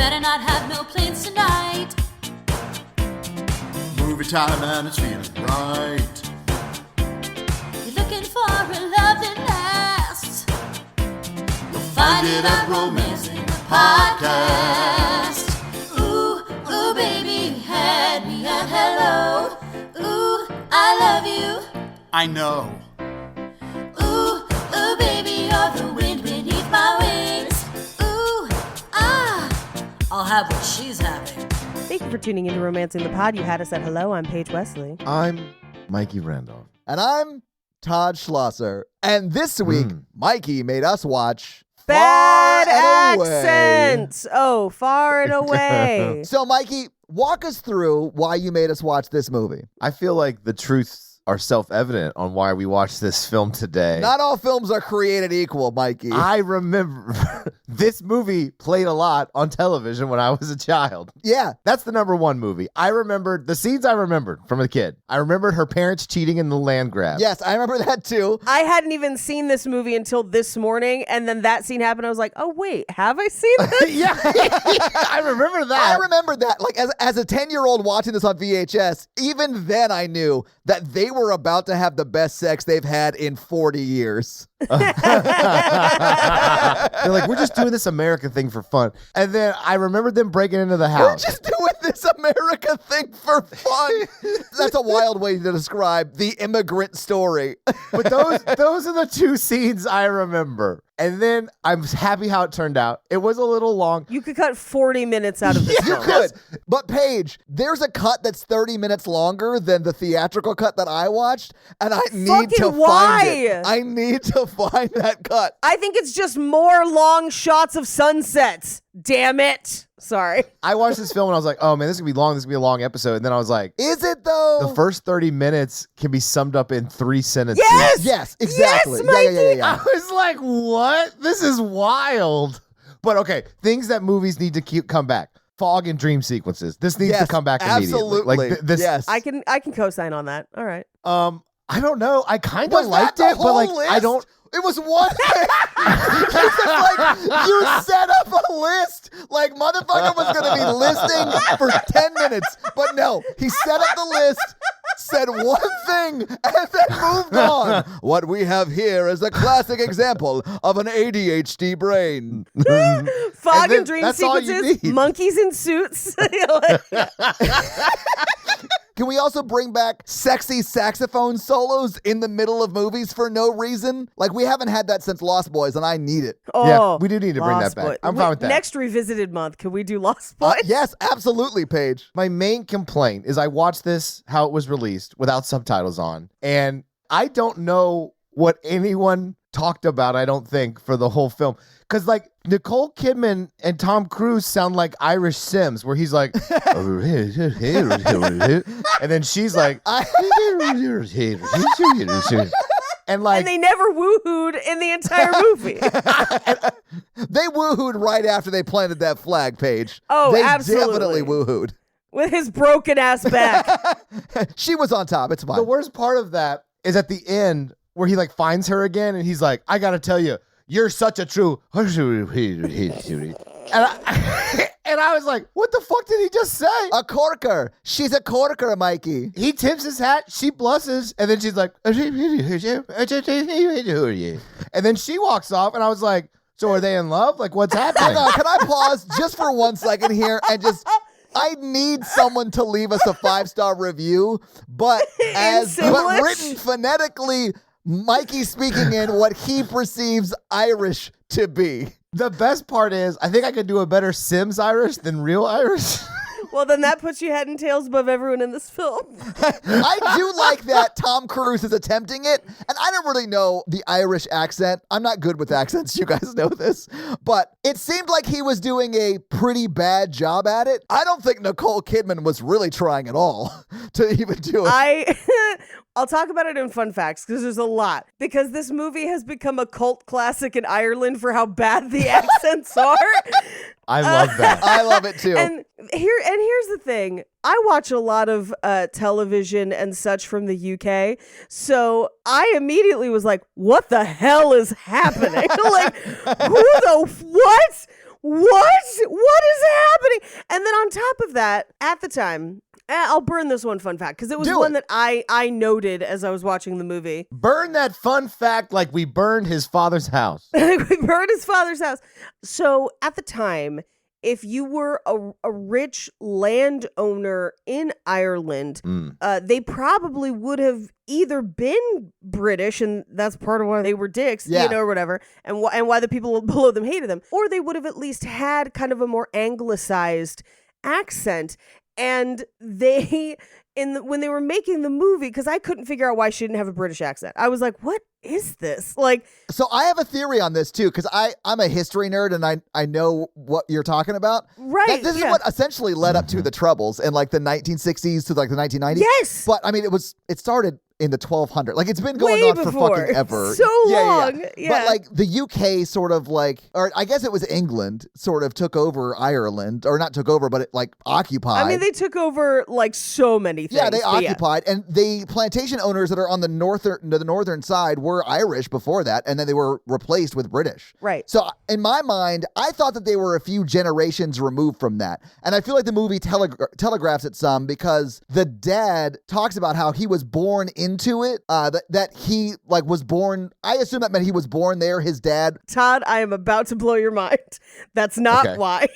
better not have no plans tonight. Movie time and it's feeling right. You're looking for a love that lasts. You'll find it at Romancing the Podcast. Ooh, ooh, baby, you had me at hello. Ooh, I love you. I know. Ooh, ooh, baby, you're the wind beneath my wings. Ooh, I'll have what she's having. Thank you for tuning into Romancing the Pod. You had us at hello. I'm Paige Wesley. I'm Mikey Randolph. And I'm Todd Schlosser. And this week, Mikey made us watch Bad Far and Away. accents. Oh, Far and Away. So, Mikey, walk us through why you made us watch this movie. I feel like the truths are self-evident on why we watched this film today. Not all films are created equal, Mikey. I remember this movie played a lot on television when I was a child. Yeah. That's the number one movie. I remembered the scenes I remembered from a kid. I remembered her parents cheating in the land grab. Yes, I remember that too. I hadn't even seen this movie until this morning, and then that scene happened. I was like, oh, wait, have I seen this? Yeah, I remember that. I remember that. Like, as a 10-year-old watching this on VHS, even then I knew that they were about to have the best sex they've had in 40 years. They're like, we're just doing this America thing for fun. And then I remembered them breaking into the We're house. just doing this America thing for fun. That's a wild way to describe the immigrant story. But those are the two scenes I remember. And then I'm happy how it turned out. It was a little long. You could cut 40 minutes out of this You film. could. But Paige, there's a cut that's 30 minutes longer than the theatrical cut that I watched, and I need to why? find it. I need to find that cut. I think it's just more long shots of sunsets. Damn it. Sorry. I watched this film and I was like, oh man, this is going to be long. This is going to be a long episode. And then I was like, Is it though? the first 30 minutes can be summed up in 3 sentences. Yes! Yes, exactly. Yes, yeah. I was like, what? This is wild. But okay, things that movies need to come back. Fog and dream sequences. This needs to come back immediately. Absolutely. Like this. Yes. I can co-sign on that. All right. I don't know. I kind Was of that liked the it, but whole like list? I don't. It was one thing. It's just like you set up a list. Like motherfucker was going to be listing for 10 minutes. But no, he set up the list, said one thing, and then moved on. What we have here is a classic example of an ADHD brain. Fog then and dream that's all you sequences, need. monkeys in suits. Can we also bring back sexy saxophone solos in the middle of movies for no reason? Like, we haven't had that since Lost Boys, and I need it. Oh, we do need to bring that Lost back. Boy- I'm fine with that. Next Revisited month, can we do Lost Boys? Yes, absolutely, Paige. My main complaint is I watched this how it was released without subtitles on, and I don't know what anyone talked about, I don't think, for the whole film. Because, like, Nicole Kidman and Tom Cruise sound like Irish Sims, where he's like, and then she's like, and like, And they never woohooed in the entire movie. They woohooed right after they planted that flag, Paige. Oh, they absolutely. definitely woohooed. With his broken ass back. She was on top. It's fine. the worst part of that is at the end where he like finds her again, and he's like, I gotta tell you, you're such a true. And I was like, what the fuck did he just say? A corker. She's a corker, Mikey. He tips his hat, she blushes, and then she's like, and then she walks off, and I was like, so are they in love? Like, what's happening? Hang on, can I pause just for 1 second here and just... I need someone to leave us a 5-star review, but written phonetically, Mikey speaking in what he perceives Irish to be. The best part is, I think I could do a better Sims Irish than real Irish. Well, then that puts you head and tails above everyone in this film. I do like that Tom Cruise is attempting it, and I don't really know the Irish accent. I'm not good with accents, you guys know this, but it seemed like he was doing a pretty bad job at it. I don't think Nicole Kidman was really trying at all to even do it. I'll talk about it in fun facts because there's a lot. Because this movie has become a cult classic in Ireland for how bad the accents are. I love that. I love it too. And here's the thing. I watch a lot of television and such from the UK. So I immediately was like, what the hell is happening? Like, who the what? what is happening? And then on top of that, at the time, I'll burn this one fun fact because it was one that I noted as I was watching the movie. Burn that fun fact like we burned his father's house. We burned his father's house. So at the time, if you were a rich landowner in Ireland, they probably would have either been British, and that's part of why they were dicks, or whatever, and why the people below them hated them, or they would have at least had kind of a more anglicized accent. And they, when they were making the movie, because I couldn't figure out why she didn't have a British accent. I was like, what is this? Like, so I have a theory on this too, because I'm a history nerd and I know what you're talking about. Right. This is what essentially led up to the Troubles in like the 1960s to like the 1990s. Yes. But I mean, it started in the 1200s. Like it's been going Way on before. for fucking ever. So long. Yeah. But like the UK sort of like, or I guess it was England sort of took over Ireland, or not took over, but it like occupied. I mean, they took over like so many things. Yeah, they occupied, and the plantation owners that are on the northern side were Irish before that, and then they were replaced with British. Right. So in my mind, I thought that they were a few generations removed from that, and I feel like the movie telegraphs it some because the dad talks about how he was born into it. That he like was born. I assume that meant he was born there. His dad. Todd, I am about to blow your mind. That's not why.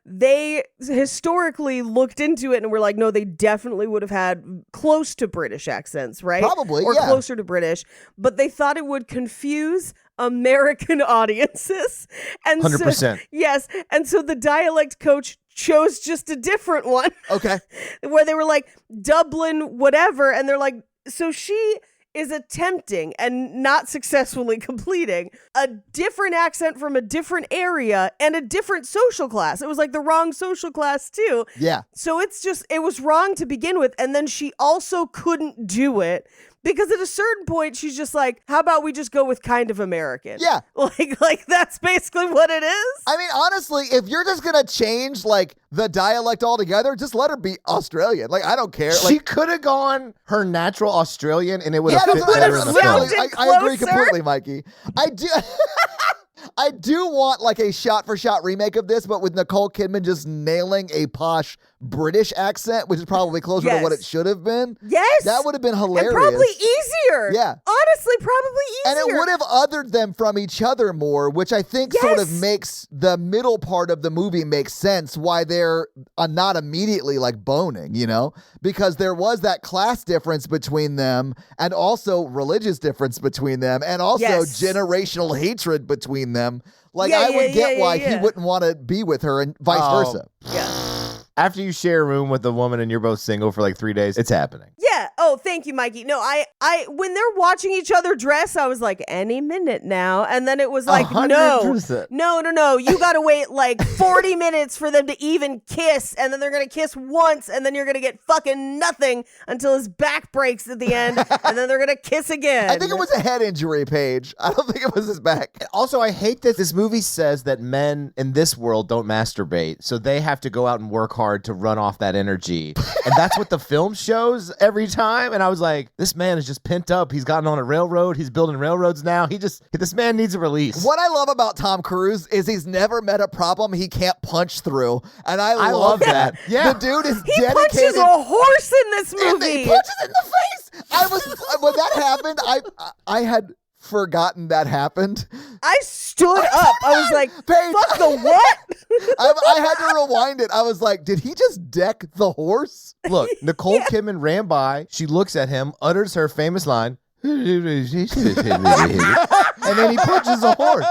They historically looked into it and were like, no, they definitely would have had close to British accents, right? Probably, or yeah. closer to British, but they thought it would confuse American audiences. And 100%. So, yes, and so the dialect coach chose just a different one. Okay. Where they were like Dublin, whatever, and they're like, so she is attempting and not successfully completing a different accent from a different area and a different social class. It was like the wrong social class too. Yeah. So it was wrong to begin with. And then she also couldn't do it because at a certain point she's just like, how about we just go with kind of American? Yeah. Like that's basically what it is. I mean, honestly, if you're just going to change like the dialect altogether, just let her be Australian. Like, I don't care. She Like, could have gone her natural Australian and it would have yeah, fit that's what better I in the literally- film. I agree closer. completely, Mikey. I do. I do want like a shot-for-shot remake of this, but with Nicole Kidman just nailing a posh British accent, which is probably closer to what it should have been. Yes. That would have been hilarious. And probably easier. Yeah. Honestly, probably easier. And it would have othered them from each other more, which I think sort of Yes. makes the middle part of the movie make sense why they're not immediately like boning, you know? Because there was that class difference between them and also religious difference between them and also generational hatred between them. Like, I would get why he wouldn't want to be with her and vice versa. Yeah. After you share a room with a woman and you're both single for like 3 days, it's happening. Yeah. Oh, thank you, Mikey. No, I when they're watching each other dress, I was like, any minute now. And then it was like, 100%. no. You got to wait like 40 minutes for them to even kiss. And then they're going to kiss once. And then you're going to get fucking nothing until his back breaks at the end. And then they're going to kiss again. I think it was a head injury, Paige. I don't think it was his back. Also, I hate that this movie says that men in this world don't masturbate, so they have to go out and work hard to run off that energy. And that's what the film shows every time. And I was like, this man is just pent up. He's gotten on a railroad. He's building railroads now. This man needs a release. What I love about Tom Cruise is he's never met a problem he can't punch through. And I love that. Yeah. The dude is he dedicated. punches a horse in this And movie. he punches in the face. When that happened, I had forgotten that happened. I stood up. I was like, Paige, fuck the what? I had to rewind it. I was like, did he just deck the horse? Look, Nicole Kidman ran by. She looks at him, utters her famous line, and then he punches a horse.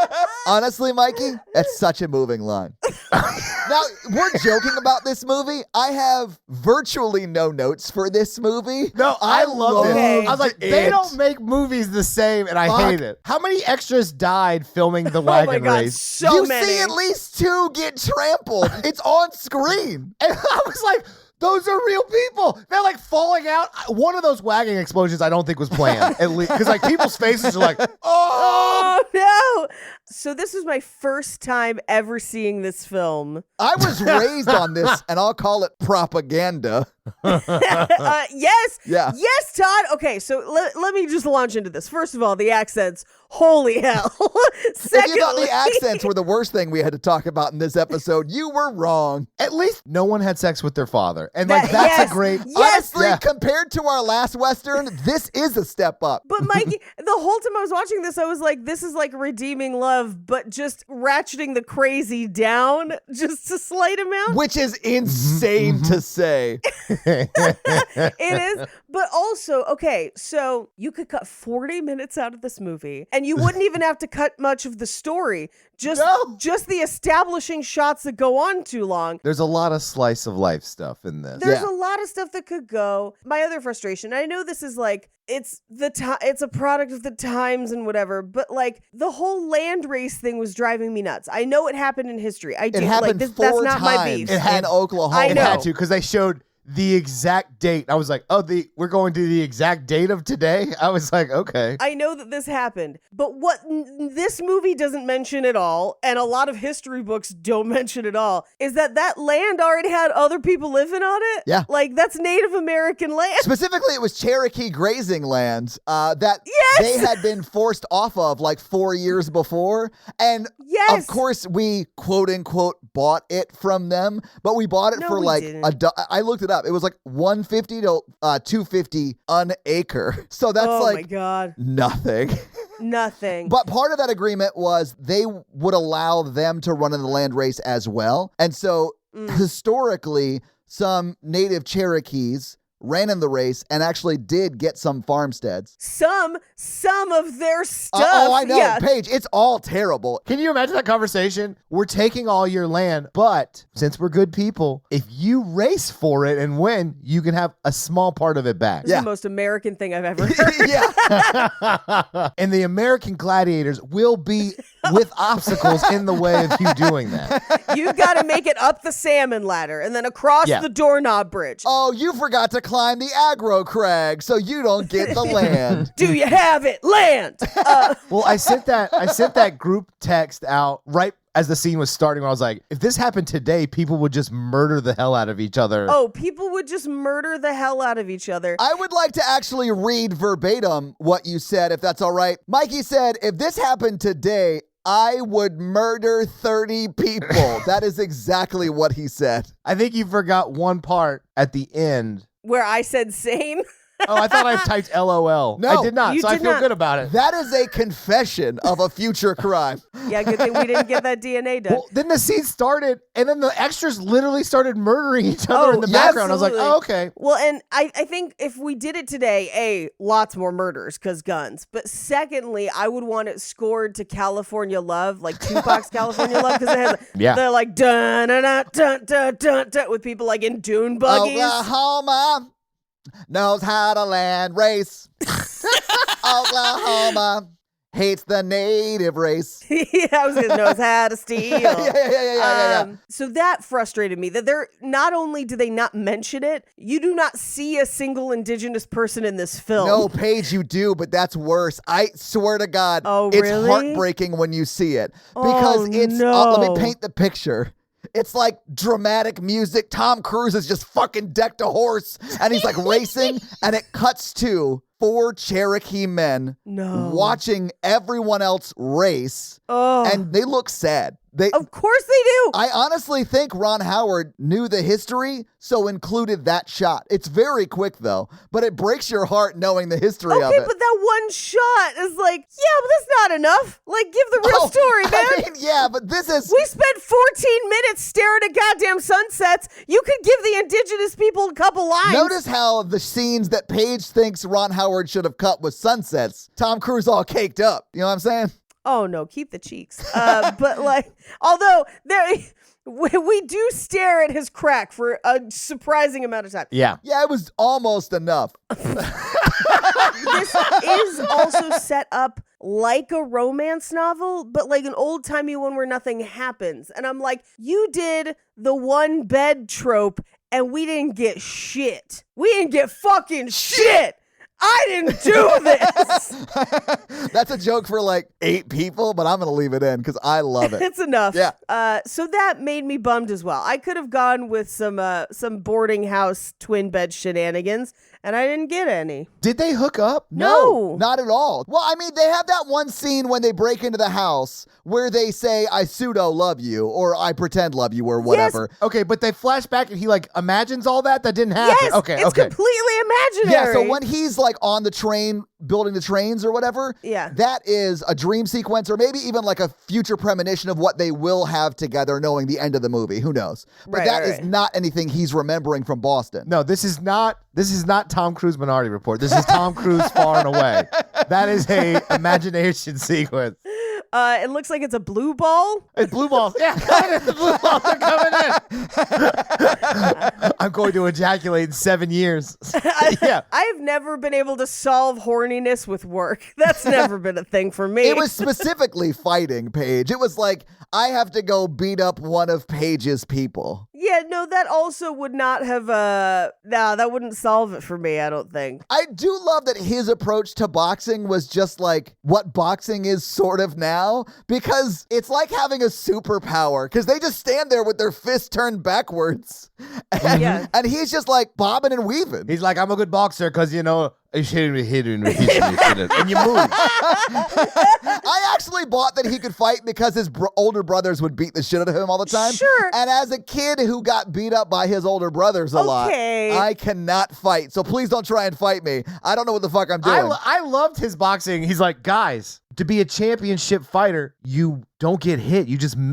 Honestly, Mikey, that's such a moving line. Now, we're joking about this movie. I have virtually no notes for this movie. No, I love it. Okay. I was like, they don't make movies the same, and I hate it. How many extras died filming the Oh my wagon God, race? so You many. see at least 2 get trampled. It's on screen. And I was like, those are real people. They're like falling out. One of those wagon explosions I don't think was planned. At least because like people's faces are like, Oh no! So this was my first time ever seeing this film. I was raised on this, and I'll call it propaganda. Yes. Yeah. Yes, Todd. Okay, so let me just launch into this. First of all, the accents. Holy hell. If you thought the accents were the worst thing we had to talk about in this episode, you were wrong. At least no one had sex with their father. And like that's yes, a great yes. Honestly, Yeah. compared to our last Western, this is a step up. But Mikey, the whole time I was watching this, I was like, this is like redeeming love, but just ratcheting the crazy down just a slight amount. Which is insane to say. It is. But also, okay, so you could cut 40 minutes out of this movie and you wouldn't even have to cut much of the story. Just the establishing shots that go on too long. There's a lot of slice of life stuff in this. There's a lot of stuff that could go. My other frustration, I know this is like, it's a product of the times and whatever, but like the whole land race thing was driving me nuts. I know it happened in history. I do. It happened like, 4 that's not times my beef. in Oklahoma. I It know. had to because they showed the exact date. I was like, oh, we're going to the exact date of today? I was like, okay. I know that this happened, but what this movie doesn't mention at all, and a lot of history books don't mention at all, is that land already had other people living on it. Yeah. Like, that's Native American land. Specifically, it was Cherokee grazing lands that they had been forced off of like 4 years before. And Yes. of course, we quote unquote bought it from them, but we bought it No, for we like didn't. I looked it up. It was like $150 to $250 an acre. So that's Oh my like God. nothing. Nothing. But part of that agreement was they would allow them to run in the land race as well. And so historically, some native Cherokees ran in the race and actually did get some farmsteads. Some of their stuff. Oh, I know, Yeah. Paige, it's all terrible. Can you imagine that conversation? We're taking all your land, but since we're good people, if you race for it and win, you can have a small part of it back. This is the most American thing I've ever heard. Yeah. And the American gladiators will be with obstacles in the way of you doing that. You've got to make it up the salmon ladder and then across Yeah. the doorknob bridge. Oh, you forgot to climb the aggro crag, so you don't get the land. Do you have it? Land. Well, I sent that group text out right as the scene was starting where I was like, if this happened today, people would just murder the hell out of each other. Oh, people would just murder the hell out of each other. I would like to actually read verbatim what you said, if that's all right. Mikey said, if this happened today, I would murder 30 people. That is exactly what he said. I think you forgot one part at the end. Where I said same. Oh, I thought I typed LOL. No, I did not, you so I did feel not. good about it. That is a confession of a future crime. Yeah, good thing we didn't get that DNA done. Well, then the scene started, and then the extras literally started murdering each other in the yeah, background. I was like, absolutely. oh, okay. Well, and I think if we did it today, lots more murders because guns. But secondly, I would want it scored to California Love, like Tupac's California Love, because it has they're like dun dun dun dun dun dun dun with people like in dune buggies. Oklahoma knows how to land race. Oklahoma hates the native race. Yeah, I was gonna knows how to steal. Yeah. So that frustrated me that they're not only do they not mention it, you do not see a single indigenous person in this film. No, Paige, you do, but that's worse. I swear to God, Oh, it's really? heartbreaking when you see it because it's. no. Let me paint the picture. It's like dramatic music. Tom Cruise is just fucking decked a horse and he's like racing, and it cuts to 4 Cherokee men watching everyone else race, and they look sad. Of course they do. I honestly think Ron Howard knew the history, so included that shot. It's very quick, though, but it breaks your heart knowing the history of Okay, it. but that one shot is like, yeah, but that's not enough. Like, give the real story, man. I mean, yeah, but this is... We spent 14 minutes staring at goddamn sunsets. You could give the indigenous people a couple lines. Notice how the scenes that Paige thinks Ron Howard should have cut was sunsets. Tom Cruise all caked up. You know what I'm saying? Oh, no, keep the cheeks. But, like, although we do stare at his crack for a surprising amount of time. Yeah. Yeah, it was almost enough. This is also set up like a romance novel, but like an old-timey one where nothing happens. And I'm like, you did the one bed trope and we didn't get shit. We didn't get fucking shit. I didn't do this. That's a joke for like 8 people, but I'm going to leave it in because I love it. It's enough. Yeah. So that made me bummed as well. I could have gone with some boarding house twin bed shenanigans, and I didn't get any. Did they hook up? No. Not at all. Well, I mean, they have that one scene when they break into the house where they say, I pseudo love you, or I pretend love you, or whatever. Okay, but they flash back and he like imagines all that didn't happen. Yes, Okay, it's completely imaginary. Yeah, so when he's like on the train building the trains or whatever, that is a dream sequence or maybe even like a future premonition of what they will have together knowing the end of the movie. Who knows? But that is not anything he's remembering from Boston. No, this is not Tom Cruise Minority Report. This is Tom Cruise Far and Away. That is a imagination sequence. It looks like it's a blue ball. It's blue balls. Yeah, the blue balls are coming in. I'm going to ejaculate in 7 years. Yeah. I've never been able to solve horniness with work. That's never been a thing for me. It was specifically fighting Paige. It was like, I have to go beat up one of Paige's people. Yeah, no, that also would not have, that wouldn't solve it for me, I don't think. I do love that his approach to boxing was just like what boxing is sort of now, because it's like having a superpower, because they just stand there with their fists turned backwards. And he's just like bobbing and weaving. He's like, I'm a good boxer because, you know, and you move. I actually bought that he could fight because his older brothers would beat the shit out of him all the time. Sure. And as a kid who got beat up by his older brothers a lot, I cannot fight. So please don't try and fight me. I don't know what the fuck I'm doing. I loved his boxing. He's like, guys, to be a championship fighter, you don't get hit.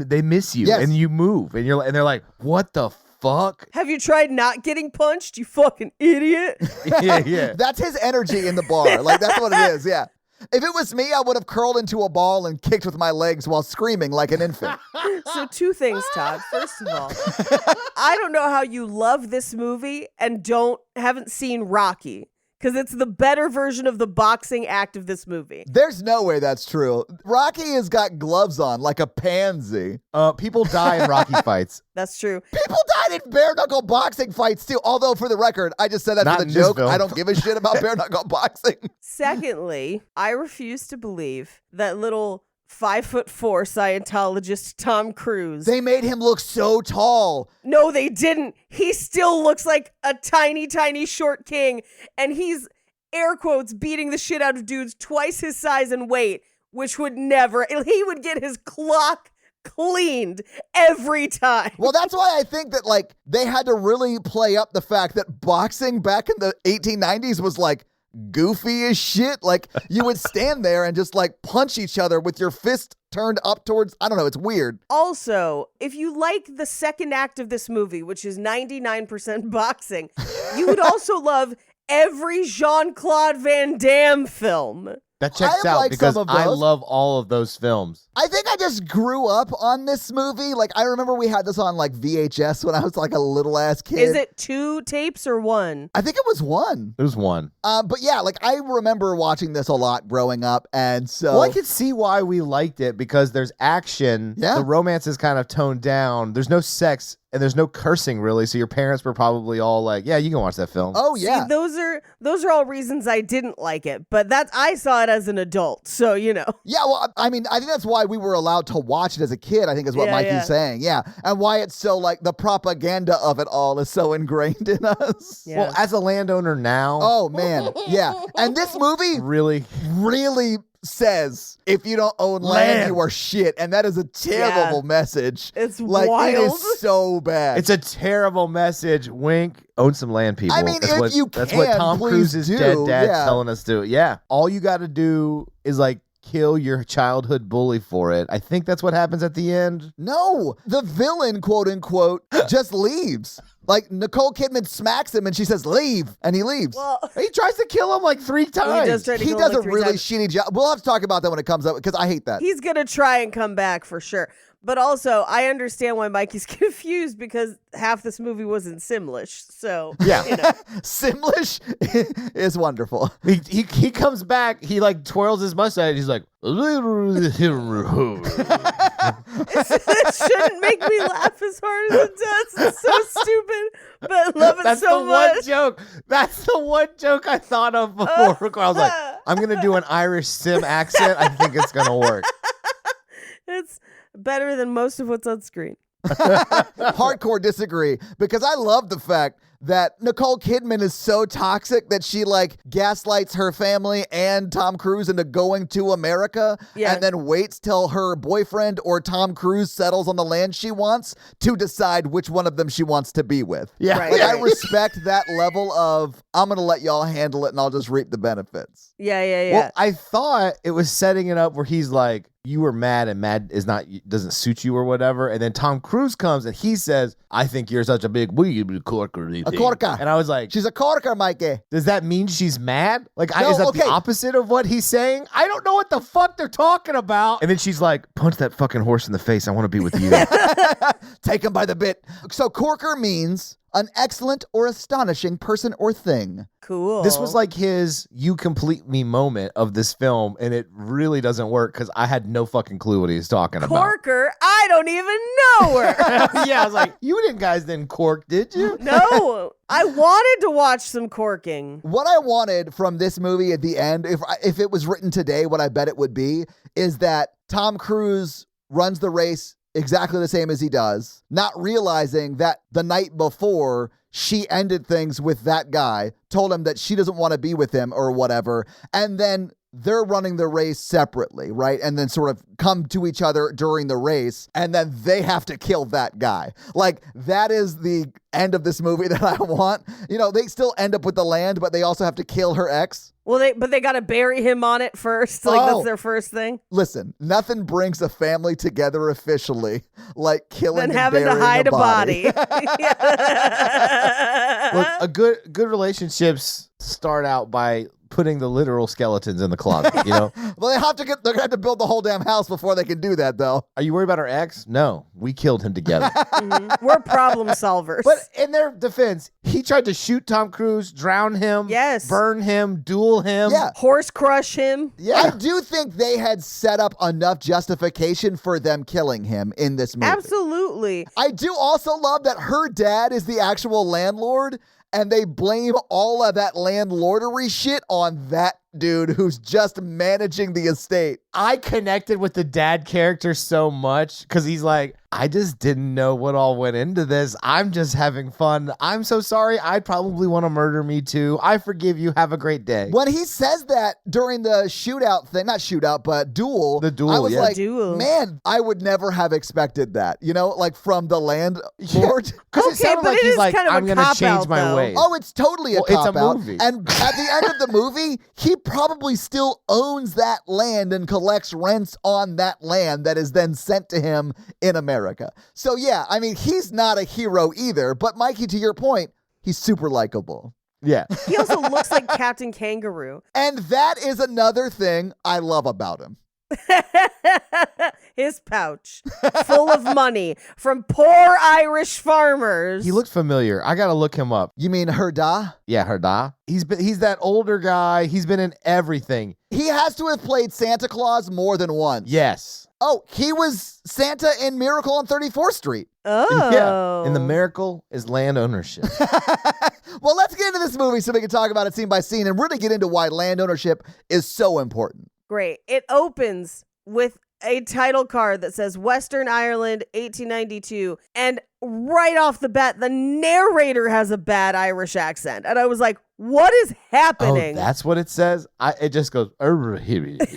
They miss you and you move. And they're like, what the fuck? Have you tried not getting punched, you fucking idiot? Yeah. That's his energy in the bar. Like, that's what it is, yeah. If it was me, I would have curled into a ball and kicked with my legs while screaming like an infant. So 2 things, Todd. First of all, I don't know how you love this movie and haven't seen Rocky. Because it's the better version of the boxing act of this movie. There's no way that's true. Rocky has got gloves on like a pansy. People die in Rocky fights. That's true. People died in bare knuckle boxing fights too. Although, for the record, I just said that Not for in the this joke. film. I don't give a shit about bare knuckle boxing. Secondly, I refuse to believe that little 5'4" Scientologist Tom Cruise. They made him look so tall. No, they didn't. He still looks like a tiny, tiny short king. And he's, air quotes, beating the shit out of dudes twice his size and weight, which would never, he would get his clock cleaned every time. Well, that's why I think that, like, they had to really play up the fact that boxing back in the 1890s was, like, goofy as shit. Like, you would stand there and just, like, punch each other with your fist turned up towards, I don't know, it's weird. Also, if you like the second act of this movie, which is 99% boxing, you would also love every Jean-Claude Van Damme film. That checks I out like because some of I those. love all of those films. I think I just grew up on this movie. Like, I remember we had this on, like, VHS when I was, like, a little-ass kid. Is it 2 tapes or 1? I think it was 1. It was 1. But yeah, like, I remember watching this a lot growing up, and so... Well, I could see why we liked it because there's action. Yeah. The romance is kind of toned down. There's no sex and there's no cursing really. So your parents were probably all like, "Yeah, you can watch that film." Oh yeah, See, those are all reasons I didn't like it, but I saw it as an adult, so you know. Yeah, well, I mean, I think that's why we were allowed to watch it as a kid. I think is what Mikey's saying. Yeah, and why it's so like the propaganda of it all is so ingrained in us. Yeah. Well, as a landowner now, Oh man, yeah, and this movie really. says if you don't own land, you are shit, and that is a terrible message. It's like wild. it is so bad. It's a terrible message. Wink. Own some land, people. I mean, if you that's can, what Tom please Cruise's do. dead dad's Yeah. telling us to. Yeah. All you got to do is like kill your childhood bully for it. I think that's what happens at the end. No, the villain, quote unquote, just leaves. Like Nicole Kidman smacks him and she says, "Leave," and he leaves. Well, He tries to kill him like 3 times. he does try to He kill does him a like 3 really times. shitty job. We'll have to talk about that when it comes up because I hate that. He's gonna try and come back for sure. But also, I understand why Mikey's confused because half this movie was in Simlish. So, Yeah. you know. Simlish is wonderful. He comes back, he like twirls his mustache, he's like It shouldn't make me laugh as hard as it does. It's so stupid, but I love it That's so the much. one joke. That's the one joke I thought of before recording. I was like, I'm gonna do an Irish sim accent. I think it's gonna work. It's better than most of what's on screen. Hardcore disagree, because I love the fact that Nicole Kidman is so toxic that she like gaslights her family and Tom Cruise into going to America and then waits till her boyfriend or Tom Cruise settles on the land she wants to decide which one of them she wants to be with. Yeah. Right. Like, I respect that level of, I'm going to let y'all handle it and I'll just reap the benefits. Yeah. Well, I thought it was setting it up where he's like, you were mad and mad doesn't suit you or whatever. And then Tom Cruise comes and he says, I think you're such a big corker. A corker. And I was like, She's a corker, Mikey. does that mean she's mad? Like, No, is that okay. the opposite of what he's saying? I don't know what the fuck they're talking about. And then she's like, punch that fucking horse in the face. I want to be with you. Take him by the bit. So corker means an excellent or astonishing person or thing. Cool. This was like his "you complete me" moment of this film, and it really doesn't work because I had no fucking clue what he was talking about. Corker. I don't even know her. Yeah, I was like, guys didn't cork, did you? No, I wanted to watch some corking. What I wanted from this movie at the end, if it was written today, what I bet it would be, is that Tom Cruise runs the race exactly the same as he does, not realizing that the night before she ended things with that guy, told him that she doesn't want to be with him or whatever, and then they're running the race separately, right? And then sort of come to each other during the race, and then they have to kill that guy. Like, that is the end of this movie that I want. You know, they still end up with the land, but they also have to kill her ex. Well, they got to bury him on it first. Like, that's their first thing. Listen, nothing brings a family together officially like killing Then and having to burying hide a body. Look, good relationships start out by putting the literal skeletons in the closet, you know? Well, they're gonna have to build the whole damn house before they can do that, though. Are you worried about our ex? No, we killed him together. We're problem solvers. But in their defense, he tried to shoot Tom Cruise, drown him, Yes. burn him, duel him. Yeah. Horse crush him. I do think they had set up enough justification for them killing him in this movie. Absolutely. I do also love that her dad is the actual landlord, and they blame all of that landlordery shit on that dude who's just managing the estate. I connected with the dad character so much because he's like, I just didn't know what all went into this. I'm just having fun. I'm so sorry. I'd probably want to murder me too. I forgive you. Have a great day. When he says that during the shootout thing, not shootout, but duel, The duel, I was yeah. like, Duel. man, I would never have expected that, you know, like from the landlord. Because Okay, it sounded but like it he's is like, kind of a I'm going to cop-out, change my though. ways. Oh, it's totally a Well, it's a cop-out. movie. And at the end of the movie, he probably still owns that land and collects rents on that land that is then sent to him in America. So yeah, I mean, he's not a hero either, but Mikey, to your point, he's super likable. Yeah. He also looks like Captain Kangaroo. And that is another thing I love about him. His pouch full of money from poor Irish farmers. He looked familiar. I got to look him up. You mean Herda? Yeah, Herda. He's that older guy. He's been in everything. He has to have played Santa Claus more than once. Yes. Oh, he was Santa in Miracle on 34th Street. Oh. Yeah. And the miracle is land ownership. Well, let's get into this movie so we can talk about it scene by scene and really get into why land ownership is so important. Great. It opens with a title card that says Western Ireland, 1892. And right off the bat, the narrator has a bad Irish accent. And I was like, what is happening? Oh, that's what it says? It just goes... Is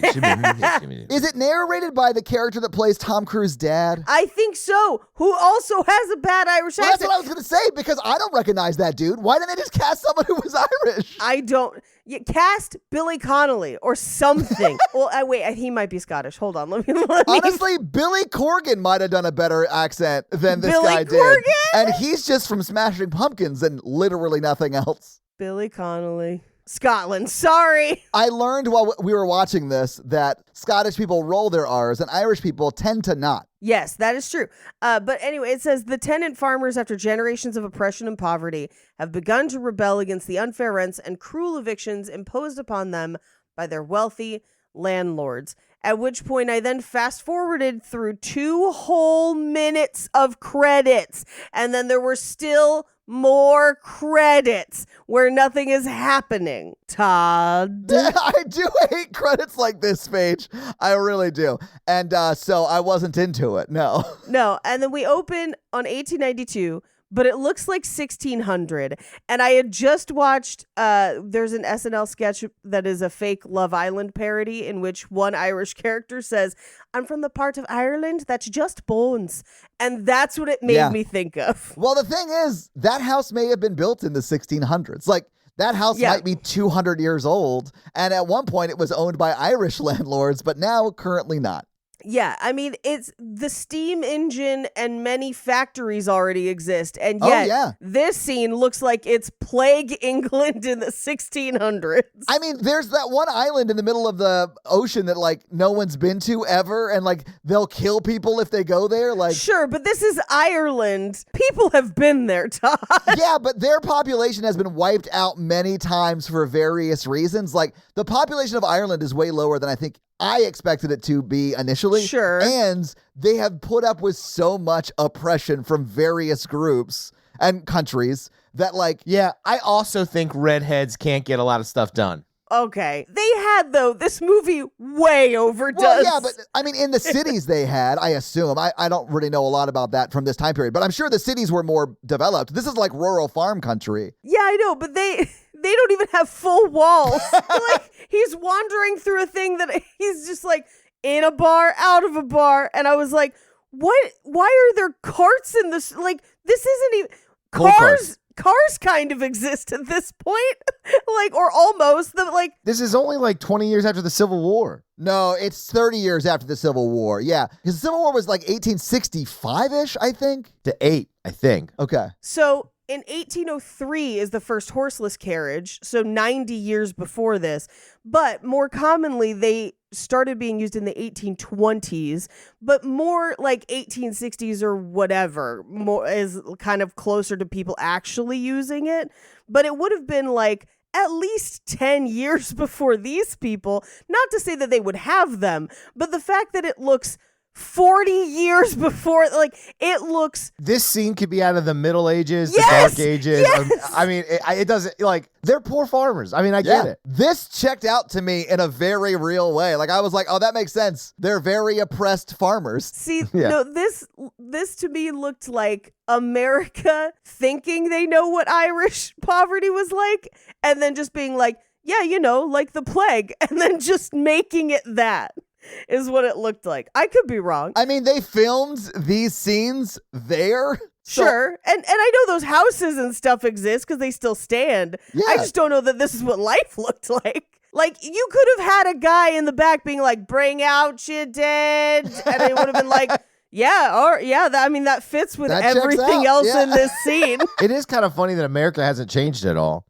it narrated by the character that plays Tom Cruise's dad? I think so. Who also has a bad Irish Well, that's accent. what I was going to say, because I don't recognize that dude. Why didn't they just cast someone who was Irish? I don't. Cast Billy Connolly or something. Well, wait, he might be Scottish. Hold on. Let me. Honestly, Billy Corgan might have done a better accent than this Billy guy Corgan? did. And he's just from Smashing Pumpkins and literally nothing else. Billy Connolly. Scotland. Sorry. I learned while we were watching this that Scottish people roll their R's and Irish people tend to not. Yes, that is true. But anyway, it says the tenant farmers, after generations of oppression and poverty, have begun to rebel against the unfair rents and cruel evictions imposed upon them by their wealthy landlords. At which point I then fast forwarded through 2 whole minutes of credits. And then there were still more credits where nothing is happening. Todd. I do hate credits like this, Paige. I really do. And so I wasn't into it. No. No. And then we open on 1892. But it looks like 1600. And I had just watched, there's an SNL sketch that is a fake Love Island parody in which one Irish character says, I'm from the part of Ireland that's just bones. And that's what it made me think of. Well, the thing is, that house may have been built in the 1600s. Like, that house might be 200 years old. And at one point, it was owned by Irish landlords, but now currently not. Yeah, I mean, it's the steam engine and many factories already exist. And yet, this scene looks like it's Plague England in the 1600s. I mean, there's that one island in the middle of the ocean that, like, no one's been to ever. And, like, they'll kill people if they go there. Like, sure, but this is Ireland. People have been there, Todd. Yeah, but their population has been wiped out many times for various reasons. Like, the population of Ireland is way lower than I think I expected it to be initially. Sure. And they have put up with so much oppression from various groups and countries that, like... Yeah, I also think redheads can't get a lot of stuff done. Okay. They had, though, this movie way overdoes. Well, yeah, but I mean, in the cities they had, I assume. I don't really know a lot about that from this time period, but I'm sure the cities were more developed. This is like rural farm country. Yeah, I know, but they don't even have full walls. Like, he's wandering through a thing that he's just like in a bar, out of a bar. And I was like, what? Why are there carts in this? Like, this isn't even cars kind of exist at this point. Like, or almost. This is only like 20 years after the Civil War. No, it's 30 years after the Civil War. Yeah, because the Civil War was like 1865-ish, I think. To 8, I think. Okay. So in 1803 is the first horseless carriage, so 90 years before this. But more commonly, they started being used in the 1820s, but more like 1860s or whatever, more is kind of closer to people actually using it. But it would have been like at least 10 years before these people, not to say that they would have them, but the fact that it looks 40 years before, like, it looks... This scene could be out of the Middle Ages, Yes! the Dark Ages. Yes! I mean, it doesn't, like, they're poor farmers. I mean, I get it. This checked out to me in a very real way. Like, I was like, oh, that makes sense. They're very oppressed farmers. See, no, this to me looked like America thinking they know what Irish poverty was like, and then just being like, yeah, you know, like the plague, and then just making it that. Is what it looked like. I could be wrong. I mean, they filmed these scenes there. Sure. And I know those houses and stuff exist because they still stand. Yeah. I just don't know that this is what life looked like. Like, you could have had a guy in the back being like, bring out your dead. And it would have been like, that fits with That checks everything out. else in this scene. It is kind of funny that America hasn't changed at all.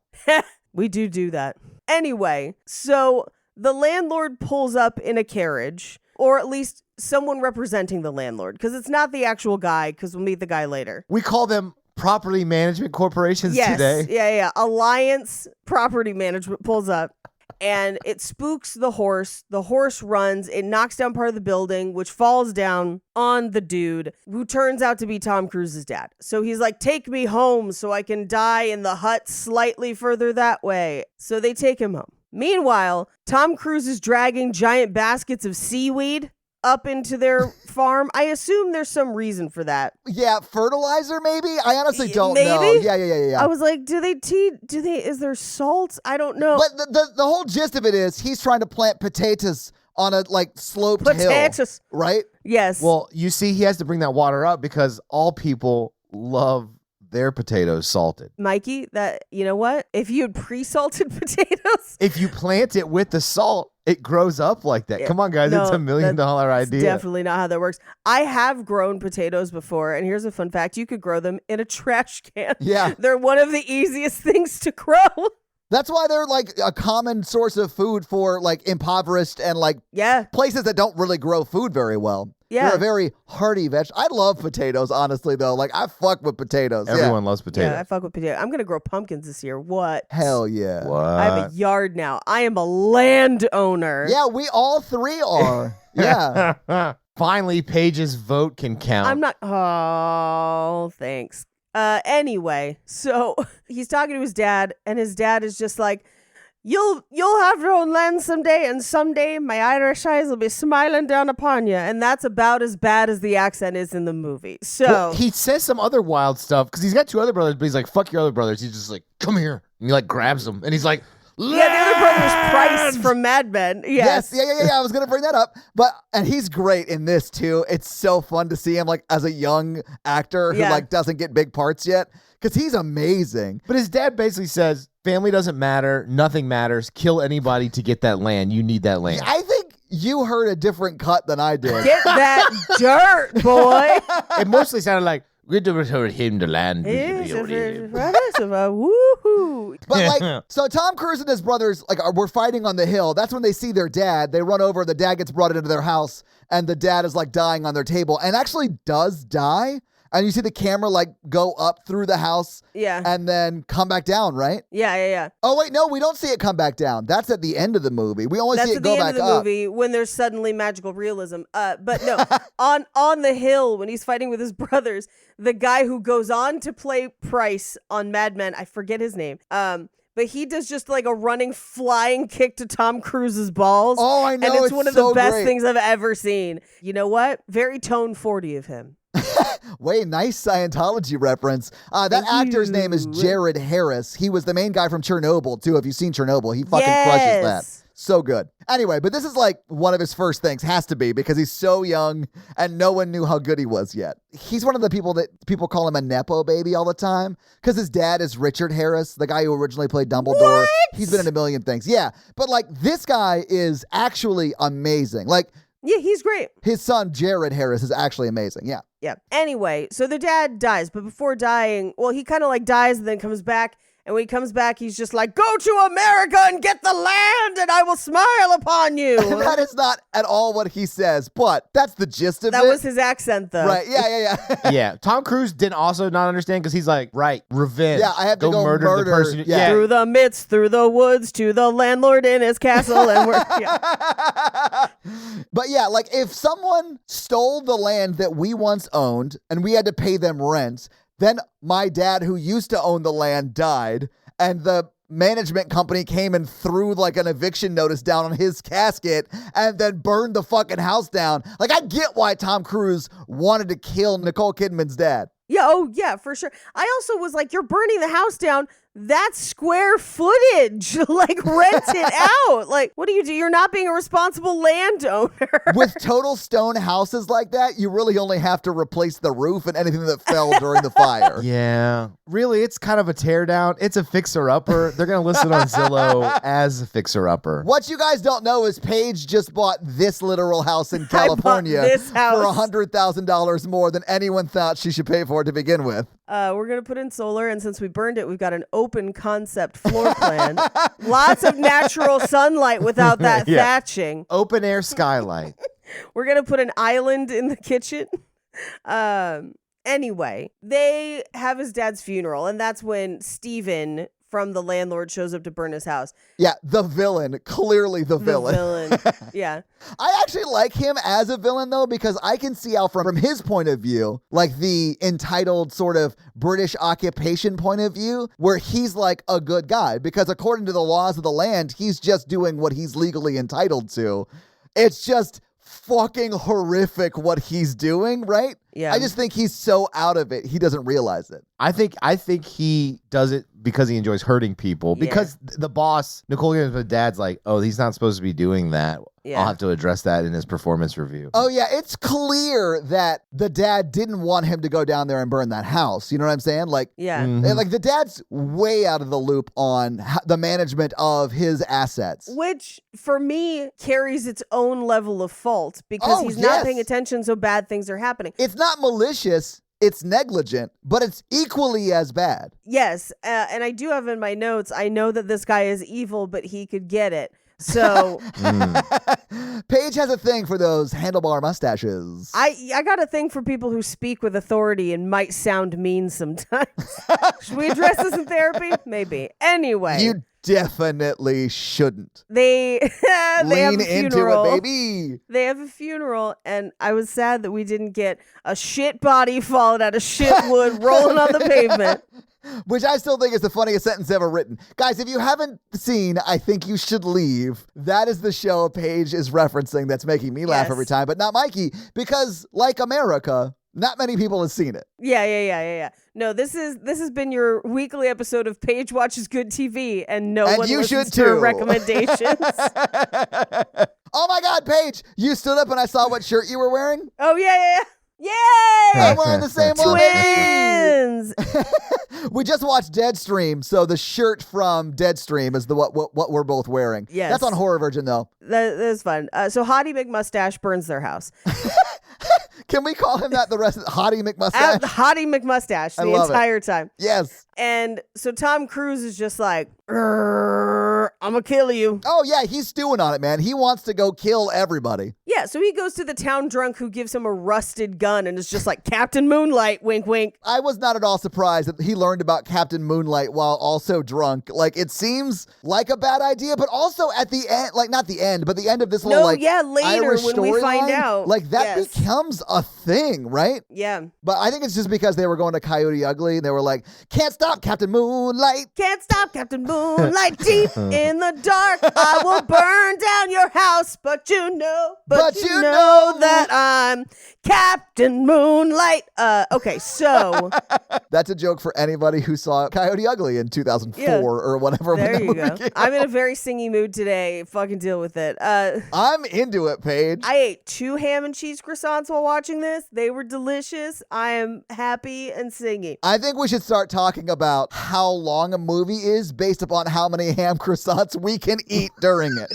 We do that. Anyway, so... the landlord pulls up in a carriage, or at least someone representing the landlord, because it's not the actual guy, because we'll meet the guy later. We call them property management corporations today. Yeah. Alliance Property Management pulls up, and it spooks the horse. The horse runs. It knocks down part of the building, which falls down on the dude, who turns out to be Tom Cruise's dad. So he's like, take me home so I can die in the hut slightly further that way. So they take him home. Meanwhile, Tom Cruise is dragging giant baskets of seaweed up into their farm. I assume there's some reason for that. Yeah, fertilizer maybe? I honestly don't Maybe? know. Yeah. I was like, is there salt? I don't know. But the whole gist of it is he's trying to plant potatoes on a like sloped Potatoes. hill, right? Yes. Well, you see, he has to bring that water up because all people love their potatoes salted. Mikey, that, you know what? If you had pre-salted potatoes. If you plant it with the salt, it grows up like that. Come on, guys. It's $1 million idea. Definitely not how that works. I have grown potatoes before, and here's a fun fact. You could grow them in a trash can. Yeah. They're one of the easiest things to grow. That's why they're like a common source of food for like impoverished and like places that don't really grow food very well. Yeah. They're a very hearty vegetable. I love potatoes, honestly, though. Like, I fuck with potatoes. Everyone loves potatoes. Yeah, I fuck with potatoes. I'm going to grow pumpkins this year. What? Hell yeah. What? I have a yard now. I am a landowner. Yeah, we all three are. Yeah. Finally, Paige's vote can count. I'm not. Oh, thanks. Anyway, so he's talking to his dad, and his dad is just like, You'll have your own land someday, and someday my Irish eyes will be smiling down upon you. And that's about as bad as the accent is in the movie. So Well, he says some other wild stuff because he's got two other brothers, but he's like, fuck your other brothers. He's just like, come here. And he like grabs them. And he's like, yeah, the other brother is Price from Mad Men. Yes. Yeah. I was gonna bring that up, and he's great in this too. It's so fun to see him like as a young actor who like doesn't get big parts yet, because he's amazing. But his dad basically says, family doesn't matter. Nothing matters. Kill anybody to get that land. You need that land. I think you heard a different cut than I did. Get that dirt, boy. It mostly sounded like, we had to return him the land. Woohoo. But like, so Tom Cruise and his brothers were fighting on the hill. That's when they see their dad. They run over. The dad gets brought into their house, and the dad is like dying on their table, and actually does die. And you see the camera like go up through the house, and then come back down, right? Yeah. Oh wait, no, we don't see it come back down. That's at the end of the movie. We only see it go back up. That's at the end of the movie when there's suddenly magical realism. But no, on the hill when he's fighting with his brothers, the guy who goes on to play Price on Mad Men, I forget his name. But he does just like a running flying kick to Tom Cruise's balls. Oh, I know. And it's one of the so best great. things I've ever seen. You know what? Very tone 40 of him. Way nice Scientology reference. That actor's name is Jared Harris. He was the main guy from Chernobyl, too. If you've seen Chernobyl, he fucking crushes that. So good. Anyway, but this is like one of his first things, has to be, because he's so young and no one knew how good he was yet. He's one of the people that people call him a Nepo baby all the time, because his dad is Richard Harris, the guy who originally played Dumbledore. What? He's been in a million things. Yeah, but like this guy is actually amazing. Like, yeah, he's great. his son, Jared Harris, is actually amazing. Yeah. Yeah. Anyway, so the dad dies, but before dying, well, he kind of like dies and then comes back. And when he comes back, he's just like, go to America and get the land and I will smile upon you. That is not at all what he says, but that's the gist of it. That was his accent, though. Right. Yeah. Yeah. Tom Cruise didn't also not understand because he's like, right, revenge. Yeah, I have to go murder the person. yeah. Through the midst, through the woods, to the landlord in his castle. And we're, But yeah, like if someone stole the land that we once owned and we had to pay them rent, then my dad, who used to own the land, died, and the management company came and threw like an eviction notice down on his casket and then burned the fucking house down. Like, I get why Tom Cruise wanted to kill Nicole Kidman's dad. Yeah, oh, yeah, for sure. I also was like, you're burning the house down. That's square footage. Like, rent it out. Like, what do? You're not being a responsible landowner. With total stone houses like that, you really only have to replace the roof and anything that fell during the fire. Yeah. Really, it's kind of a teardown. It's a fixer-upper. They're going to list it on Zillow as a fixer-upper. What you guys don't know is Paige just bought this literal house in California this house. for $100,000 more than anyone thought she should pay for it to begin with. We're going to put in solar, and since we burned it, we've got an open concept floor plan. Lots of natural sunlight without that thatching. Open air skylight. We're going to put an island in the kitchen. Anyway, they have his dad's funeral, and that's when Steven from the landlord shows up to burn his house. Yeah, the villain. Clearly the villain. Yeah. I actually like him as a villain, though, because I can see how from his point of view, like the entitled sort of British occupation point of view, where he's like a good guy, because according to the laws of the land, he's just doing what he's legally entitled to. It's just fucking horrific what he's doing, right? Yeah. I just think he's so out of it, he doesn't realize it. I think he does it because he enjoys hurting people. Yeah. Because the boss, Nicole Kidman's dad's like, oh, he's not supposed to be doing that. Yeah. I'll have to address that in his performance review. Oh, yeah, it's clear that the dad didn't want him to go down there and burn that house. You know what I'm saying? Like, Yeah. and, like the dad's way out of the loop on the management of his assets. Which, for me, carries its own level of fault because Oh, he's yes. not paying attention, so bad things are happening. It's not malicious, it's negligent, but it's equally as bad. Yes, and I do have in my notes, I know that this guy is evil, but he could get it. So Paige has a thing for those handlebar mustaches. I got a thing for people who speak with authority and might sound mean sometimes. Should we address this in therapy? Maybe. Anyway. You definitely shouldn't. They have Lean a into funeral. it, baby. They have a funeral, and I was sad that we didn't get a shit body falling out of shit wood rolling on the pavement. Which I still think is the funniest sentence ever written. Guys, if you haven't seen I Think You Should Leave, that is the show Paige is referencing that's making me laugh Yes. every time, but not Mikey, because like America, not many people have seen it. Yeah. No, this has been your weekly episode of Paige Watches Good TV, and no And one you listens should to her too. recommendations. Oh my God, Paige, you stood up and I saw what shirt you were wearing. Oh, yeah. Yay! I'm wearing the same one, baby. Twins! We just watched Deadstream, so the shirt from Deadstream is the what we're both wearing. Yes. That's on Horror Virgin, though. That's fun. So Hottie McMustache burns their house. Can we call him that the rest of Hottie McMustache? Hottie McMustache I the love it. entire time. Yes. And so Tom Cruise is just like, I'm gonna kill you. Oh, yeah, he's stewing on it, man. He wants to go kill everybody. Yeah, so he goes to the town drunk who gives him a rusted gun and is just like, Captain Moonlight, wink, wink. I was not at all surprised that he learned about Captain Moonlight while also drunk. Like, it seems like a bad idea, but also at the end, like, not the end, but the end of this little, Later Irish when we find storyline, out. like, that Yes. becomes a thing, right? Yeah. But I think it's just because they were going to Coyote Ugly and they were like, can't stop Captain Moonlight. Can't stop Captain Moonlight deep in the dark. I will burn down your house, but you know that I'm Captain Moonlight. Okay, so That's a joke for anybody who saw Coyote Ugly in 2004 Yeah. or whatever. there when that you movie go. came I'm in out. a very singy mood today. Fucking deal with it. I'm into it, Paige. I ate 2 ham and cheese croissants while watching this. They were delicious. I am happy and singy. I think we should start talking about how long a movie is based upon how many ham croissants we can eat during it.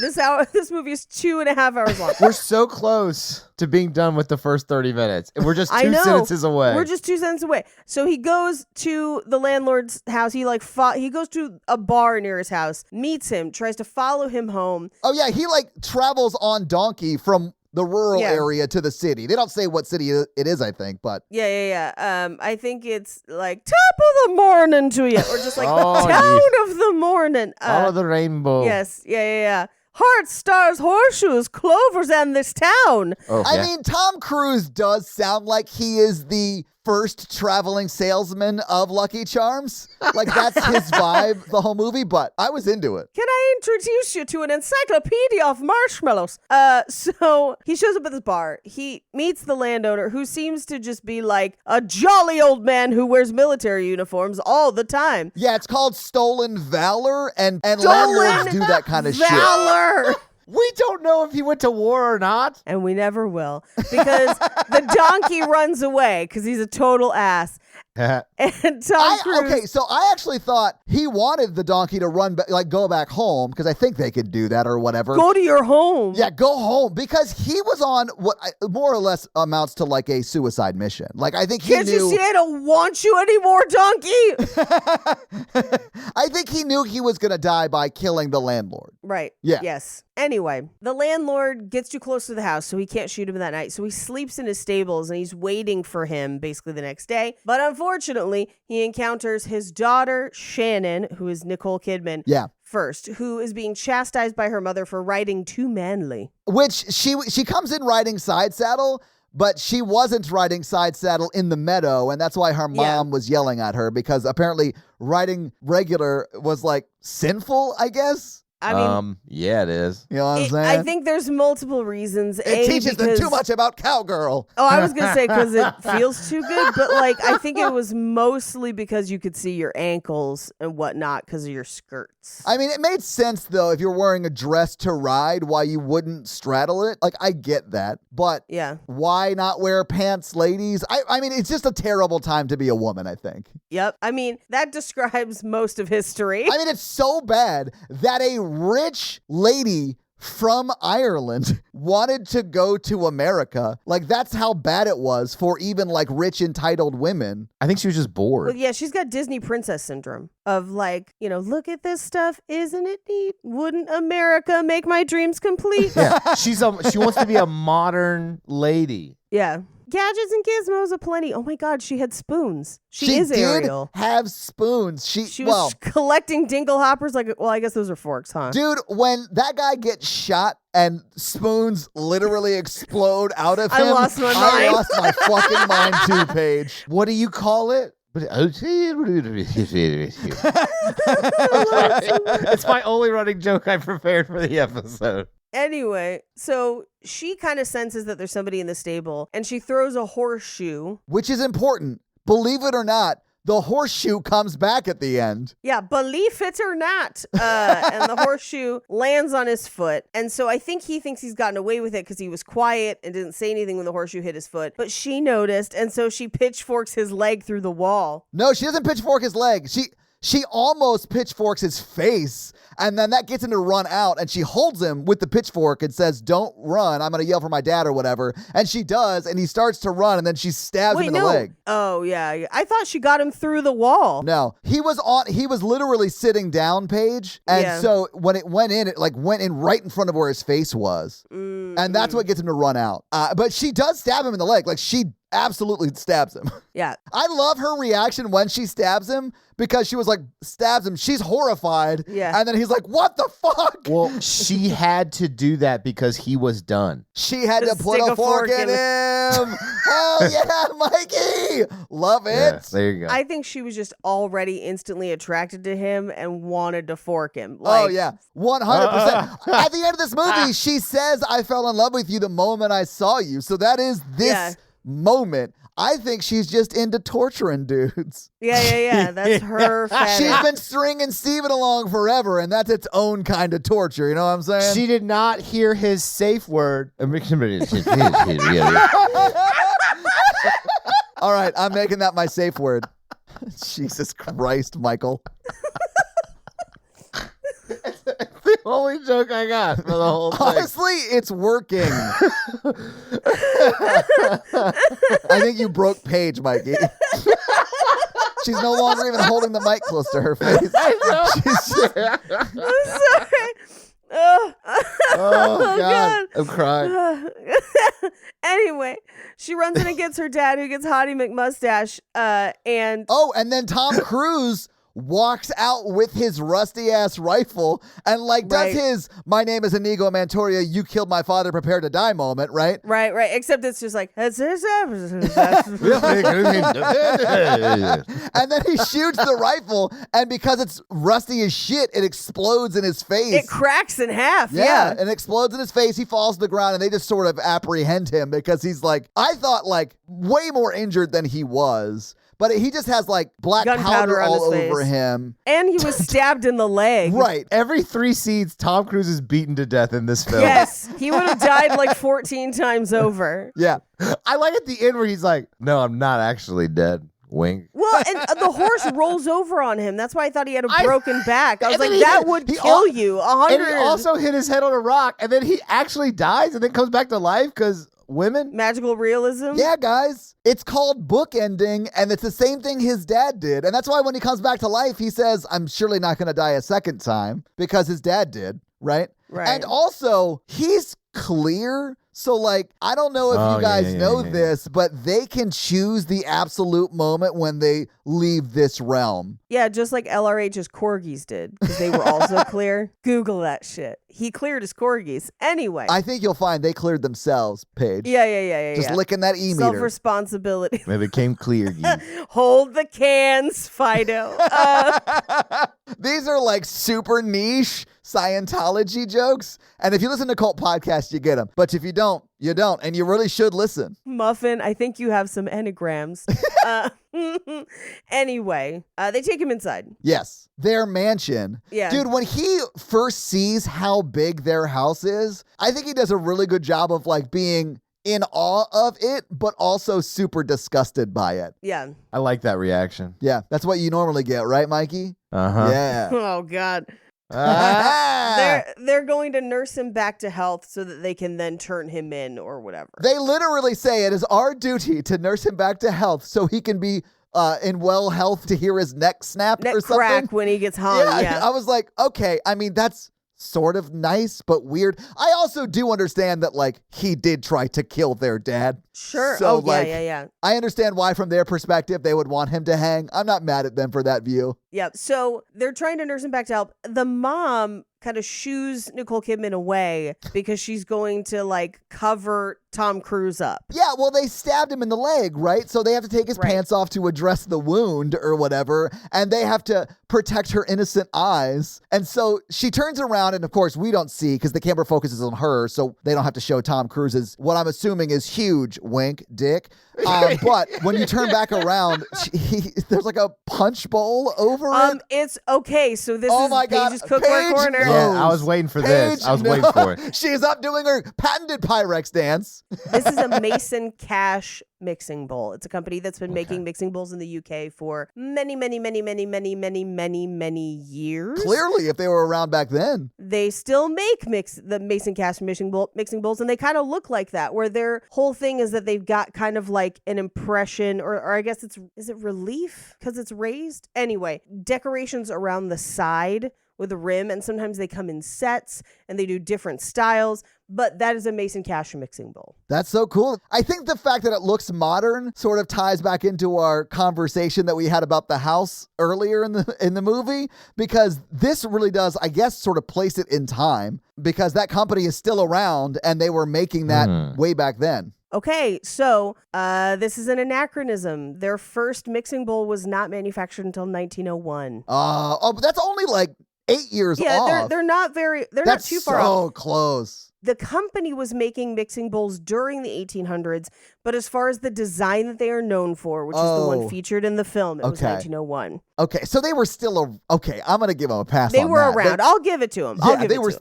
This movie is 2.5 hours long. We're so close to being done with the first 30 minutes. We're just I two know. sentences away. We're just 2 sentences away. So he goes to the landlord's house. He he goes to a bar near his house, meets him, tries to follow him home. Oh, yeah, he travels on donkey from the rural Yeah. area to the city. They don't say what city it is, I think, but Yeah. I think it's like top of the morning to you, or just like Oh, town geez. of the morning. All of the rainbow. Yes. Yeah. Hearts, stars, horseshoes, clovers, and this town. Oh, I yeah. mean, Tom Cruise does sound like he is the first traveling salesman of Lucky Charms. Like, that's his vibe, the whole movie, but I was into it. Can I introduce you to an encyclopedia of marshmallows? So he shows up at this bar. He meets the landowner, who seems to just be like a jolly old man who wears military uniforms all the time. Yeah, it's called Stolen Valor, and landlords do that kind of shit. Valor! We don't know if he went to war or not. And we never will, because the donkey runs away because he's a total ass. And Tom Cruise. Okay, so I actually thought he wanted the donkey to run, go back home, because I think they could do that or whatever. Go to your home. Yeah, go home, because he was on what more or less amounts to like a suicide mission. Like, I think he Can't you knew. see I don't want you anymore, donkey? I think he knew he was going to die by killing the landlord. Right. Yeah. Yes. Anyway, the landlord gets too close to the house, so he can't shoot him that night. So he sleeps in his stables, and he's waiting for him basically the next day. But unfortunately, he encounters his daughter, Shannon, who is Nicole Kidman. Yeah. First, who is being chastised by her mother for riding too manly. Which she comes in riding side saddle, but she wasn't riding side saddle in the meadow, and that's why her mom was yelling at her, because apparently riding regular was like sinful, I guess. I mean, yeah, it is. You know what I'm saying? I think there's multiple reasons. it teaches them too much about cowgirl. Oh, I was going to say because it feels too good, but like I think it was mostly because you could see your ankles and whatnot because of your skirts. I mean, it made sense, though, if you're wearing a dress to ride, why you wouldn't straddle it. Like, I get that. But Yeah. why not wear pants, ladies? I mean, it's just a terrible time to be a woman, I think. Yep. I mean, that describes most of history. I mean, it's so bad that a rich lady from Ireland wanted to go to America. Like, that's how bad it was for even like rich, entitled women. I think she was just bored. Well, yeah, she's got Disney princess syndrome of like, look at this stuff. Isn't it neat? Wouldn't America make my dreams complete? Yeah, she wants to be a modern lady. Yeah. Gadgets and gizmos aplenty. Oh my God, she had spoons. She is did Ariel. have spoons. She was collecting dinklehoppers like, well, I guess those are forks, huh? Dude, when that guy gets shot and spoons literally explode out of him, I lost my I mind. lost my fucking mind too, Paige. What do you call it? It's my only running joke I prepared for the episode. Anyway, so she kind of senses that there's somebody in the stable and she throws a horseshoe. Which is important. Believe it or not, the horseshoe comes back at the end. Yeah, believe it or not. And the horseshoe lands on his foot. And so I think he thinks he's gotten away with it because he was quiet and didn't say anything when the horseshoe hit his foot. But she noticed, and so she pitchforks his leg through the wall. No, she doesn't pitchfork his leg. She almost pitchforks his face, and then that gets him to run out, and she holds him with the pitchfork and says, "Don't run. I'm going to yell for my dad," or whatever. And she does, and he starts to run, and then she stabs him in the leg. Oh, yeah. I thought she got him through the wall. No, he was literally sitting down, Paige, and Yeah. so when it went in, it like went in right in front of where his face was, and that's what gets him to run out. But she does stab him in the leg, like she absolutely stabs him. Yeah. I love her reaction when she stabs him because she was like, stabs him. She's horrified. Yeah. And then he's like, what the fuck? Well, she had to do that because he was done. She had to Just put stick a fork in him. Hell yeah, Mikey. Love it. Yeah, there you go. I think she was just already instantly attracted to him and wanted to fork him. Oh, yeah. 100%. At the end of this movie, she says, I fell in love with you the moment I saw you. So that is this moment. I think she's just into torturing dudes. Yeah. That's her fetish. She's been stringing Steven along forever, and that's its own kind of torture. You know what I'm saying? She did not hear his safe word. All right, I'm making that my safe word. Jesus Christ, Michael. It's the only joke I got for the whole thing. Honestly, it's working. I think you broke Paige, Mikey. She's no longer even holding the mic close to her face. I'm sorry. Oh, God. I'm crying. Anyway, she runs in and gets her dad, who gets Hottie McMustache, and And then Tom Cruise walks out with his rusty ass rifle and like does his "my name is Inigo Montoya, you killed my father, prepare to die" moment, right? Right. Except it's just like, and then he shoots the rifle, and because it's rusty as shit, it explodes in his face. it cracks in half. Yeah, and explodes in his face. He falls to the ground, and they just sort of apprehend him because he's like, I thought like way more injured than he was. But he just has like black powder on all his over face. him. And he was stabbed in the leg. Right. Every 3 scenes, Tom Cruise is beaten to death in this film. Yes. He would have died like 14 times over. Yeah. I like at the end where he's like, no, I'm not actually dead. Wink. Well, and the horse rolls over on him. That's why I thought he had a broken back. I was and like, then that would kill you. 100. And he also hit his head on a rock, and then he actually dies and then comes back to life because women. Magical realism. Yeah, guys. It's called bookending, and it's the same thing his dad did. And that's why when he comes back to life, he says, I'm surely not going to die a second time because his dad did, right? Right. And also, he's clear. So, like, I don't know if you guys know this, but they can choose the absolute moment when they leave this realm. Yeah, just like LRH's corgis did, because they were also clear. Google that shit. He cleared his corgis. Anyway. I think you'll find they cleared themselves, Paige. Yeah. Just licking that e-meter. Self-responsibility. They became clear. Hold the cans, Fido. These are like super niche Scientology jokes. And if you listen to cult podcasts, you get them. But if you don't, you don't. And you really should listen. Muffin, I think you have some enneagrams. Anyway, they take him inside. Yes. Their mansion. Yeah. Dude, when he first sees how big their house is, I think he does a really good job of like being in awe of it, but also super disgusted by it. Yeah. I like that reaction. Yeah. That's what you normally get, right, Mikey? Uh-huh. Yeah. Oh, God. They're going to nurse him back to health so that they can then turn him in or whatever. They literally say it is our duty to nurse him back to health so he can be in well health to hear his neck snap Neck or something. crack when he gets hung. Yeah. I was like, okay, I mean, that's sort of nice, but weird. I also do understand that, like, he did try to kill their dad. Sure. So, yeah. I understand why, from their perspective, they would want him to hang. I'm not mad at them for that view. Yeah. So they're trying to nurse him back to health. The mom kind of shoos Nicole Kidman away because she's going to like cover Tom Cruise up. Yeah, well, they stabbed him in the leg, right? So they have to take his pants off to address the wound or whatever, and they have to protect her innocent eyes. And so she turns around, and of course, we don't see because the camera focuses on her, so they don't have to show Tom Cruise's, what I'm assuming is huge wink dick. But when you turn back around, there's like a punch bowl over it. It's okay. So this Oh is my God, Paige's Cookware Paige Corner. knows. Yeah, I was waiting for this. I was waiting for it. She's up doing her patented Pyrex dance. This is a Mason Cash mixing bowl. It's a company that's been making mixing bowls in the UK for many years. Clearly, if they were around back then. They still make the Mason Cash mixing bowls, and they kind of look like that, where their whole thing is that they've got kind of like an impression, or I guess is it relief because it's raised? Anyway, decorations around the side with a rim, and sometimes they come in sets and they do different styles, but that is a Mason Cash mixing bowl. That's so cool. I think the fact that it looks modern sort of ties back into our conversation that we had about the house earlier in the movie, because this really does, I guess, sort of place it in time, because that company is still around and they were making that way back then. Okay, so this is an anachronism. Their first mixing bowl was not manufactured until 1901. But that's only like 8 years off. Yeah, they're not not too far off. So close. The company was making mixing bowls during the 1800s, but as far as the design that they are known for, which is the one featured in the film, it was 1901. Okay, so they were still okay. I'm gonna give them a pass. They on were that. around. I'll give it to them.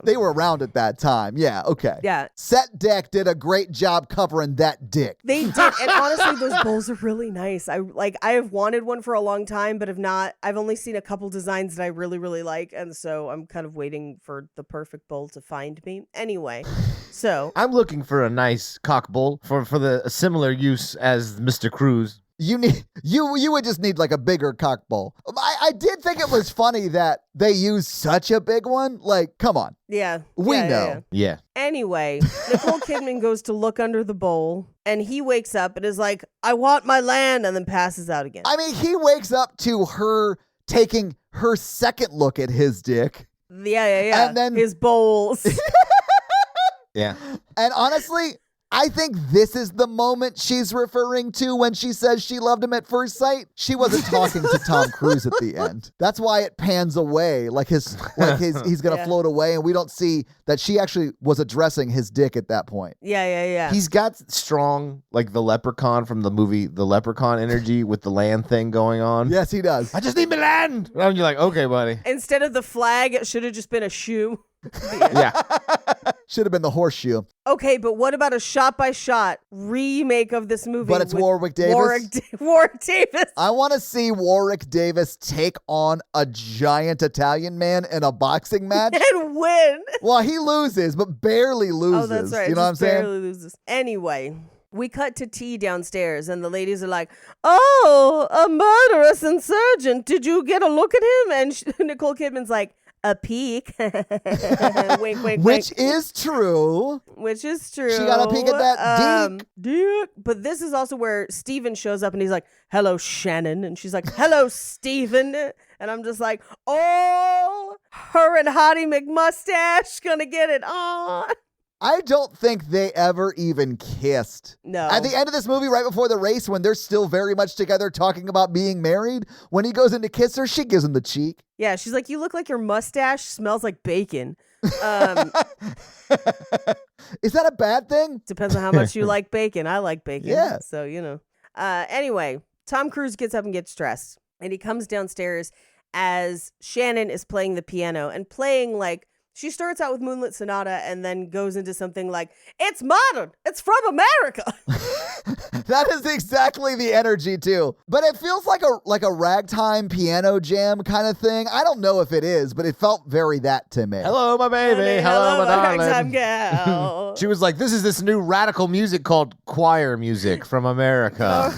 They were around at that time. Yeah. Okay. Yeah. Set Deck did a great job covering that dick. They did, and honestly, those bowls are really nice. I have wanted one for a long time, but I've only seen a couple designs that I really, really like, and so I'm kind of waiting for the perfect bowl to find me. Anyway, so I'm looking for a nice cock bowl for the similar use as Mr. Cruise. You would just need like a bigger cock bowl. I did think it was funny that they used such a big one. Like, come on. Yeah. We yeah, know. Yeah. Anyway, Nicole Kidman goes to look under the bowl, and he wakes up and is like, I want my land, and then passes out again. I mean, he wakes up to her taking her second look at his dick. Yeah. And then his bowls. Yeah. And honestly, I think this is the moment she's referring to when she says she loved him at first sight. She wasn't talking to Tom Cruise at the end. That's why it pans away, like he's gonna float away, and we don't see that she actually was addressing his dick at that point. Yeah. He's got strong, like the leprechaun from the movie The Leprechaun energy with the land thing going on. Yes, he does. I just need my land. And you're like, okay, buddy. Instead of the flag, it should have just been a shoe. Yeah. Should have been the horseshoe. Okay, but what about a shot-by-shot remake of this movie? But it's with Warwick Davis? Warwick Davis. I want to see Warwick Davis take on a giant Italian man in a boxing match. And win. Well, he loses, but barely loses. Oh, that's right. You know what I'm saying? Barely loses. Anyway, we cut to tea downstairs, and the ladies are like, oh, a murderous insurgent. Did you get a look at him? And Nicole Kidman's like, a peek. Wink, wink, Which wink. is true. Which is true. She got a peek at that dick. But this is also where Steven shows up and he's like, hello, Shannon. And she's like, hello, Steven. And I'm just like, oh, her and Hottie McMustache gonna get it on. I don't think they ever even kissed. No. At the end of this movie, right before the race, when they're still very much together talking about being married, when he goes in to kiss her, she gives him the cheek. Yeah, she's like, you look like your mustache smells like bacon. Is that a bad thing? Depends on how much you like bacon. I like bacon. Yeah. So, you know. Anyway, Tom Cruise gets up and gets dressed. And he comes downstairs as Shannon is playing the piano and playing like She starts out with Moonlit Sonata and then goes into something like, it's modern. It's from America. That is exactly the energy too. But it feels like a ragtime piano jam kind of thing. I don't know if it is, but it felt very that to me. Hello, my baby. Hello, my ragtime darling. gal. She was like, this is this new radical music called choir music from America.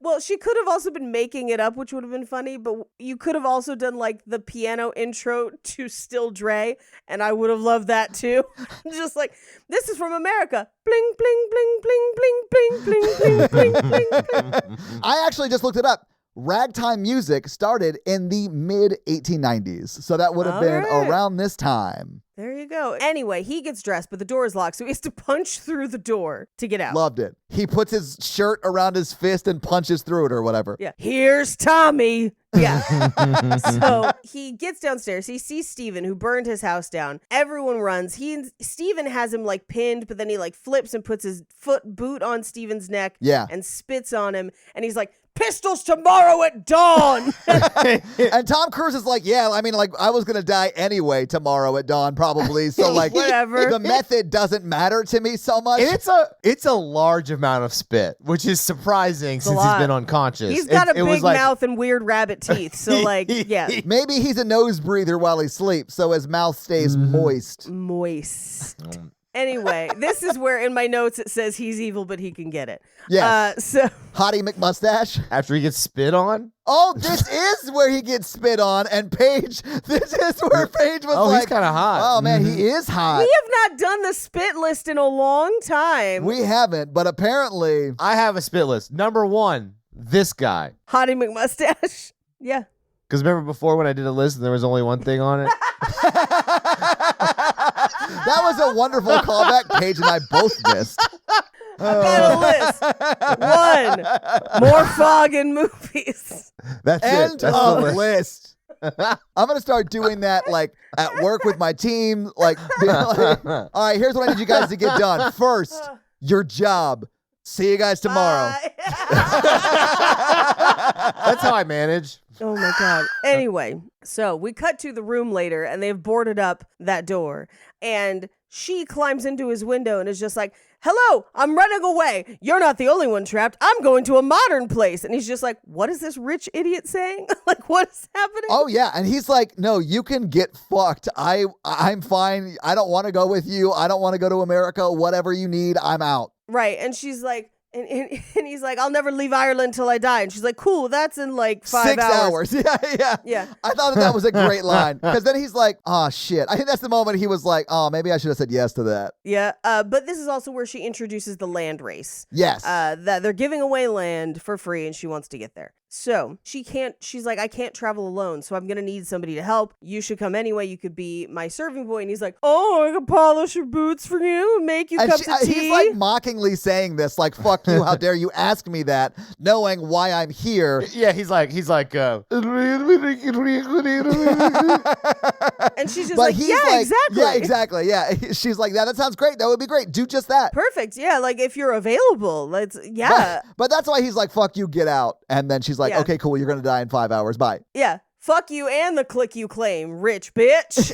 Well, she could have also been making it up, which would have been funny, but you could have also done like the piano intro to Still Dre, and I would have loved that too. Just like, this is from America. Bling, bling, bling, bling, bling, bling, bling, bling, bling, bling, bling. I actually just looked it up. Ragtime music started in the mid 1890s. So that would have All been right. around this time. There you go. Anyway, he gets dressed, but the door is locked, so he has to punch through the door to get out. Loved it. He puts his shirt around his fist and punches through it or whatever. Yeah. Here's Tommy. Yeah. So he gets downstairs. He sees Steven, who burned his house down. Everyone runs. Steven has him like pinned, but then he like flips and puts his boot on Steven's neck and spits on him. And he's like, pistols tomorrow at dawn. And Tom Cruise is like, yeah, I mean, like, I was going to die anyway tomorrow at dawn, probably. So, like, Whatever. the method doesn't matter to me so much. And it's a large amount of spit, which is surprising since he's been unconscious. He's got a it was big like, mouth and weird rabbit teeth. So, like, yeah. Maybe he's a nose breather while he sleeps, so his mouth stays moist. Moist. Anyway, this is where in my notes it says he's evil, but he can get it. Yes. So Hottie McMustache. after he gets spit on. Oh, this is where he gets spit on. And Paige, this is where Paige was Oh, like, he's kind of hot. oh, man, he is hot. we have not done the spit list in a long time. We haven't, but apparently. I have a spit list. Number 1, this guy. Hottie McMustache. Yeah. Because remember before when I did a list and there was only one thing on it? That was a wonderful callback Paige and I both missed. I've got a list. 1, more fog in movies. That's End it. That's of the list. list. I'm going to start doing that like at work with my team. Like, being like, all right, here's what I need you guys to get done. First, your job. See you guys tomorrow. That's how I manage. Oh my God. Anyway, so we cut to the room later and they've boarded up that door. And she climbs into his window and is just like, hello, I'm running away. You're not the only one trapped. I'm going to a modern place. And he's just like, what is this rich idiot saying? Like, what is happening? Oh, yeah. And he's like, no, you can get fucked. I'm fine. I don't want to go with you. I don't want to go to America. Whatever you need, I'm out. Right. And she's like, and he's like, I'll never leave Ireland till I die. And she's like, cool, that's in like 5 6 hours. Yeah. I thought that was a great line. Because then he's like, oh, shit. I think that's the moment he was like, oh, maybe I should have said yes to that. Yeah. But this is also where she introduces the land race. Yes. That they're giving away land for free and she wants to get there. So she's like, I can't travel alone, so I'm going to need somebody to help. You should come anyway. You could be my serving boy. And he's like, oh, I can polish your boots for you and make you cups of tea. He's like mockingly saying this, like, fuck you, how dare you ask me that, knowing why I'm here. Yeah, he's like, And she's just like, yeah, exactly. Yeah, exactly. Yeah. She's like, that sounds great. That would be great. Do just that. Perfect. Yeah, like if you're available, yeah. But that's why he's like, fuck you, get out. And then she's like, Yeah. okay, cool, you're going to die in 5 hours. Bye. Yeah. Fuck you and the click you claim, rich bitch.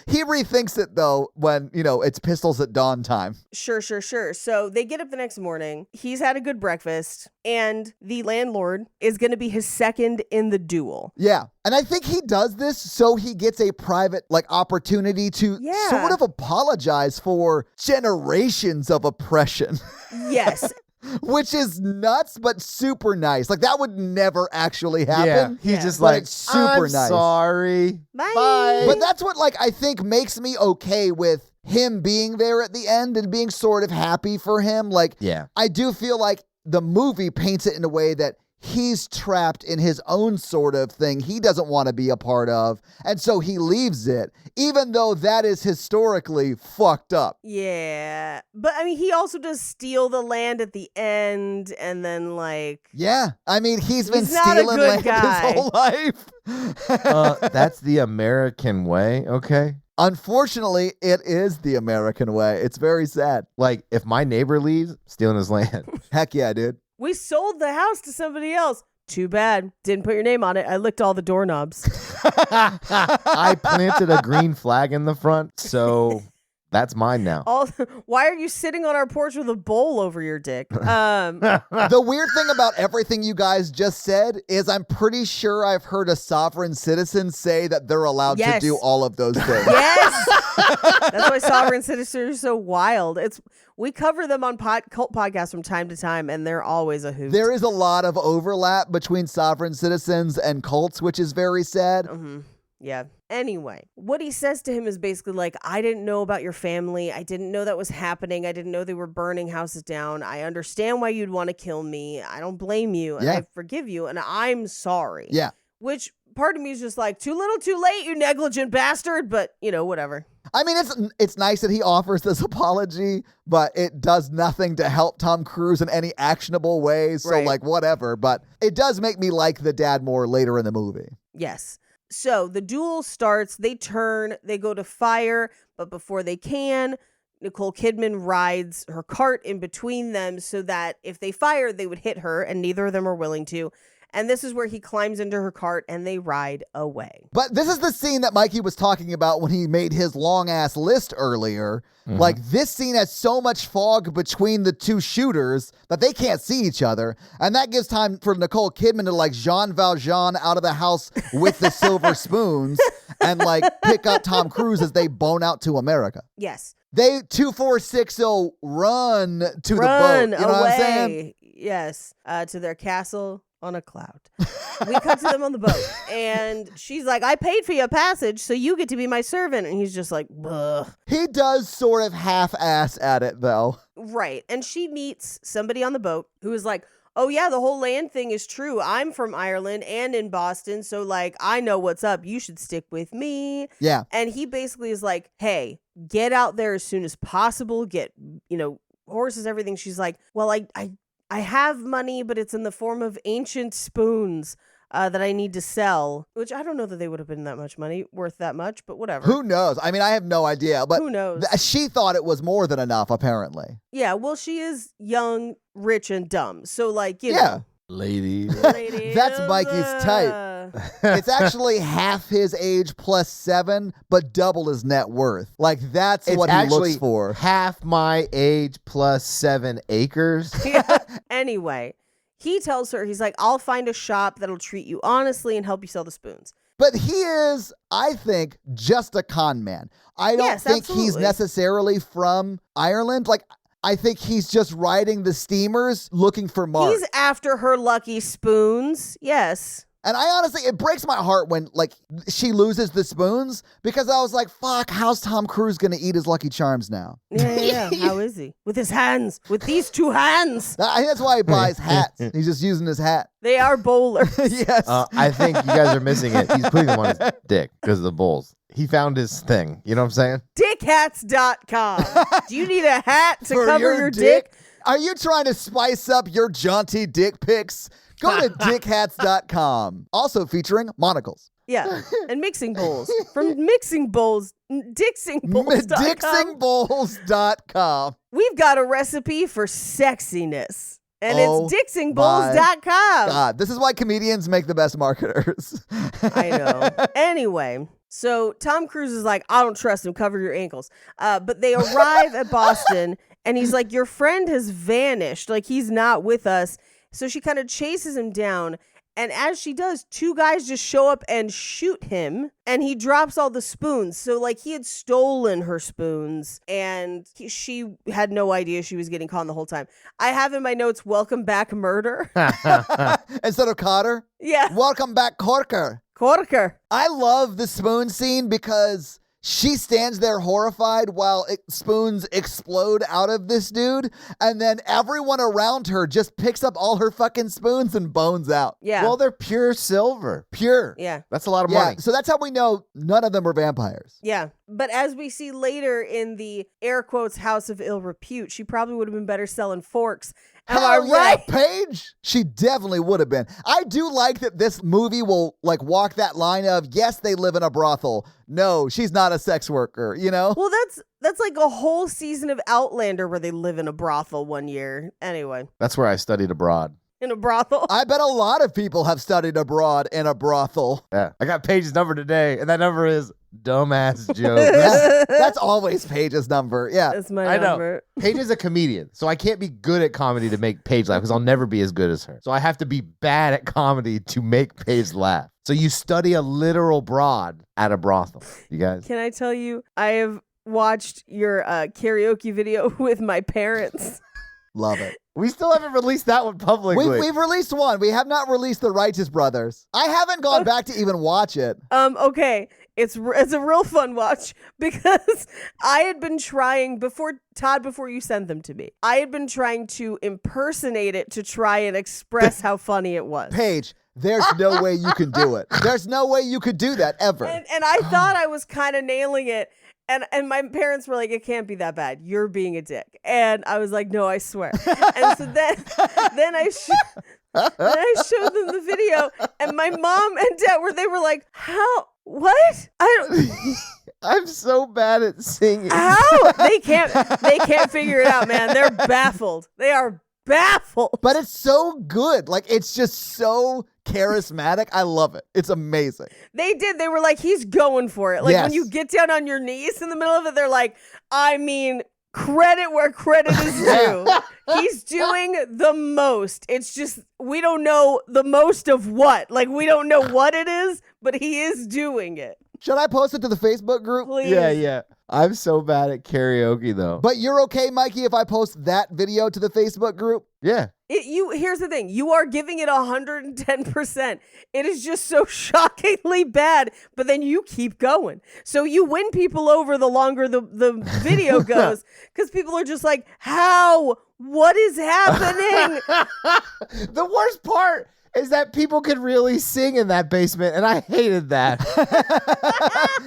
He rethinks it, though, when, it's pistols at dawn time. Sure. So they get up the next morning. He's had a good breakfast, and the landlord is going to be his second in the duel. Yeah. And I think he does this so he gets a private, opportunity to sort of apologize for generations of oppression. Yes. Which is nuts, but super nice. Like, that would never actually happen. yeah, he's just But like, it's super I'm nice. sorry. Bye. But that's what, I think makes me okay with him being there at the end and being sort of happy for him. Yeah. I do feel like the movie paints it in a way that he's trapped in his own sort of thing he doesn't want to be a part of. And so he leaves it, even though that is historically fucked up. Yeah. But I mean, he also does steal the land at the end and then Yeah. I mean, he's been not a stealing good land guy. his whole life. That's the American way, okay? Unfortunately, it is the American way. It's very sad. Like, if my neighbor leaves, stealing his land. Heck yeah, dude. we sold the house to somebody else. Too bad. Didn't put your name on it. I licked all the doorknobs. I planted a green flag in the front, so that's mine now. Why are you sitting on our porch with a bowl over your dick? The weird thing about everything you guys just said is I'm pretty sure I've heard a sovereign citizen say that they're allowed to do all of those things. Yes. That's why sovereign citizens are so wild. We cover them on cult podcasts from time to time, and they're always a hoot. There is a lot of overlap between sovereign citizens and cults, which is very sad. Mm-hmm. Yeah. Anyway, what he says to him is basically like, I didn't know about your family. I didn't know that was happening. I didn't know they were burning houses down. I understand why you'd want to kill me. I don't blame you. And I forgive you. And I'm sorry. Yeah. Which part of me is just like, too little, too late, you negligent bastard. But, whatever. I mean, it's nice that he offers this apology, but it does nothing to help Tom Cruise in any actionable ways. So, whatever. But it does make me like the dad more later in the movie. Yes. So the duel starts, they turn, they go to fire, but before they can, Nicole Kidman rides her cart in between them so that if they fire, they would hit her, and neither of them are willing to. And this is where he climbs into her cart and they ride away. But this is the scene that Mikey was talking about when he made his long-ass list earlier. Mm-hmm. Like, this scene has so much fog between the two shooters that they can't see each other. And that gives time for Nicole Kidman to, Jean Valjean out of the house with the silver spoons and, pick up Tom Cruise as they bone out to America. Yes. They 2460 run to the boat. You know what I'm saying? Yes. To their castle on a cloud. We cut to them on the boat, and she's like, I paid for your passage, so you get to be my servant. And he's just like, ugh. He does sort of half-ass at it, though. Right. And she meets somebody on the boat who is like, oh, yeah, the whole land thing is true. I'm from Ireland and in Boston, so, I know what's up. You should stick with me. Yeah. And he basically is like, hey, get out there as soon as possible. Get, horses, everything. She's like, well, I have money, but it's in the form of ancient spoons that I need to sell, which I don't know that they would have been worth that much, but whatever. Who knows? I mean, I have no idea, but who knows? She thought it was more than enough, apparently. Yeah, well, she is young, rich, and dumb. So, you know. Lady. That's Mikey's type. It's actually half his age plus 7, but double his net worth. That's what he looks for. Half my age plus 7 acres. Anyway, he tells her, he's like, I'll find a shop that'll treat you honestly and help you sell the spoons. But he is, I think, just a con man. I don't think he's necessarily from Ireland. I think he's just riding the steamers looking for Mark. He's after her lucky spoons. Yes. And I honestly, it breaks my heart when, she loses the spoons, because I was like, fuck, how's Tom Cruise going to eat his Lucky Charms now? Yeah. How is he? With his hands. With these 2 hands. I think that's why he buys hats. He's just using his hat. They are bowlers. Yes. I think you guys are missing it. He's putting them on his dick because of the bowls. He found his thing. You know what I'm saying? Dickhats.com. Do you need a hat to cover your dick? Are you trying to spice up your jaunty dick pics? Go to dickhats.com. Also featuring monocles. Yeah, and mixing bowls. From mixing bowls, dixingbowls.com. Dixingbowls.com. We've got a recipe for sexiness. And it's dixingbowls.com. God, this is why comedians make the best marketers. I know. Anyway, so Tom Cruise is like, I don't trust him. Cover your ankles. But they arrive at Boston, and he's like, your friend has vanished. He's not with us. So she kind of chases him down. And as she does, 2 guys just show up and shoot him. And he drops all the spoons. So, he had stolen her spoons. And she had no idea she was getting caught the whole time. I have in my notes, welcome back, murder. Instead of Cotter? Yeah. Welcome back, Corker. Corker. I love the spoon scene because she stands there horrified while spoons explode out of this dude. And then everyone around her just picks up all her fucking spoons and bones out. Yeah. Well, they're pure silver. Pure. Yeah. That's a lot of money. So that's how we know none of them are vampires. Yeah. But as we see later in the air quotes house of ill repute, she probably would have been better selling forks. Am I right? Paige? She definitely would have been. I do like that this movie will walk that line of, yes, they live in a brothel. No, she's not a sex worker, Well, that's like a whole season of Outlander where they live in a brothel one year. Anyway. That's where I studied abroad. in a brothel. I bet a lot of people have studied abroad in a brothel. Yeah. I got Paige's number today, and that number is dumbass jokes. That's always Paige's number. Yeah. That's my I know. number. Paige is a comedian, so I can't be good at comedy to make Paige laugh because I'll never be as good as her. So I have to be bad at comedy to make Paige laugh. So you study a literal broad at a brothel, you guys. Can I tell you, I have watched your karaoke video with my parents. Love it. We still haven't released that one publicly. We've released one. We have not released The Righteous Brothers. I haven't gone back to even watch it. Okay. It's a real fun watch because I had been trying before you sent them to me. I had been trying to impersonate it to try and express how funny it was. Paige, there's no way you can do it. There's no way you could do that ever. And I thought I was kind of nailing it. And my parents were like, it can't be that bad. You're being a dick. And I was like, no, I swear. And so then I showed them the video, and my mom and dad they were like, how? What? I'm so bad at singing. How? They can't figure it out, man. They're baffled. They are baffled. But it's so good. Like, it's just so charismatic. I love it. It's amazing. They did. They were like, he's going for it. Like, Yes. when you get down on your knees in the middle of it, they're like, I mean, credit where credit is due. He's doing the most. It's just, we don't know the most of what. Like, we don't know what it is, but he is doing it. Should I post it to the Facebook group? Please. Yeah. I'm so bad at karaoke, though. But you're okay, Mikey, if I post that video to the Facebook group? Yeah. Here's the thing. You are giving it 110%. It is just so shockingly bad, but then you keep going. So you win people over the longer the video goes, because people are just like, how? What is happening? The worst part is that people could really sing in that basement, and I hated that.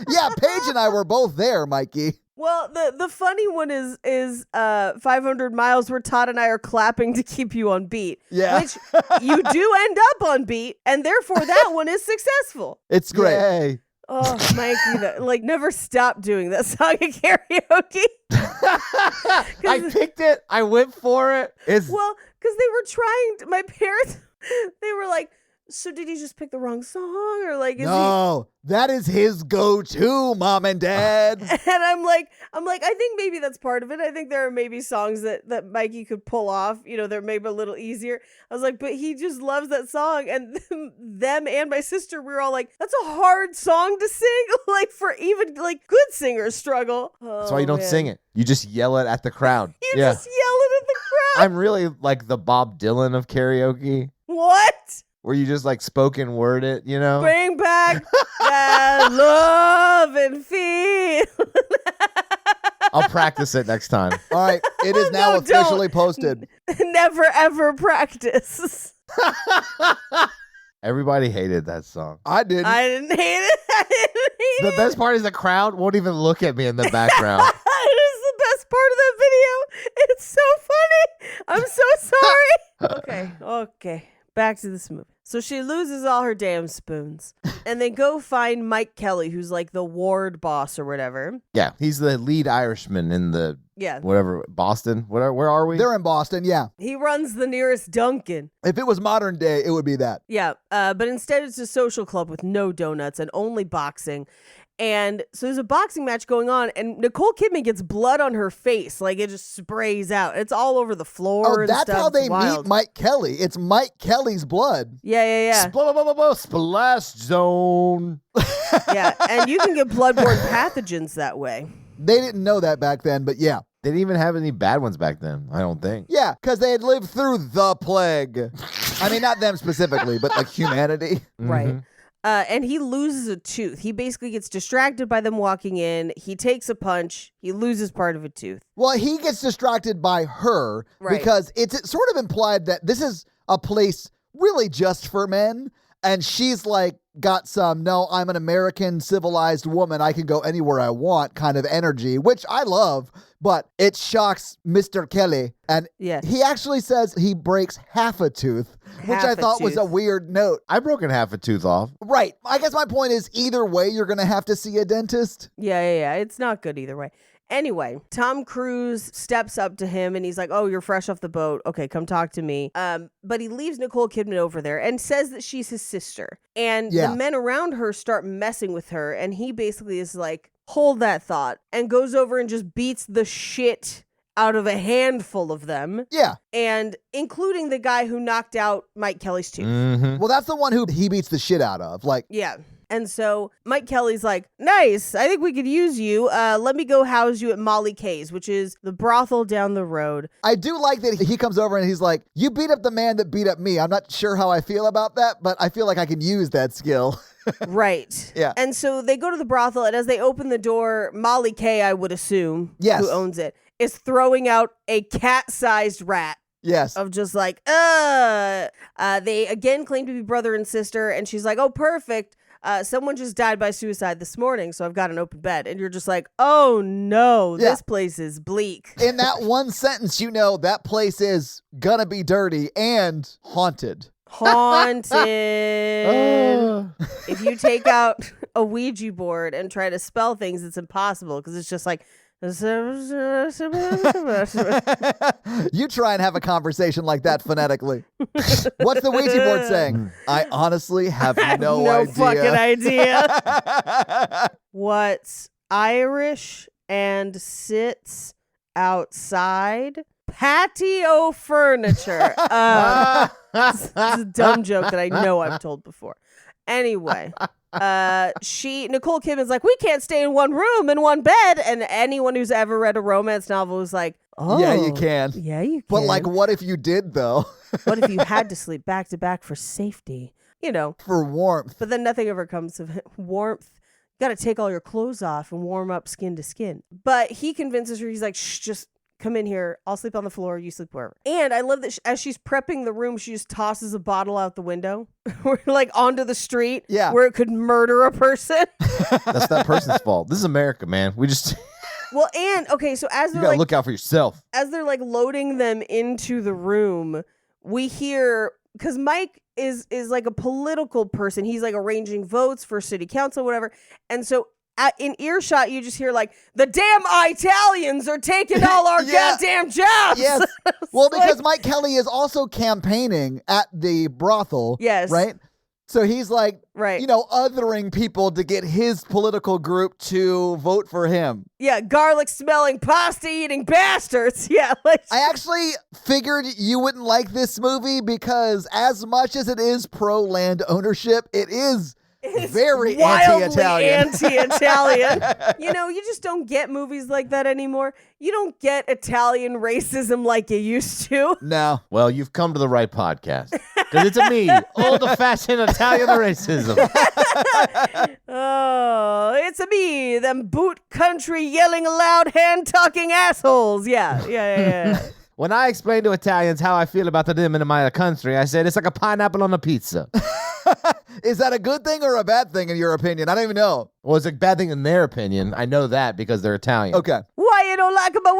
Yeah, Paige and I were both there, Mikey. Well, the funny one is 500 miles where Todd and I are clapping to keep you on beat. Yeah. Which you do end up on beat, and therefore that one is successful. It's great. Yay. Oh, Mikey, never stop doing that song at karaoke. I picked it. I went for it. Well, because they were trying to, my parents, they were like, so did he just pick the wrong song? Or like, is No, that is his go-to, Mom and Dad. he? And I'm like, I think maybe that's part of it. I think there are maybe songs that Mikey could pull off, they're maybe a little easier. I was like, but he just loves that song. And them and my sister, we were all like, that's a hard song to sing. Like, for even good singers struggle. That's why you don't sing it. You just yell it at the crowd. You just yell it at the crowd. I'm really like the Bob Dylan of karaoke, What? where you just spoken word it, Bring back that love and feel. I'll practice it next time. All right, it is now No, officially don't. posted. Never ever practice. Everybody hated that song. I didn't. I didn't hate it. I didn't hate The it. best part is the crowd won't even look at me in the background. It is the best part of that video. It's so funny. I'm so sorry. Okay. Back to this movie. So she loses all her damn spoons. And they go find Mike Kelly, who's like the ward boss or whatever. Yeah, he's the lead Irishman in the Yeah. whatever, Boston. Where are we? They're in Boston, yeah. He runs the nearest Dunkin'. If it was modern day, it would be that. Yeah. But instead it's a social club with no donuts and only boxing. And so there's a boxing match going on, and Nicole Kidman gets blood on her face. Like, it just sprays out. It's all over the floor and That's stuff. how they It's wild. meet Mike Kelly. It's Mike Kelly's blood. Yeah. Splash zone. Yeah, and you can get bloodborne pathogens that way. They didn't know that back then, but yeah. They didn't even have any bad ones back then, I don't think. Yeah, because they had lived through the plague. I mean, not them specifically, but like humanity. Right. And he loses a tooth. He basically gets distracted by them walking in. He takes a punch. He loses part of a tooth. Well, he gets distracted by her Right. because it's sort of implied that this is a place really just for men. And she's like, got some, no, I'm an American civilized woman. I can go anywhere I want kind of energy, which I love. But it shocks Mr. Kelly. And Yeah. he actually says he breaks half a tooth, which I Half a thought was a tooth. weird note. I've broken half a tooth off. Right. I guess my point is either way, you're going to have to see a dentist. Yeah. It's not good either way. Anyway, Tom Cruise steps up to him and he's like, oh, you're fresh off the boat. Okay, come talk to me. But he leaves Nicole Kidman over there and says that she's his sister. And the men around her start messing with her. And he basically is like, hold that thought, and goes over and just beats the shit out of a handful of them. Yeah. And including the guy who knocked out Mike Kelly's tooth. Mm-hmm. Well, that's the one who he beats the shit out of. Like, Yeah. And so Mike Kelly's like, nice, I think we could use you. Let me go house you at Molly K's, which is the brothel down the road. I do like that he comes over and he's like, you beat up the man that beat up me. I'm not sure how I feel about that, but I feel like I can use that skill. Right. Yeah. And so they go to the brothel, and as they open the door, Molly K, I would assume, Yes. who owns it, is throwing out a cat-sized rat. Yes. Of just like, they again claim to be brother and sister, and she's like, oh, perfect. Someone just died by suicide this morning, so I've got an open bed. And you're just like, oh no, this place is bleak. In that one sentence, you know that place is gonna be dirty and haunted. Haunted. If you take out a Ouija board and try to spell things, it's impossible because it's just like, You try and have a conversation like that phonetically. What's the Ouija board saying? I honestly have no idea. fucking idea. What's Irish and sits outside? Patio furniture. This is a dumb joke that I know I've told before. Anyway. Nicole Kidman's like, we can't stay in one room in one bed, and anyone who's ever read a romance novel is like, oh yeah, you can. Yeah, you can. But like, what if you did though? What if you had to sleep back to back for safety? You know, for warmth. But then nothing ever comes of warmth. You got to take all your clothes off and warm up skin to skin. But he convinces her. He's like, shh, just come in here. I'll sleep on the floor. You sleep wherever. And I love that as she's prepping the room, she just tosses a bottle out the window, like onto the street, where it could murder a person. That's that person's fault. This is America, man. We just well, and okay, so as you they're gotta like, look out for yourself. As they're like loading them into the room, we hear, because Mike is like a political person. He's like arranging votes for city council, whatever, and so. In earshot, you just hear like, the damn Italians are taking all our goddamn jobs. Yes. Well, because Mike Kelly is also campaigning at the brothel. Yes. Right? So he's like, othering people to get his political group to vote for him. Yeah, garlic smelling, pasta eating bastards. Yeah. I actually figured you wouldn't like this movie because as much as it is pro land ownership, it's very anti-Italian. Anti-Italian. You just don't get movies like that anymore. You don't get Italian racism like you used to. No. Well, you've come to the right podcast. Because it's me, old-fashioned Italian racism. Oh, it's me, them boot country yelling aloud, hand-talking assholes. Yeah. When I explain to Italians how I feel about them in my country, I said it's like a pineapple on a pizza. Is that a good thing or a bad thing in your opinion? I don't even know. Well, it's a bad thing in their opinion. I know that because they're Italian. Okay. Why you don't like my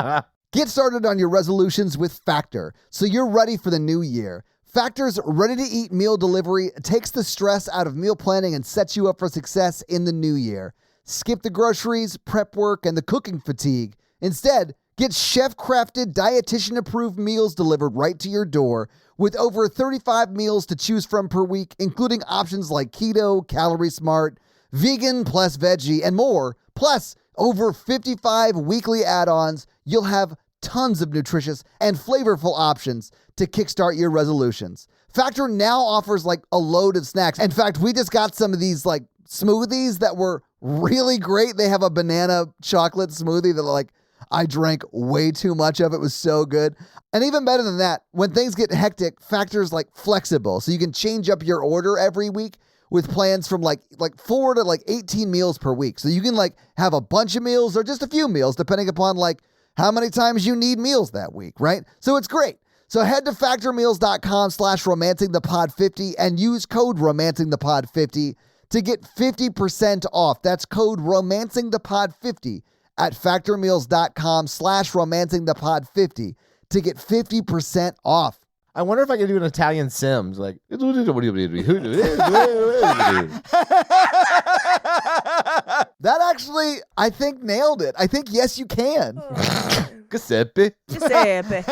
whale? Get started on your resolutions with Factor, so you're ready for the new year. Factor's ready-to-eat meal delivery takes the stress out of meal planning and sets you up for success in the new year. Skip the groceries, prep work, and the cooking fatigue. Instead, get chef-crafted, dietitian-approved meals delivered right to your door with over 35 meals to choose from per week, including options like keto, calorie smart, vegan plus veggie, and more. Plus, over 55 weekly add-ons. You'll have tons of nutritious and flavorful options to kickstart your resolutions. Factor now offers like a load of snacks. In fact, we just got some of these like smoothies that were really great. They have a banana chocolate smoothie that I drank way too much of. It was so good. And even better than that, when things get hectic, Factor's flexible. So you can change up your order every week with plans from like 4 to 18 meals per week. So you can have a bunch of meals or just a few meals depending upon how many times you need meals that week, right? So it's great. So head to factormeals.com/romancingthepod50 and use code romancingthepod50 to get 50% off. That's code romancingthepod50 at factormeals.com/romancingthepod50 to get 50% off. I wonder if I could do an Italian Sims. That actually, I think, nailed it. I think, yes, you can. Giuseppe. Giuseppe.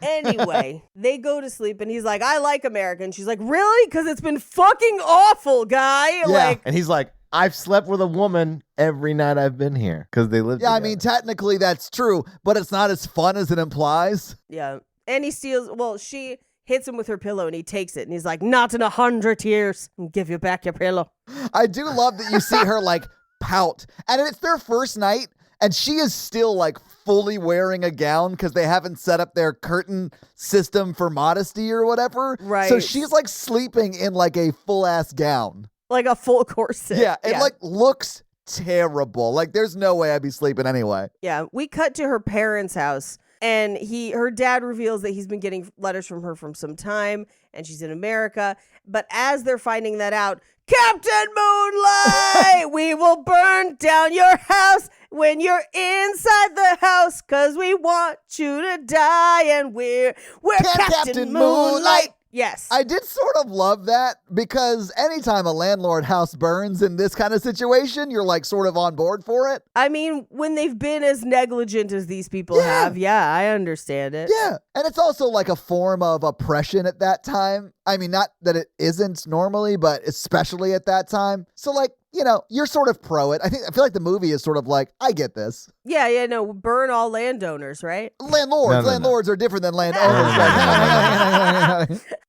Anyway, they go to sleep and he's like, I like America. And she's like, really? Because it's been fucking awful, guy. Yeah. Like, And he's like, I've slept with a woman every night I've been here because they live Yeah, I together. mean, technically that's true, but it's not as fun as it implies. yeah. And he steals, well, she hits him with her pillow and he takes it. And he's like, not in 100 years. I'll give you back your pillow. I do love that you see her like pout. And it's their first night and she is still like fully wearing a gown because they haven't set up their curtain system for modesty or whatever. Right. So she's like sleeping in like a full ass gown. Like a full corset. Yeah. It like looks terrible. Like there's no way I'd be sleeping anyway. Yeah, we cut to her parents' house, and her dad reveals that he's been getting letters from her from some time, and she's in America. But as they're finding that out, Captain Moonlight, we will burn down your house when you're inside the house, 'cause we want you to die, and we're Captain Moonlight. Yes. I did sort of love that because anytime a landlord house burns in this kind of situation, you're like sort of on board for it. I mean, when they've been as negligent as these people have, yeah, I understand it. Yeah. And it's also like a form of oppression at that time. I mean, not that it isn't normally, but especially at that time. So like, you know, you're sort of pro it. I feel like the movie is sort of like, I get this. Yeah, no, burn all landowners, right? Landlords are different than landowners.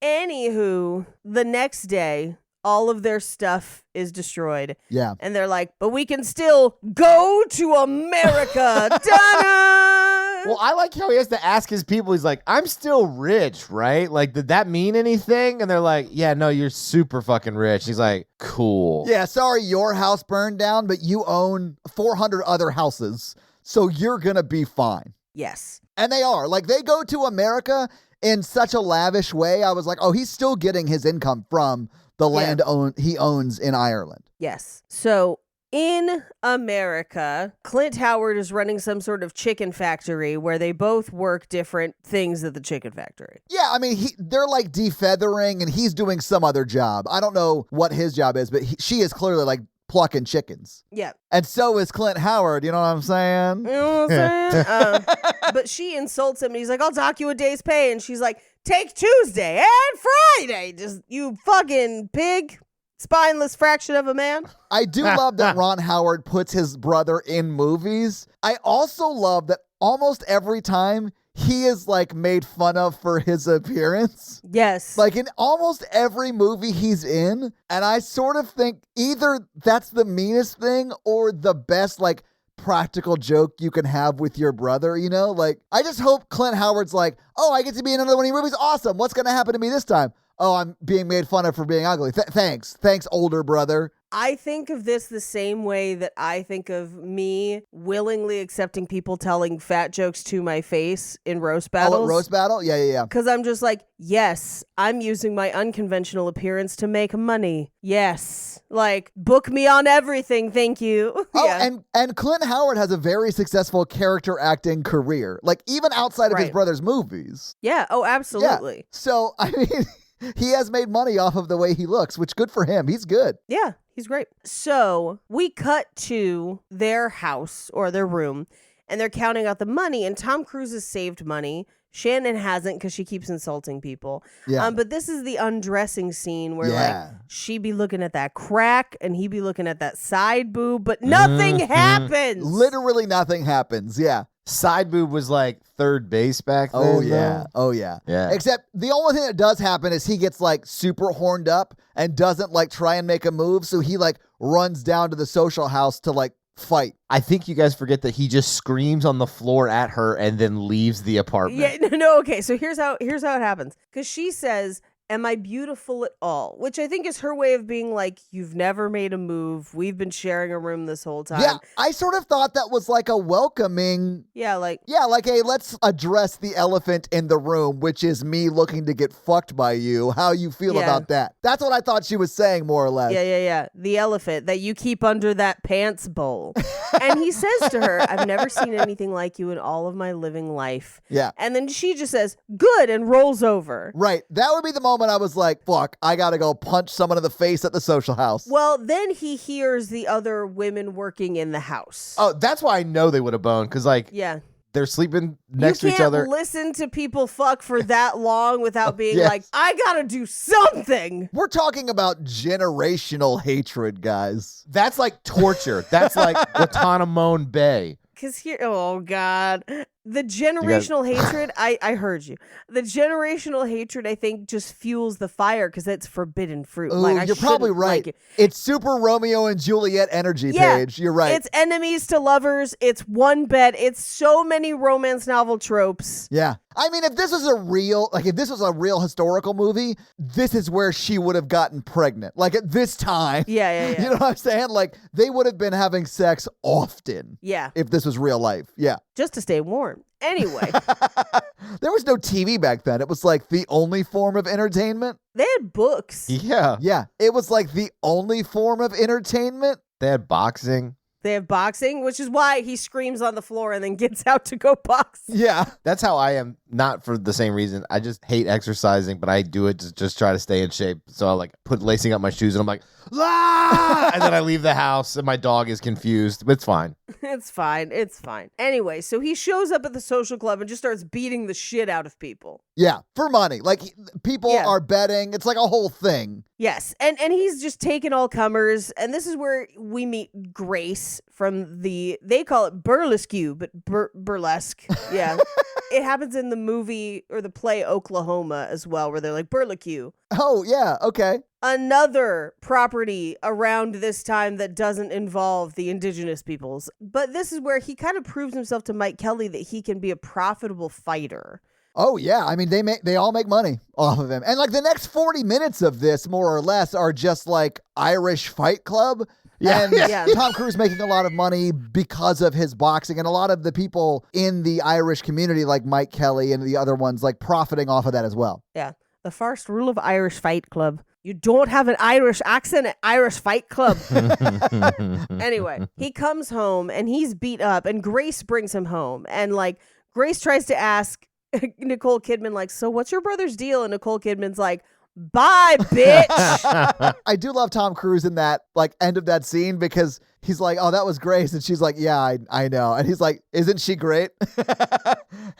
Anywho, the next day, all of their stuff is destroyed. Yeah. And they're like, but we can still go to America. Ta-da! Well, I like how he has to ask his people. He's like, I'm still rich, right? Like, did that mean anything? And they're like, yeah, no, you're super fucking rich. He's like, cool. Yeah, sorry, your house burned down, but you own 400 other houses. So you're going to be fine. Yes. And they are. Like, they go to America in such a lavish way. I was like, oh, he's still getting his income from the land he owns in Ireland. Yes. So in America, Clint Howard is running some sort of chicken factory where they both work different things at the chicken factory. Yeah, I mean, they're like defeathering and he's doing some other job. I don't know what his job is, but she is clearly like plucking chickens. Yeah. And so is Clint Howard, you know what I'm saying? You know what I'm saying? But she insults him and he's like, I'll dock you a day's pay. And she's like, take Tuesday and Friday. Just, you fucking pig. Spineless fraction of a man. I do love that Ron Howard puts his brother in movies. I also love that almost every time he is like made fun of for his appearance. Yes. Like in almost every movie he's in. And I sort of think either that's the meanest thing or the best like practical joke you can have with your brother, you know? Like, I just hope Clint Howard's like, oh, I get to be in another one of your movies. Awesome. What's going to happen to me this time? Oh, I'm being made fun of for being ugly. Thanks, older brother. I think of this the same way that I think of me willingly accepting people telling fat jokes to my face in roast battles. Oh, roast battle? Yeah. Because I'm just like, yes, I'm using my unconventional appearance to make money. Yes. Like, book me on everything, thank you. Oh, and Clint Howard has a very successful character acting career. Like, even outside of his brother's movies. Yeah, oh, absolutely. Yeah. So, I mean... He has made money off of the way he looks, which good for him. He's good. Yeah, he's great. So we cut to their house or their room and they're counting out the money and Tom Cruise has saved money. Shannon hasn't because she keeps insulting people. Yeah. But this is the undressing scene where like she be looking at that crack and he be looking at that side boob, but nothing happens. Literally nothing happens. Yeah. Side boob was like third base back then. Oh, yeah. though. Oh, yeah. Yeah. Except the only thing that does happen is he gets like super horned up and doesn't like try and make a move. So he like runs down to the social house to like fight. I think you guys forget that he just screams on the floor at her and then leaves the apartment. Yeah, no, okay. So here's how it happens. Because she says, am I beautiful at all? Which I think is her way of being like, you've never made a move. We've been sharing a room this whole time. Yeah, I sort of thought that was like a welcoming. Yeah, like, hey, let's address the elephant in the room, which is me looking to get fucked by you. How you feel about that? That's what I thought she was saying, more or less. Yeah. The elephant that you keep under that pants bowl. And he says to her, I've never seen anything like you in all of my living life. Yeah. And then she just says, good, and rolls over. Right. That would be the moment moment I was like, fuck, I gotta go punch someone in the face at the social house. Well, then he hears the other women working in the house. Oh, that's why I know they would have boned, because like Yeah. they're sleeping next to You each can't other. listen to people fuck for that long without being Yes. like, I gotta do something. We're talking about generational hatred, guys. That's like torture. That's like Guantanamo Bay. Because here, oh God, the generational hatred, I heard you. The generational hatred, I think, just fuels the fire because it's forbidden fruit. Ooh, Like, I you're probably shouldn't right. like it. It's super Romeo and Juliet energy, Yeah, Paige. You're right. It's enemies to lovers. It's one bed. It's so many romance novel tropes. Yeah. I mean, if this was a real historical movie, this is where she would have gotten pregnant. Like at this time. Yeah. You know what I'm saying? Like they would have been having sex often Yeah, if this was real life. Yeah. just to stay warm. Anyway, There was no TV back then. It was like the only form of entertainment. they had books. Yeah. Yeah. It was like the only form of entertainment. They had boxing. They have boxing, which is why he screams on the floor and then gets out to go box. Yeah. That's how I am, not for the same reason. I just hate exercising, but I do it to just try to stay in shape. So I like put lacing up my shoes and I'm like, "Ah!" And then I leave the house and my dog is confused. But it's fine. It's fine. It's fine. Anyway, so he shows up at the social club and just starts beating the shit out of people. Yeah. For money. Like people Yeah. are betting. It's like a whole thing. Yes. And he's just taking all comers. And this is where we meet Grace from they call it burlesque, but burlesque. Yeah. It happens in the movie or the play Oklahoma as well, where they're like burlesque. Oh, yeah. Okay. Another property around this time that doesn't involve the indigenous peoples. But this is where he kind of proves himself to Mike Kelly that he can be a profitable fighter. Oh yeah, I mean they all make money off of him. And like the next 40 minutes of this more or less are just like Irish Fight Club. Yeah. And Yeah. Tom Cruise making a lot of money because of his boxing, and a lot of the people in the Irish community like Mike Kelly and the other ones like profiting off of that as well. Yeah. The first rule of Irish Fight Club. You don't have an Irish accent at Irish Fight Club. Anyway, he comes home and he's beat up and Grace brings him home. And like Grace tries to ask Nicole Kidman, like, so what's your brother's deal? And Nicole Kidman's like, bye, bitch. I do love Tom Cruise in that like end of that scene because he's like, oh, that was Grace. And she's like, yeah, I know. And he's like, isn't she great?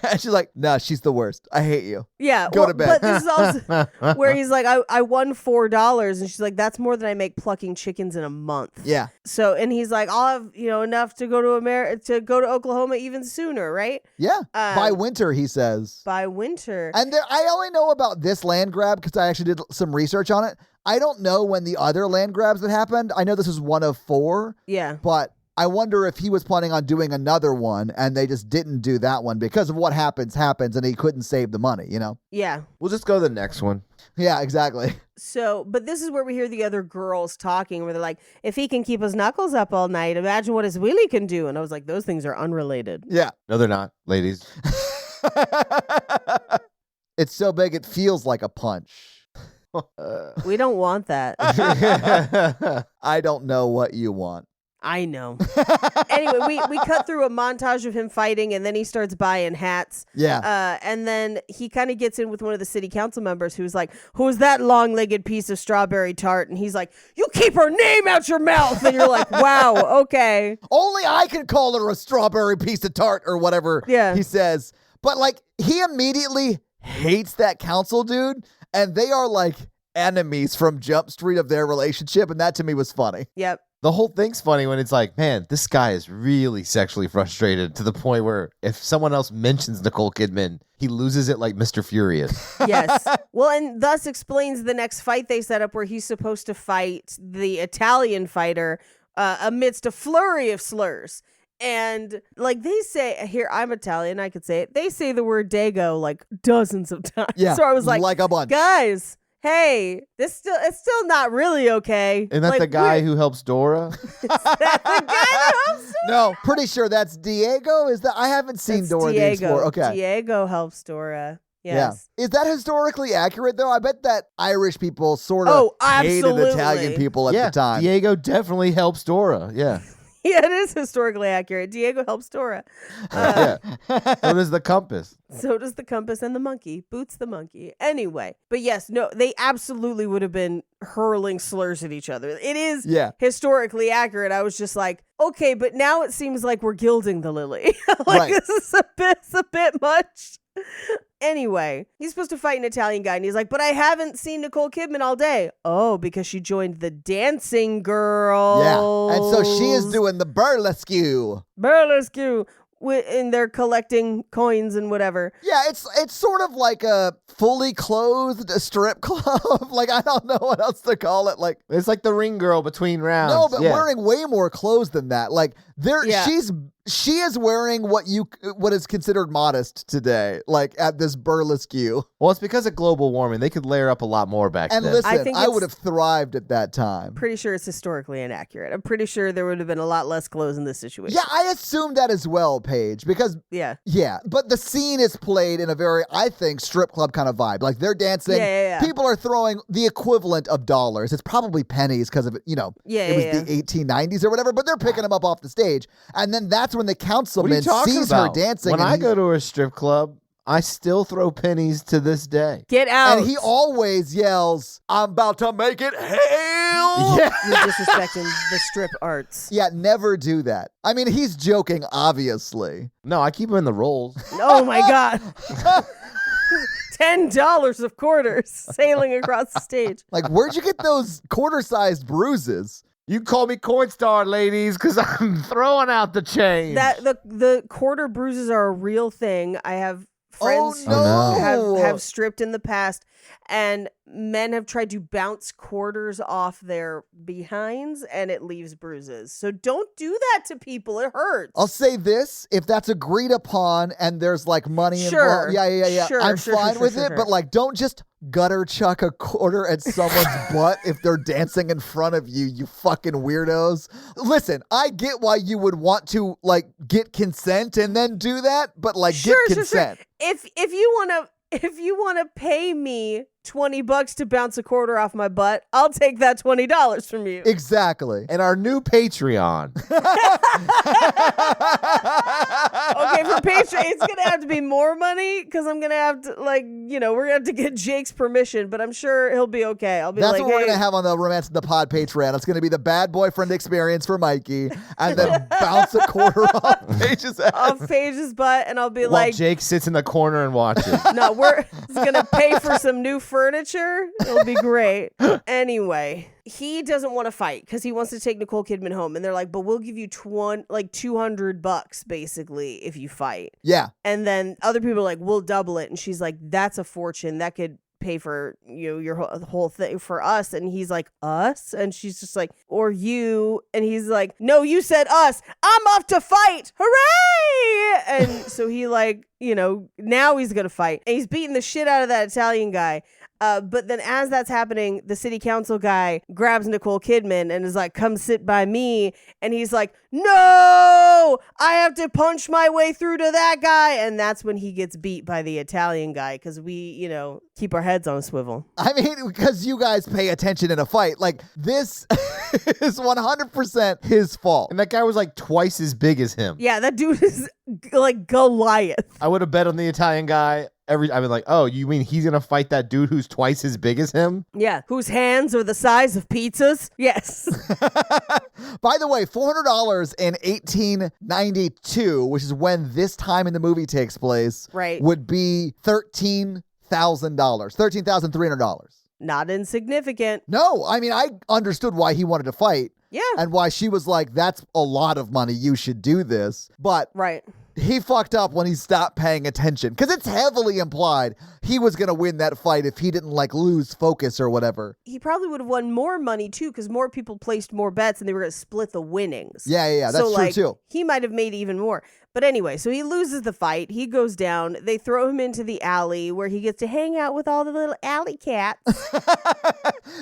And she's like, no, she's the worst. I hate you. Yeah. Go to bed. But this is also where he's like, I won $4. And she's like, that's more than I make plucking chickens in a month. Yeah. So, and he's like, I'll have, enough to go to go to Oklahoma even sooner, right? Yeah. By winter, he says. By winter. And I only know about this land grab because I actually did some research on it. I don't know when the other land grabs that happened. I know this was one of 4, Yeah. but I wonder if he was planning on doing another one and they just didn't do that one because of what happens and he couldn't save the money, Yeah. We'll just go to the next one. Yeah, exactly. So, but this is where we hear the other girls talking where they're like, if he can keep his knuckles up all night, imagine what his wheelie can do. And I was like, those things are unrelated. Yeah. No, they're not, ladies. It's so big it feels like a punch. We don't want that. I don't know what you want. I know. Anyway, we cut through a montage of him fighting and then he starts buying hats. Yeah. And then he kind of gets in with one of the city council members who's like, who's that long-legged piece of strawberry tart? And he's like, you keep her name out your mouth. And you're like, wow, okay. Only I can call her a strawberry piece of tart or whatever Yeah. he says. But like he immediately hates that council dude and they are like enemies from Jump Street of their relationship. And that to me was funny. Yep. The whole thing's funny when it's like, man, this guy is really sexually frustrated to the point where if someone else mentions Nicole Kidman, he loses it like Mr. Furious. Yes. Well, and thus explains the next fight they set up where he's supposed to fight the Italian fighter amidst a flurry of slurs. And like they say here, I'm Italian, I could say it. They say the word dago like dozens of times. Yeah. So I was like a bunch. guys, hey, it's still not really okay. Isn't that Like, the guy who helps Dora? the guy who helps No, pretty sure that's Diego. Is that I haven't seen That's Dora the Explorer. Okay. Diego helps Dora. Yes. Yeah. Is that historically accurate though? I bet that Irish people sort of Oh, hated absolutely. Italian people at Yeah, the time. Diego definitely helps Dora. Yeah. Yeah, it is historically accurate. Diego helps Dora. Yeah. So does the compass. So does the compass and the monkey. Boots the monkey. Anyway, but yes, no, they absolutely would have been hurling slurs at each other. It is historically accurate. I was just like, okay, but now it seems like we're gilding the lily. This is a bit much. Anyway, he's supposed to fight an Italian guy, and he's like, but I haven't seen Nicole Kidman all day. Oh, because she joined the dancing girls. Yeah, and so she is doing the burlesque. Burlesque. And they're collecting coins and whatever. Yeah, it's sort of like a fully clothed strip club. Like, I don't know what else to call it. Like, it's like the ring girl between rounds. No, but wearing way more clothes than that. Like, she is wearing what is considered modest today, like at this burlesque. Well, it's because of global warming. They could layer up a lot more back then. And listen, I would have thrived at that time. Pretty sure it's historically inaccurate. I'm pretty sure there would have been a lot less clothes in this situation. Yeah, I assume that as well, Paige, because yeah, but the scene is played in a very, I think, strip club kind of vibe. Like, they're dancing. Yeah. People are throwing the equivalent of dollars. It's probably pennies because of it. It was the 1890s or whatever. But they're picking them up off the stage, and then that's when the councilman sees her dancing. When I go to a strip club, I still throw pennies to this day. Get out. And he always yells, I'm about to make it hell. Yeah. You're disrespecting the strip arts. Yeah, never do that. I mean, he's joking, obviously. No, I keep them in the rolls. Oh, my God. $10 of quarters sailing across the stage. Like, where'd you get those quarter-sized bruises? You call me Coinstar, ladies, because I'm throwing out the change. The quarter bruises are a real thing. I have friends who have stripped in the past, and men have tried to bounce quarters off their behinds, and it leaves bruises. So don't do that to people. It hurts. I'll say this, if that's agreed upon and there's like money involved, yeah. I'm fine with it, but like, don't just gutter chuck a quarter at someone's butt if they're dancing in front of you, you fucking weirdos. Listen, I get why you would want to like get consent and then do that, but like get consent. If you want to pay me $20 to bounce a quarter off my butt, I'll take that $20 from you. Exactly. And our new Patreon. Okay, for Patreon, it's going to have to be more money because I'm going to have to, we're going to have to get Jake's permission, but I'm sure he'll be okay. I'll be That's what we're going to have on the Romance of the Pod Patreon. It's going to be the bad boyfriend experience for Mikey, and then bounce a quarter off Paige's ass. Off Paige's butt, and I'll be while Jake sits in the corner and watches. No, it's going to pay for some new furniture. It'll be great. Anyway, he doesn't want to fight because he wants to take Nicole Kidman home, and they're like, but we'll give you $200 basically if you fight. Yeah. And then other people are like, we'll double it, and she's like, that's a fortune. That could pay for your whole thing for us. And he's like, us? And she's just like, or you? And he's like, no, you said us. I'm off to fight. Hooray! And so he now he's gonna fight, and he's beating the shit out of that Italian guy. But then as that's happening, the city council guy grabs Nicole Kidman and is like, come sit by me. And he's like, no, I have to punch my way through to that guy. And that's when he gets beat by the Italian guy because we, keep our heads on a swivel. I mean, because you guys pay attention in a fight. Like, this is 100% his fault. And that guy was like twice as big as him. Yeah, that dude is like Goliath. I would have bet on the Italian guy. Oh, you mean he's going to fight that dude who's twice as big as him? Yeah, whose hands are the size of pizzas? Yes. By the way, $400 in 1892, which is when this time in the movie takes place, right, would be $13,000, $13,300. Not insignificant. No, I mean, I understood why he wanted to fight. Yeah. And why she was like, that's a lot of money. You should do this. But right. He fucked up when he stopped paying attention because it's heavily implied he was going to win that fight if he didn't lose focus or whatever. He probably would have won more money too because more people placed more bets and they were going to split the winnings. Yeah. That's true too. He might have made even more. But anyway, so he loses the fight. He goes down. They throw him into the alley where he gets to hang out with all the little alley cats.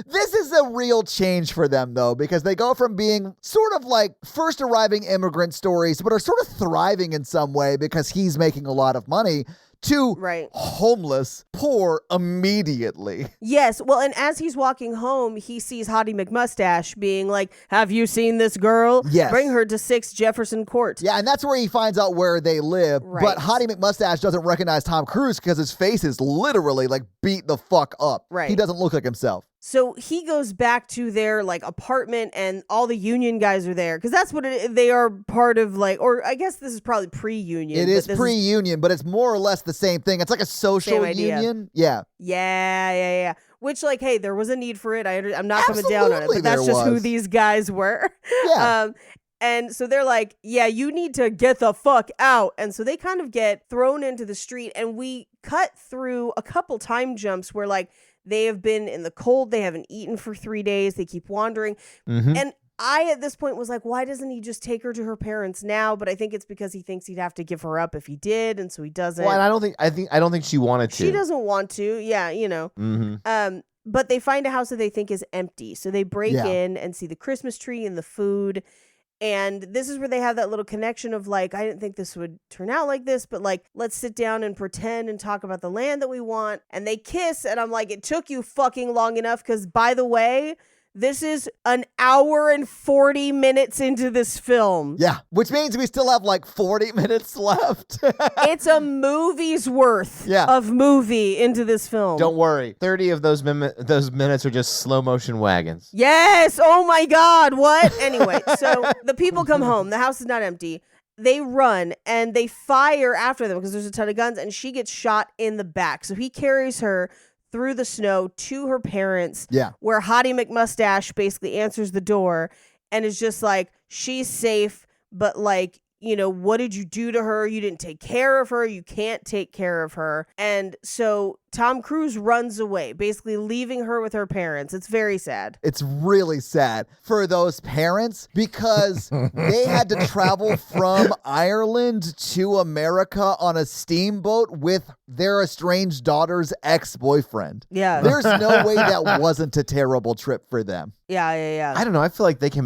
This is a real change for them, though, because they go from being sort of like first arriving immigrant stories, but are sort of thriving in some way because he's making a lot of money, to Right. homeless, poor immediately. Yes. Well, and as he's walking home, he sees Hottie McMustache being like, "Have you seen this girl? Yes. Bring her to 6 Jefferson Court." Yeah, and that's where he finds out where they live. Right. But Hottie McMustache doesn't recognize Tom Cruise because his face is literally like beat the fuck up. Right. He doesn't look like himself. So he goes back to their like apartment, and all the union guys are there because that's what they are part of. Like, or I guess this is probably pre-union. It but is this pre-union, but it's more or less the same thing. It's like a social Same idea. union. Yeah. Yeah. Which, like, hey, there was a need for it. I'm not coming down on it, Absolutely but that's there just who was. these guys were. Yeah. And so they're like, yeah, you need to get the fuck out. And so they kind of get thrown into the street, and we cut through a couple time jumps where, like, they have been in the cold. They haven't eaten for 3 days. They keep wandering. Mm-hmm. And I, at this point, was like, why doesn't he just take her to her parents now? But I think it's because he thinks he'd have to give her up if he did. And so he doesn't. Well, and I don't think she wanted to. She doesn't want to. Yeah, you know. Mm-hmm. But they find a house that they think is empty. So they break Yeah. in and see the Christmas tree and the food. And this is where they have that little connection of like, I didn't think this would turn out like this, but like, let's sit down and pretend and talk about the land that we want. And they kiss. And I'm like, it took you fucking long enough. Because by the way, this is an hour and 40 minutes into this film. Yeah. Which means we still have like 40 minutes left. It's a movie's worth Yeah. of movie into this film. Don't worry. 30 of those minutes are just slow motion wagons. Yes. Oh my God. What? Anyway, so the people come home. The house is not empty. They run and they fire after them because there's a ton of guns, and she gets shot in the back. So he carries her through the snow to her parents. Yeah. Where Hottie McMustache basically answers the door and is just like, she's safe, but like, you know, what did you do to her? You didn't take care of her. You can't take care of her. And so Tom Cruise runs away, basically leaving her with her parents. It's very sad. It's really sad for those parents because they had to travel from Ireland to America on a steamboat with their estranged daughter's ex-boyfriend. Yeah. There's no way that wasn't a terrible trip for them. Yeah. I don't know. I feel like they can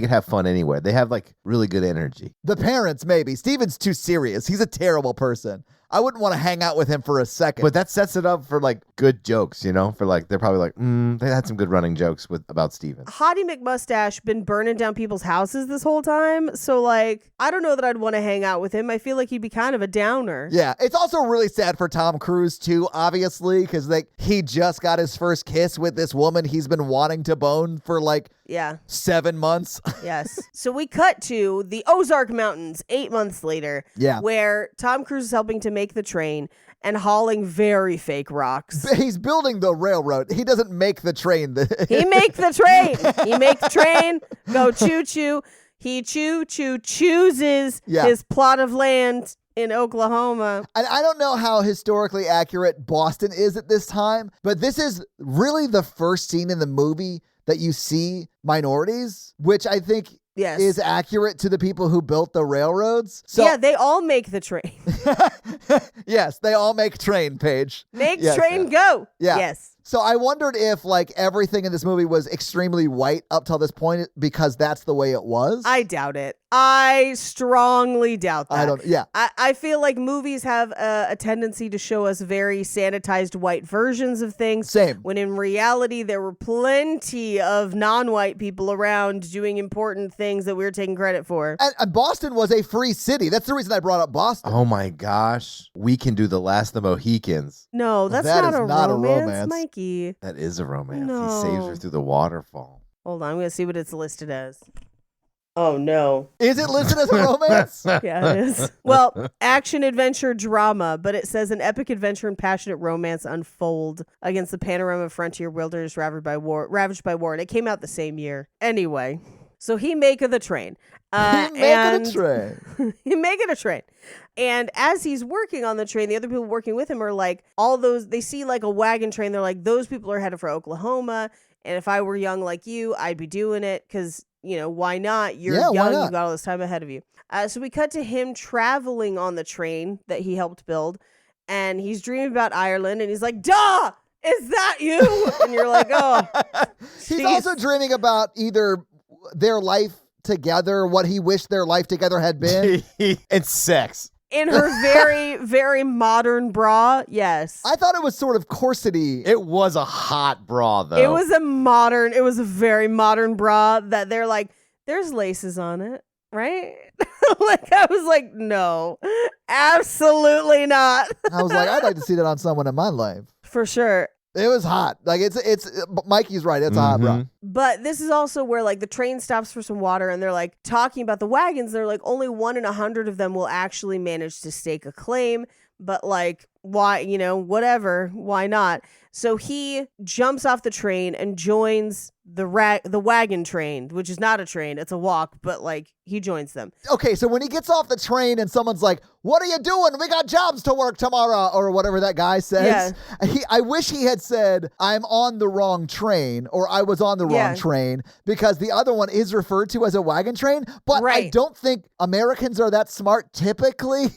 have fun anywhere. They have like really good energy. The parents, maybe. Steven's too serious. He's a terrible person. I wouldn't want to hang out with him for a second. But that sets it up for like good jokes, you know? For like, they're probably like, they had some good running jokes about Steven. Hottie McMustache been burning down people's houses this whole time. So like, I don't know that I'd want to hang out with him. I feel like he'd be kind of a downer. Yeah, it's also really sad for Tom Cruise too, obviously, because like he just got his first kiss with this woman he's been wanting to bone for like Yeah. 7 months. Yes. So we cut to the Ozark Mountains 8 months later. Yeah. Where Tom Cruise is helping to make the train and hauling very fake rocks. He's building the railroad. He doesn't make the train. He make the train. He make the train go choo-choo. He chooses Yeah. his plot of land in Oklahoma. And I don't know how historically accurate Boston is at this time, but this is really the first scene in the movie that you see minorities, which I think Yes. is accurate to the people who built the railroads. So yeah, they all make the train. yes, they all make train, Paige. Make Yes. train go. Yeah. Yes. So I wondered if like everything in this movie was extremely white up till this point because that's the way it was. I doubt it. I strongly doubt that. I don't. Yeah. I feel like movies have a tendency to show us very sanitized white versions of things. Same. When in reality, there were plenty of non-white people around doing important things that we were taking credit for. And Boston was a free city. That's the reason I brought up Boston. Oh my gosh. We can do The Last of the Mohicans. No, that's That not is a not a romance, romance. Mikey. That is a romance. No. He saves her through the waterfall. Hold on, I'm going to see what it's listed as. Oh, no. Is it listed as a romance? Yeah, it is. Well, action, adventure, drama, but it says an epic adventure and passionate romance unfold against the panorama frontier wilderness ravaged by war. And it came out the same year. Anyway, so he maketh the train. He making a train. He making a train. And as he's working on the train, the other people working with him are like, all those, they see like a wagon train. They're like, those people are headed for Oklahoma. And if I were young like you, I'd be doing it because, you know, why not? You're Yeah, why young. not? You've got all this time ahead of you. So we cut to him traveling on the train that he helped build. And he's dreaming about Ireland. And he's like, duh, is that you? And you're like, oh. He's jeez. also dreaming about either their life together, what he wished their life together had been. And sex. in her very, very modern bra. Yes. I thought it was sort of corsety. It was a hot bra, though. It was a very modern bra that they're like, there's laces on it, right? Like, I was like, no, absolutely not. I was like, I'd like to see that on someone in my life. For sure. It was hot. Like it's Mikey's right. It's a hot bra. But this is also where like the train stops for some water and they're like talking about the wagons. They're like only 1 in 100 of them will actually manage to stake a claim. But like, why, whatever, why not? So he jumps off the train and joins the wagon train, which is not a train, it's a walk, but like he joins them. Okay, so when he gets off the train and someone's like, "What are you doing? We got jobs to work tomorrow," or whatever that guy says. Yeah. I wish he had said, "I'm on the wrong train," or "I was on the wrong train," because the other one is referred to as a wagon train. But I don't think Americans are that smart typically.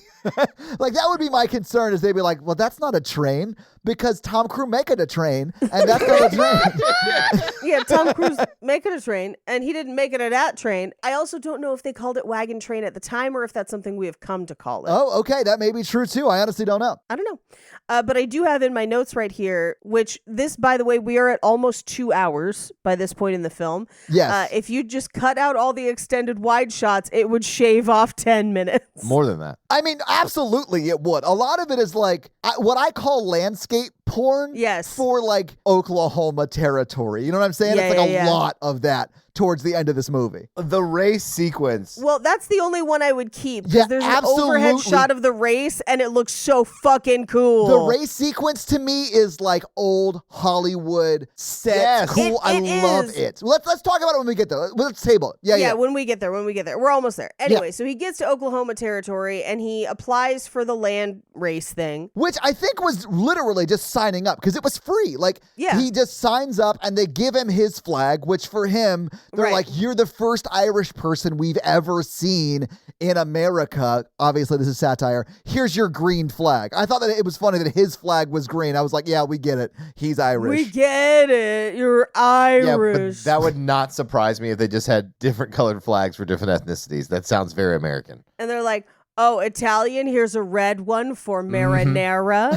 Like, that would be my concern, is they'd be like, well, that's not a train because Tom Cruise making a train, and that's not a train. Yeah, Tom Cruise making a train, and he didn't make it at that train. I also don't know if they called it wagon train at the time or if that's something we have come to call it. Oh, okay. That may be true, too. I honestly don't know. I don't know. But I do have in my notes right here, which this, by the way, we are at almost 2 hours by this point in the film. Yes. If you just cut out all the extended wide shots, it would shave off 10 minutes. More than that. I mean, absolutely it would. A lot of it is like what I call landscape porn. Yes. For like Oklahoma territory. You know what I'm saying? It's like a lot of that towards the end of this movie. The race sequence. Well, that's the only one I would keep. Yeah, there's an overhead shot of the race and it looks so fucking cool. The race sequence to me is like old Hollywood set. Yes. Cool. I love it. Let's talk about it when we get there. Let's table it. Yeah. When we get there. We're almost there. Anyway, so he gets to Oklahoma territory and he applies for the land race thing. Which I think was literally just signing up because it was free. Like, he just signs up and they give him his flag, which for him, they're like, you're the first Irish person we've ever seen in America. Obviously, this is satire. Here's your green flag. I thought that it was funny that his flag was green. I was like, yeah, we get it. He's Irish. We get it. You're Irish. Yeah, but that would not surprise me if they just had different colored flags for different ethnicities. That sounds very American. And they're like, oh, Italian, here's a red one for marinara.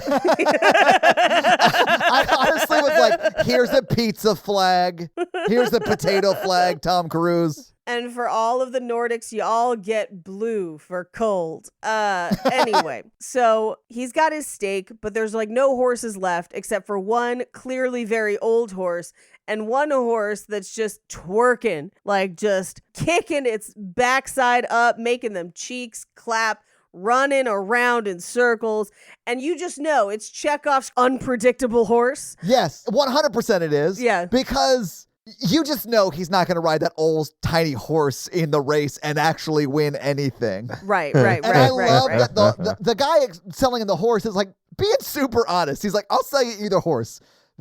I honestly was like, here's a pizza flag. Here's the potato flag, Tom Cruise. And for all of the Nordics, you all get blue for cold. Anyway, so he's got his stake, but there's like no horses left except for one clearly very old horse and one horse that's just twerking, like just kicking its backside up, making them cheeks clap, running around in circles. And you just know it's Chekhov's unpredictable horse. Yes, 100% it is. Yeah. Because you just know he's not going to ride that old tiny horse in the race and actually win anything. Right. And I love that the guy selling him the horse is like being super honest. He's like, I'll sell you either horse.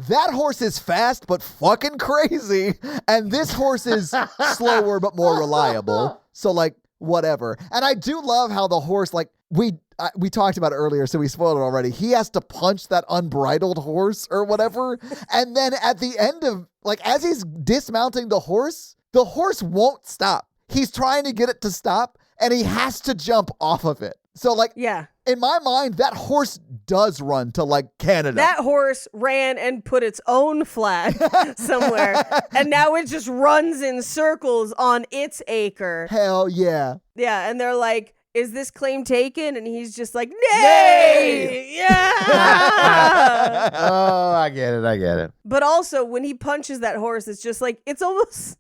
That horse is fast but fucking crazy, and this horse is slower but more reliable. So like, whatever. And I do love how the horse, like, we talked about it earlier, so we spoiled it already. He has to punch that unbridled horse or whatever. And then at the end of, like, as he's dismounting the horse won't stop. He's trying to get it to stop, and he has to jump off of it. So, like, in my mind, that horse does run to, like, Canada. That horse ran and put its own flag somewhere, and now it just runs in circles on its acre. Hell yeah. Yeah, and they're like, is this claim taken? And he's just like, nay! Yeah! Oh, I get it. But also, when he punches that horse, it's just like, it's almost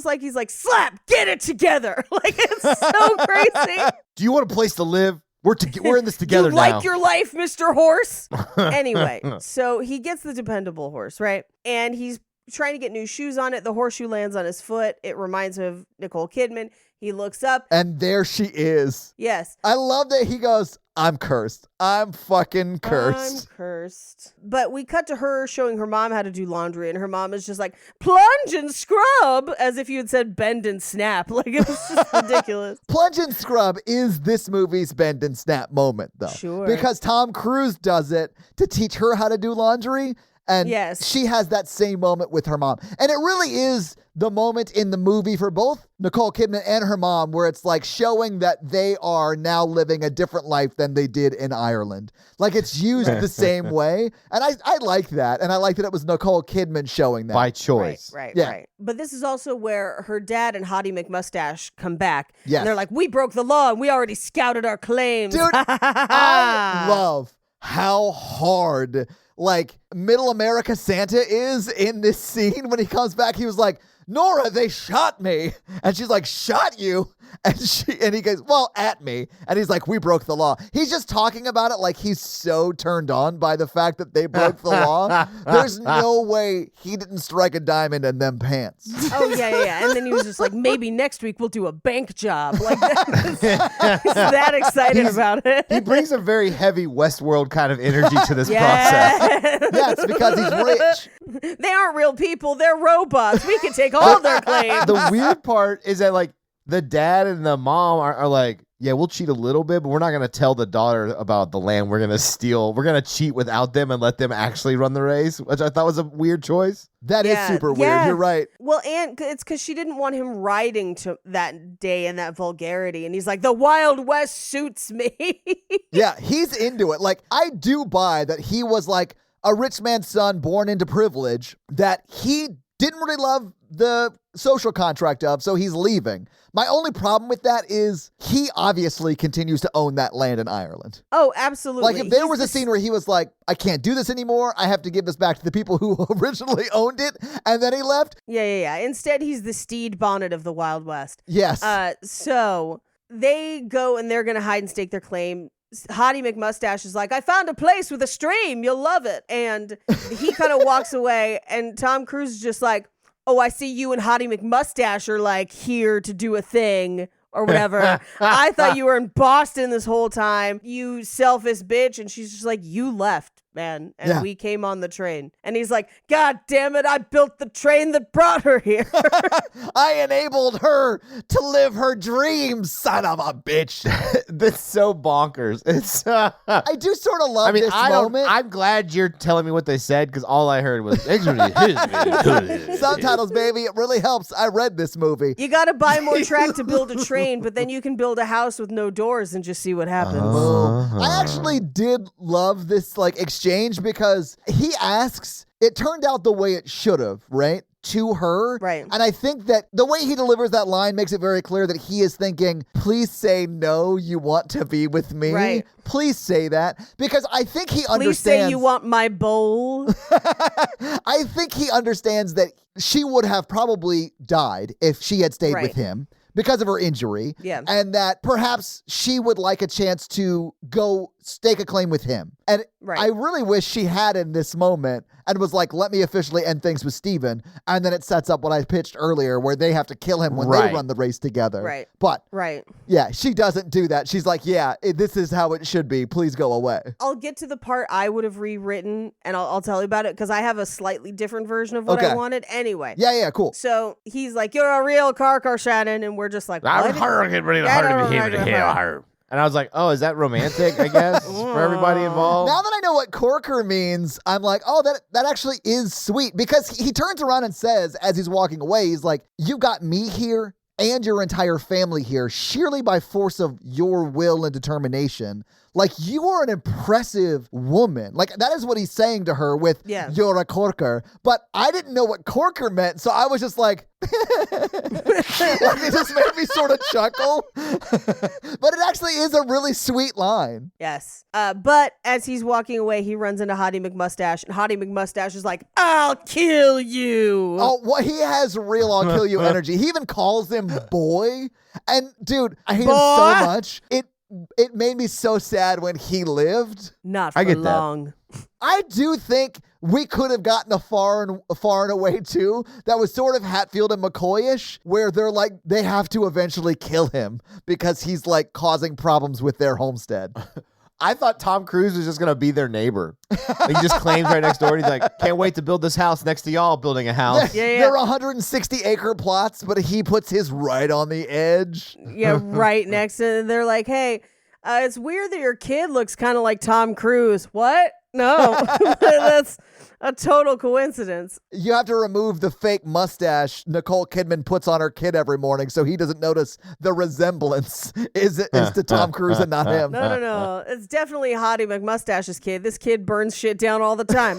like he's like, slap, get it together. Like, it's so crazy. Do you want a place to live? We're in this together you now. like your life, Mr. Horse? Anyway, so he gets the dependable horse, right? And he's trying to get new shoes on it. The horseshoe lands on his foot. It reminds him of Nicole Kidman. He looks up. And there she is. Yes. I love that he goes, I'm cursed. I'm fucking cursed. I'm cursed. But we cut to her showing her mom how to do laundry, and her mom is just like, plunge and scrub, as if you had said bend and snap. Like, it was just ridiculous. Plunge and scrub is this movie's bend and snap moment, though. Sure. Because Tom Cruise does it to teach her how to do laundry. And Yes. she has that same moment with her mom. And it really is the moment in the movie for both Nicole Kidman and her mom where it's like showing that they are now living a different life than they did in Ireland. Like it's used the same way. And I like that. And I like that it was Nicole Kidman showing that. By choice. Right. Yeah. But this is also where her dad and Hottie McMustache come back. Yes. And they're like, we broke the law and we already scouted our claims. Dude, I love how hard like middle America Santa is in this scene. When he comes back, he was like, Nora, they shot me. And she's like, shot you? And he goes, well, at me. And he's like, we broke the law. He's just talking about it like he's so turned on by the fact that they broke the law. There's no way he didn't strike a diamond in them pants. Oh, yeah. And then he was just like, maybe next week we'll do a bank job. Like he's that excited about it. He brings a very heavy Westworld kind of energy to this process. Yeah, it's because he's rich. They aren't real people. They're robots. We can take all their claims. The weird part is that like the dad and the mom are like, yeah, we'll cheat a little bit, but we're not going to tell the daughter about the land we're going to steal. We're going to cheat without them and let them actually run the race, which I thought was a weird choice. That is super weird. You're right. Well, and it's because she didn't want him riding to that day in that vulgarity. And he's like, the Wild West suits me. Yeah, he's into it. Like, I do buy that he was like a rich man's son born into privilege, that he didn't really love the social contract of, so he's leaving. My only problem with that is he obviously continues to own that land in Ireland. Oh, absolutely. Like if there was a scene where he was like, I can't do this anymore, I have to give this back to the people who originally owned it, and then he left. Yeah. Instead, he's the Steed Bonnet of the Wild West. Yes. So they go and they're going to hide and stake their claim. Hottie McMustache is like, I found a place with a stream. You'll love it. And he kind of walks away, and Tom Cruise is just like, oh, I see you and Hottie McMustache are like here to do a thing or whatever. I thought you were in Boston this whole time, you selfish bitch. And she's just like, you left, man. And we came on the train. And he's like, God damn it, I built the train that brought her here. I enabled her to live her dreams, son of a bitch. That's so bonkers. It's I do sort of love this moment. I'm glad you're telling me what they said, because all I heard was subtitles, baby. It really helps. I read this movie. You got to buy more track to build a train, but then you can build a house with no doors and just see what happens. I actually did love this like exchange, because he asks, it turned out the way it should have, right? To her. Right. And I think that the way he delivers that line makes it very clear that he is thinking, please say no, you want to be with me. Right. Please say that. Because I think he Please understands. say you want my bowl. I think he understands that she would have probably died if she had stayed with him, because of her injury. Yeah. And that perhaps she would like a chance to go stake a claim with him. And I really wish she had in this moment and was like, let me officially end things with Steven. And then it sets up what I pitched earlier, where they have to kill him when they run the race together. Right. But yeah, she doesn't do that. She's like, yeah, this is how it should be. Please go away. I'll get to the part I would have rewritten, and I'll tell you about it, because I have a slightly different version of what I wanted anyway. Yeah, cool. So he's like, you're a real car, Shannon. And we're just like, what? And I was like, oh, is that romantic, I guess, for everybody involved? Now that I know what Corker means, I'm like, oh, that actually is sweet. Because he turns around and says, as he's walking away, he's like, you got me here and your entire family here, sheerly by force of your will and determination. Like, you are an impressive woman. Like, that is what he's saying to her with, you're a corker. But I didn't know what corker meant, so I was just like, like, it just made me sort of chuckle. But it actually is a really sweet line. Yes. But as he's walking away, he runs into Hottie McMustache, and Hottie McMustache is like, I'll kill you. Oh, well, he has real I'll kill you energy. He even calls him boy. And dude, I hate him so much. It made me so sad when he lived. Not for long. I do think we could have gotten a far and away too that was sort of Hatfield and McCoy-ish, where they're like, they have to eventually kill him because he's like causing problems with their homestead. I thought Tom Cruise was just going to be their neighbor. He just claims right next door. And he's like, can't wait to build this house next to y'all building a house. They're 160-acre plots, but he puts his right on the edge. Yeah, right next to it. They're like, hey, it's weird that your kid looks kind of like Tom Cruise. What? No, a total coincidence. You have to remove the fake mustache Nicole Kidman puts on her kid every morning so he doesn't notice the resemblance is to Tom Cruise and not him. No. It's definitely Hottie McMustache's kid. This kid burns shit down all the time.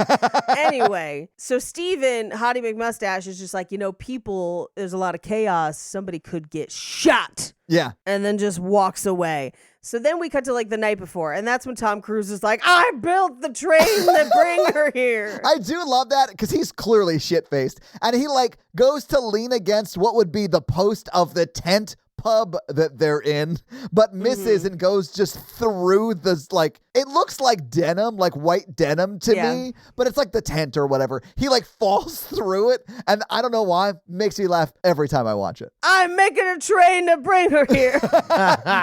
Anyway, so Steven, Hottie McMustache, is just like, people, there's a lot of chaos. Somebody could get shot. Yeah. And then just walks away. So then we cut to like the night before, and that's when Tom Cruise is like, I built the train to bring her here. I do love that because he's clearly shit-faced. And he like goes to lean against what would be the post of the tent pub that they're in, but misses and goes just through this, like, it looks like denim, like white denim to me, but it's like the tent or whatever. He like falls through it, and I don't know why, makes me laugh every time I watch it. I'm making a train to bring her here.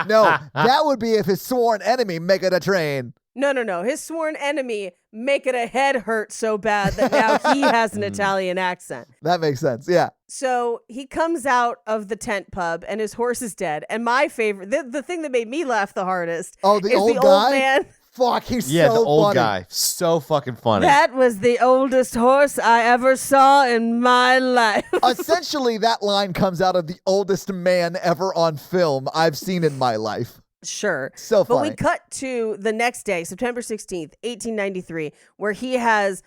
No, that would be if his sworn enemy making a train. No. His sworn enemy making a head hurt so bad that now he has an Italian accent. That makes sense, yeah. So he comes out of the tent pub and his horse is dead. And my favorite, the thing that made me laugh the hardest Oh, is the old the guy? old man. Fuck, he's Yeah, so the old funny. guy. So fucking funny. That was the oldest horse I ever saw in my life. Essentially, that line comes out of the oldest man ever on film I've seen in my life. Sure. So But funny. we cut to the next day, September 16th, 1893, where he has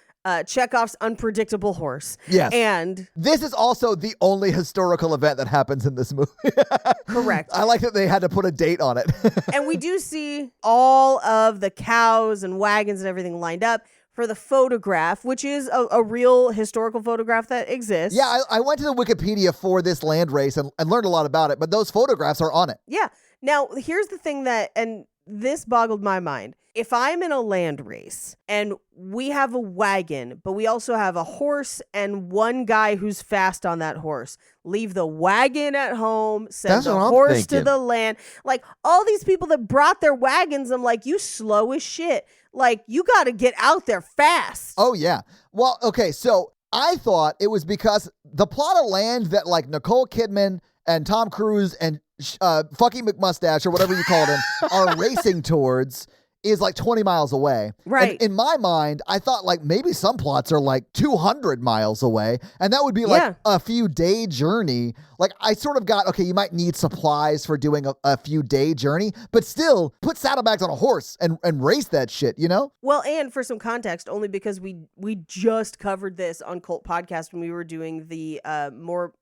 Chekhov's unpredictable horse. Yes. And This is also the only historical event that happens in this movie. correct. I like that they had to put a date on it. And we do see all of the cows and wagons and everything lined up for the photograph, which is a real historical photograph that exists. Yeah, I went to the Wikipedia for this land race and learned a lot about it, but those photographs are on it. Yeah. Now, here's the thing and this boggled my mind. If I'm in a land race and we have a wagon, but we also have a horse and one guy who's fast on that horse, leave the wagon at home, send That's the what I'm horse to thinking. the land. Like all these people that brought their wagons, I'm like, you slow as shit. Like you got to get out there fast. Oh, yeah. Well, okay, so I thought it was because the plot of land that like Nicole Kidman and Tom Cruise and Fucky McMustache or whatever you called him are racing towards is like 20 miles away. Right. And in my mind, I thought like maybe some plots are like 200 miles away, and that would be like a few day journey. Like I sort of got, okay, you might need supplies for doing a few day journey, but still put saddlebags on a horse and race that shit, you know? Well, and for some context, only because we just covered this on Cult Podcast when we were doing the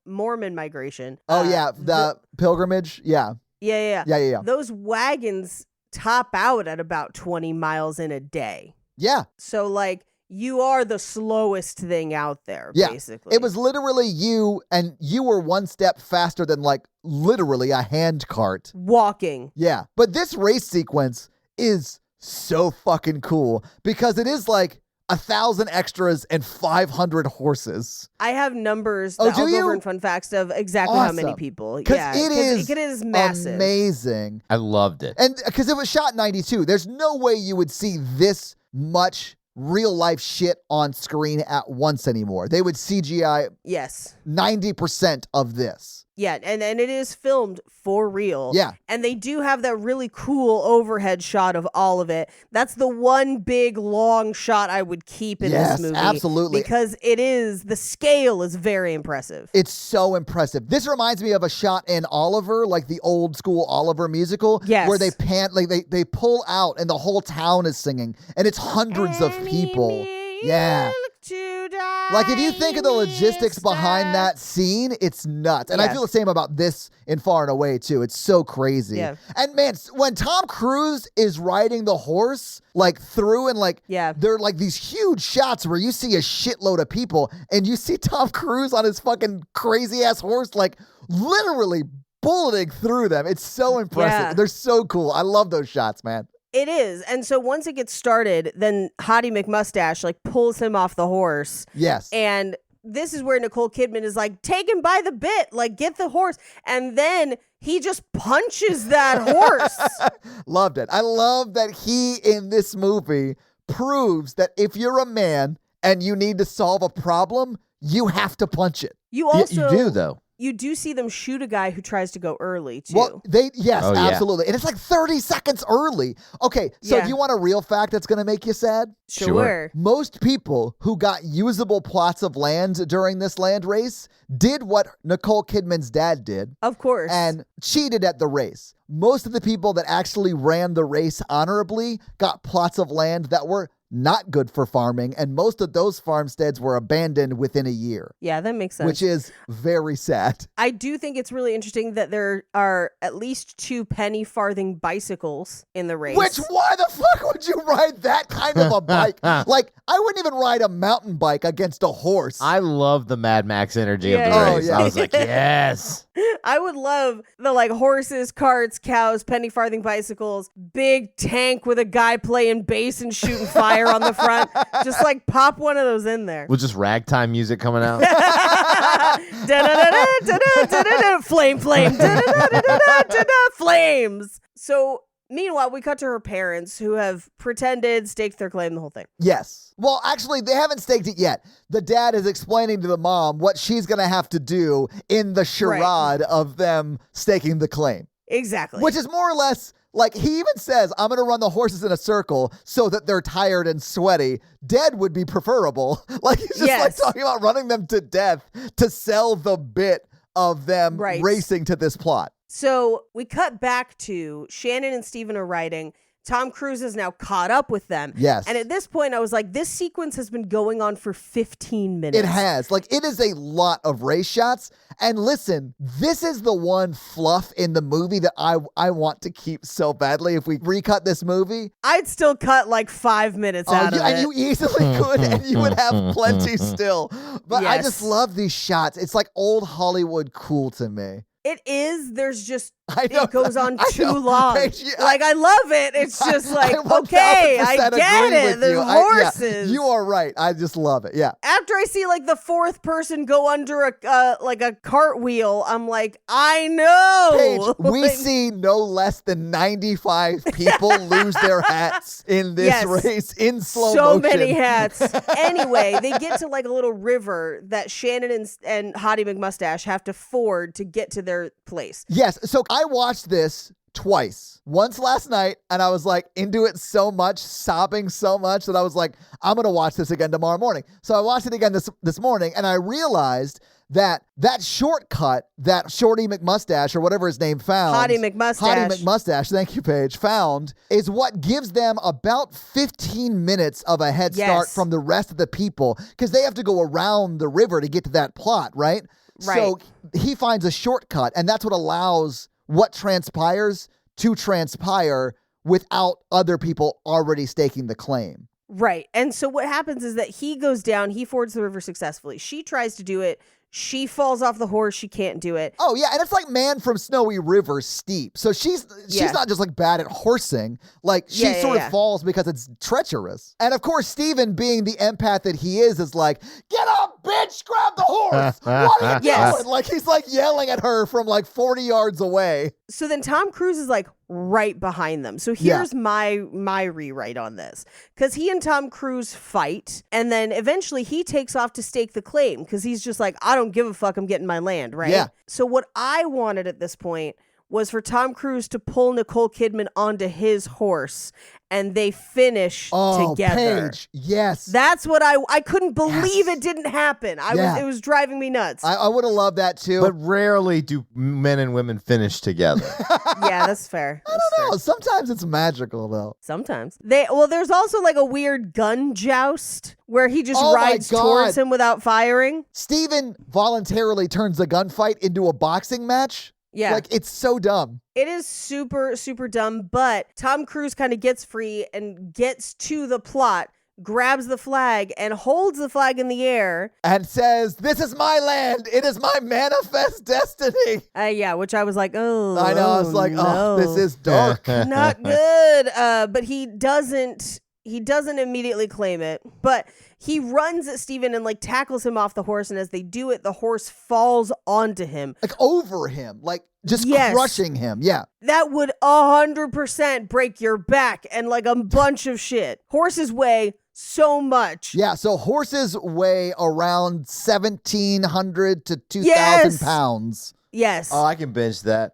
Mormon migration. Oh, yeah. The pilgrimage. Yeah. Yeah. Yeah. Those wagons top out at about 20 miles in a day. Yeah. So, like, you are the slowest thing out there, Yeah. basically. It was literally you, and you were one step faster than like literally a hand cart. walking. Yeah. But this race sequence is so fucking cool because it is like 1,000 extras and 500 horses. I have numbers Oh, that do I'll go you? over in fun facts of exactly how many Awesome. people. Because Yeah, it is massive. amazing. I loved it. And because it was shot in 92, there's no way you would see this much real life shit on screen at once anymore. They would CGI Yes. 90% of this. Yeah, and it is filmed for real. Yeah. And they do have that really cool overhead shot of all of it. That's the one big long shot I would keep in Yes, this movie. absolutely. Because the scale is very impressive. It's so impressive. This reminds me of a shot in Oliver, like the old school Oliver musical, Yes. where they pan, like they pull out and the whole town is singing, and it's hundreds of people. Yeah. Like if you think of the logistics behind that scene, it's nuts. And I Yeah. feel the same about this in Far and Away too. It's so crazy. Yeah. And man, when Tom Cruise is riding the horse like through and like Yeah. they're like these huge shots where you see a shitload of people and you see Tom Cruise on his fucking crazy ass horse like literally bulleting through them. It's so impressive. Yeah. They're so cool. I love those shots, man. It is. And so once it gets started, then Hottie McMustache like pulls him off the horse. Yes. And this is where Nicole Kidman is like, take him by the bit, like get the horse. And then he just punches that horse. Loved it. I love that he in this movie proves that if you're a man and you need to solve a problem, you have to punch it. You also you do, though. You do see them shoot a guy who tries to go early, too. Well, Oh, yeah. absolutely. And it's like 30 seconds early. Okay, so do you want a real fact that's going to make you sad? Sure. Most people who got usable plots of land during this land race did what Nicole Kidman's dad did. Of course. And cheated at the race. Most of the people that actually ran the race honorably got plots of land that were not good for farming, and most of those farmsteads were abandoned within a year. Yeah, that makes sense. Which is very sad. I do think it's really interesting that there are at least 2 penny farthing bicycles in the race. Which, why the fuck would you ride that kind of a bike? Like, I wouldn't even ride a mountain bike against a horse. I love the Mad Max energy of the Yeah. race. Oh, yeah. I was like, yes. I would love the like horses, carts, cows, penny farthing bicycles, big tank with a guy playing bass and shooting fire on the front. Just like pop one of those in there. With just ragtime music coming out. Da-da-da-da-da-da-da-da-da. Flame, flame, da-da-da-da-da-da-da, flames. So meanwhile, we cut to her parents who have pretended, staked their claim, the whole thing. Yes. Well, actually, they haven't staked it yet. The dad is explaining to the mom what she's going to have to do in the charade of them staking the claim. Exactly. Which is more or less, like, he even says, I'm going to run the horses in a circle so that they're tired and sweaty. Dead would be preferable. Like, he's just like talking about running them to death to sell the bit of them racing to this plot. So we cut back to Shannon and Steven are riding. Tom Cruise is now caught up with them. Yes. And at this point, I was like, this sequence has been going on for 15 minutes. It has. Like, it is a lot of race shots. And listen, this is the one fluff in the movie that I want to keep so badly. If we recut this movie, I'd still cut like 5 minutes out of it. And you easily could, and you would have plenty still. But I Yes. just love these shots. It's like old Hollywood cool to me. It is. There's just, I know, it goes on I too know. long. Paige, Like, I love it. It's just like, okay, I 1000% get agree it. with There's you. horses. You are right. I just love it. Yeah. After I see like the 4th person go under a cartwheel, I'm like, I know. Paige, we see no less than 95 people lose their hats in this race in slow motion. So many hats. Anyway, they get to like a little river that Shannon and Hottie McMustache have to ford to get to their place. Yes. So I watched this twice. Once last night, and I was like into it so much, sobbing so much that I was like, I'm going to watch this again tomorrow morning. So I watched it again this morning, and I realized that shortcut that Shorty McMustache or whatever his name found. Hottie McMustache, thank you, Paige, found is what gives them about 15 minutes of a head start from the rest of the people because they have to go around the river to get to that plot, right? So he finds a shortcut, and that's what allows what transpires to transpire without other people already staking the claim. Right. And so what happens is that he goes down, he fords the river successfully. She tries to do it. She falls off the horse. She can't do it. Oh, yeah. And it's like Man from Snowy River steep. So she's not just like bad at horsing. Like she sort of falls because it's treacherous. And of course, Steven, being the empath that he is like, get up, bitch, grab the horse. What are you doing? Like he's like yelling at her from like 40 yards away. So then Tom Cruise is like right behind them. So here's my rewrite on this. Because he and Tom Cruise fight. And then eventually he takes off to stake the claim. Because he's just like, I don't give a fuck. I'm getting my land, right? Yeah. So what I wanted at this point was for Tom Cruise to pull Nicole Kidman onto his horse. And they finish together. Paige, yes. That's what I couldn't believe it didn't happen. It was driving me nuts. I would have loved that too. But rarely do men and women finish together. Yeah, that's fair. I don't know. Sometimes it's magical though. Sometimes. There's also like a weird gun joust where he just rides towards him without firing. Steven voluntarily turns the gunfight into a boxing match. Yeah. Like, it's so dumb. It is super, super dumb, but Tom Cruise kind of gets free and gets to the plot, grabs the flag, and holds the flag in the air. And says, this is my land. It is my manifest destiny. Which I was like, oh, I know. I was like, no. this is dark. Not good. But he doesn't immediately claim it, but he runs at Steven and like tackles him off the horse. And as they do it, the horse falls onto him. Like over him, like just crushing him. Yeah. That would 100% break your back and like a bunch of shit. Horses weigh so much. Yeah, so horses weigh around 1,700 to 2,000 Yes. pounds. Yes. Oh, I can binge that.